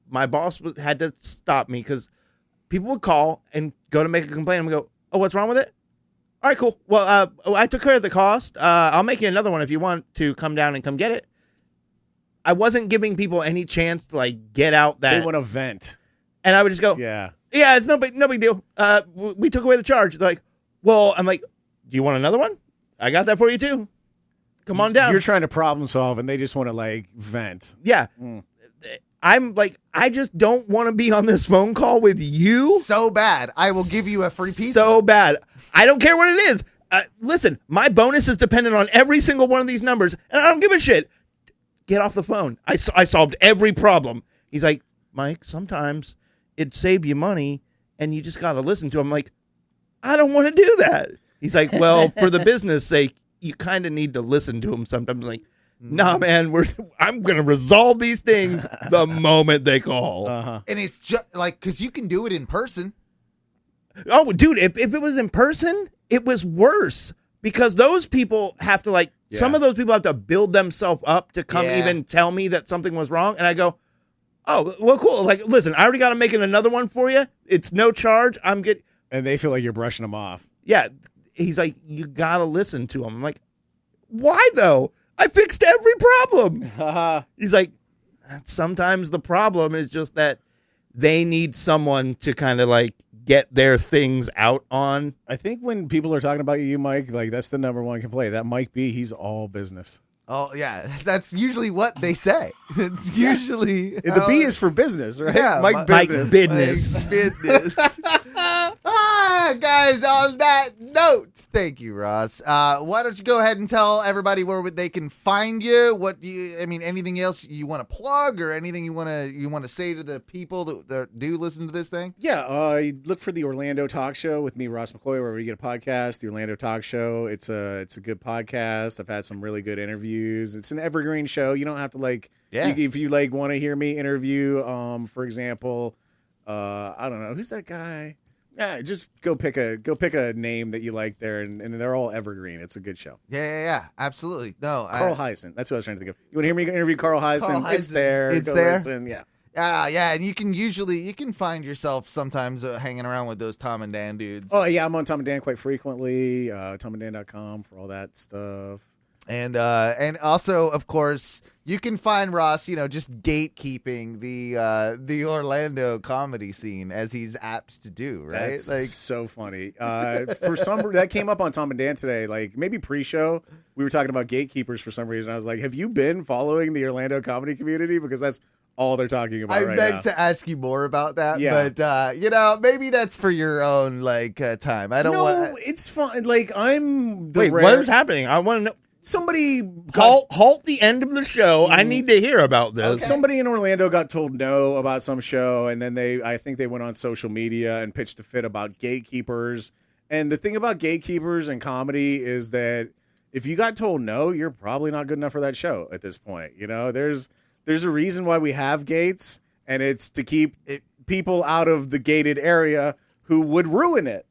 my boss had to stop me because people would call and go to make a complaint and we go, oh, what's wrong with it? All right, cool. Well, I took care of the cost. I'll make you another one if you want to come down and come get it. I wasn't giving people any chance to like get out that. They want to vent. And I would just go, yeah, it's no big deal. We took away the charge. They're like, well, I'm like, do you want another one? I got that for you too. Come on down. You're trying to problem solve, and they just want to like vent. Yeah. I'm like, I just don't want to be on this phone call with you. So bad. I will give you a free pizza. So bad. I don't care what it is. Listen, my bonus is dependent on every single one of these numbers, and I don't give a shit. Get off the phone. I solved every problem. He's like, Mike, sometimes it save you money, and you just got to listen to him. I'm like, I don't want to do that. He's like, well, for the business sake, you kind of need to listen to him sometimes. I'm like, nah, man, I'm going to resolve these things the moment they call. And it's just like, because you can do it in person. Oh, dude, if it was in person, it was worse because those people have to some of those people have to build themselves up to come even tell me that something was wrong. And I go, oh, well, cool. Like, listen, I already got to make another one for you. It's no charge. I'm getting. And they feel like you're brushing them off. Yeah. He's like, you got to listen to him. I'm like, why though? I fixed every problem. He's like, sometimes the problem is just that they need someone to kind of like get their things out on. I think when people are talking about you, Mike, like that's the number one complaint. That Mike B, he's all business. Oh, yeah. That's usually what they say. It's usually... The B is for business, right? Yeah. Mike Business. Guys, on that note, thank you, Ross. Why don't you go ahead and tell everybody where they can find you? Anything else you want to plug or anything you want to say to the people that do listen to this thing? Yeah, look for the Orlando Talk Show with me, Ross McCoy, wherever you get a podcast. The Orlando Talk Show. It's a good podcast. I've had some really good interviews. It's an evergreen show. You don't have to if you want to hear me interview, for example, I don't know, who's that guy? Yeah, just go pick a name that you like there, and they're all evergreen. It's a good show. Yeah, absolutely. No, Carl Hyson. That's what I was trying to think of. You want to hear me interview Carl Hyson? It's there. It's go there. Listen. Yeah. Yeah, and you can find yourself sometimes hanging around with those Tom and Dan dudes. Oh yeah, I'm on Tom and Dan quite frequently. TomandDan.com for all that stuff. And also, of course, you can find Ross, just gatekeeping the Orlando comedy scene as he's apt to do, right? That's so funny. For some that came up on Tom and Dan today, like maybe pre-show, we were talking about gatekeepers for some reason. I was like, have you been following the Orlando comedy community? Because that's all they're talking about right now. I beg to ask you more about that, but maybe that's for your own time. I don't want. No, it's fun. Like I'm. What is happening? I want to know. Somebody halt the end of the show. I need to hear about this. Okay. Somebody in Orlando got told no about some show, and then I think they went on social media and pitched a fit about gatekeepers. And the thing about gatekeepers and comedy is that if you got told no, you're probably not good enough for that show at this point. There's a reason why we have gates, and it's to keep people out of the gated area who would ruin it.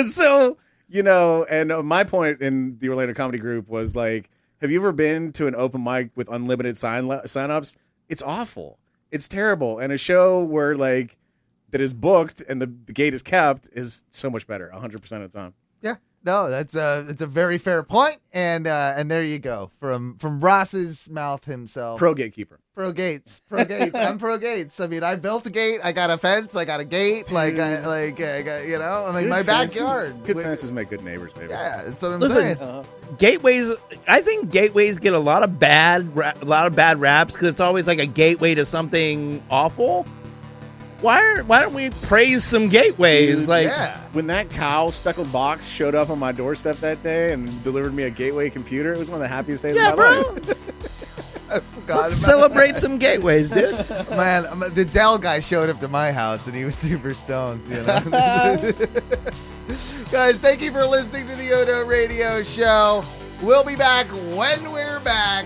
So, and my point in the Orlando Comedy Group was like, have you ever been to an open mic with unlimited sign-ups? It's awful. It's terrible. And a show where like that is booked and the gate is kept is so much better 100% of the time. Yeah. No, it's a very fair point, and there you go from Ross's mouth himself. Pro gatekeeper. Pro gates. I'm pro gates. I mean, I built a gate. I got a fence. I got a gate. I got Good my fences. backyard. Good fences make good neighbors, baby. Yeah, that's what I'm saying. Gateways. I think gateways get a lot of bad raps because it's always like a gateway to something awful. Why don't we praise some gateways? Dude, when that cow speckled box showed up on my doorstep that day and delivered me a gateway computer, it was one of the happiest days of my life. I forgot. Let's celebrate some gateways, dude. Man, the Dell guy showed up to my house and he was super stoned. Guys, thank you for listening to the Ono Radio Show. We'll be back when we're back.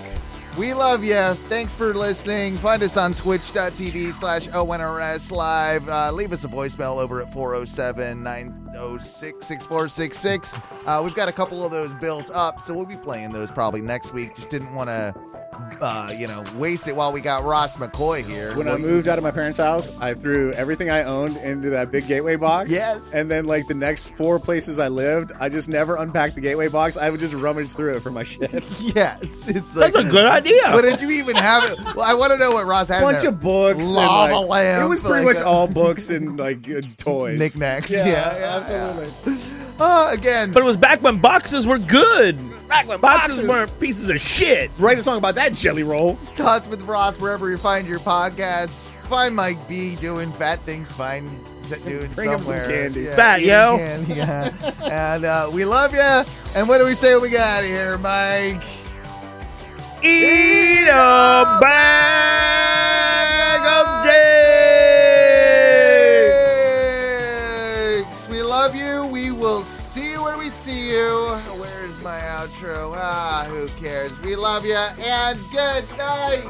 We love you. Thanks for listening. Find us on twitch.tv/ONRS Live. Leave us a voicemail over at 407-906-6466. We've got a couple of those built up, so we'll be playing those probably next week. Just didn't want to, waste it while we got Ross McCoy here. When I moved out of my parents' house, I threw everything I owned into that big gateway box. Yes. And then, like, the next 4 places I lived, I just never unpacked the gateway box. I would just rummage through it for my shit. Yeah, it's like... That's a good idea. But did you even have it? Well, I want to know what Ross had. A bunch of books. Lava and, lamp. It was pretty much all books and, like, toys. Knickknacks. Yeah, absolutely. Again. But it was back when boxes were good. Back when boxes weren't pieces of shit. Write a song about that, Jelly Roll. Tots with Ross, wherever you find your podcasts. Find Mike B doing fat things. Find doing Bring him some somewhere. candy. Yeah, Fat, eating yo. candy, yeah. And we love you. And what do we say when we get out of here, Mike? Eat a bag of dicks. We love you. We will see you when we see you. Where's my outro? Who cares? We love you and good night.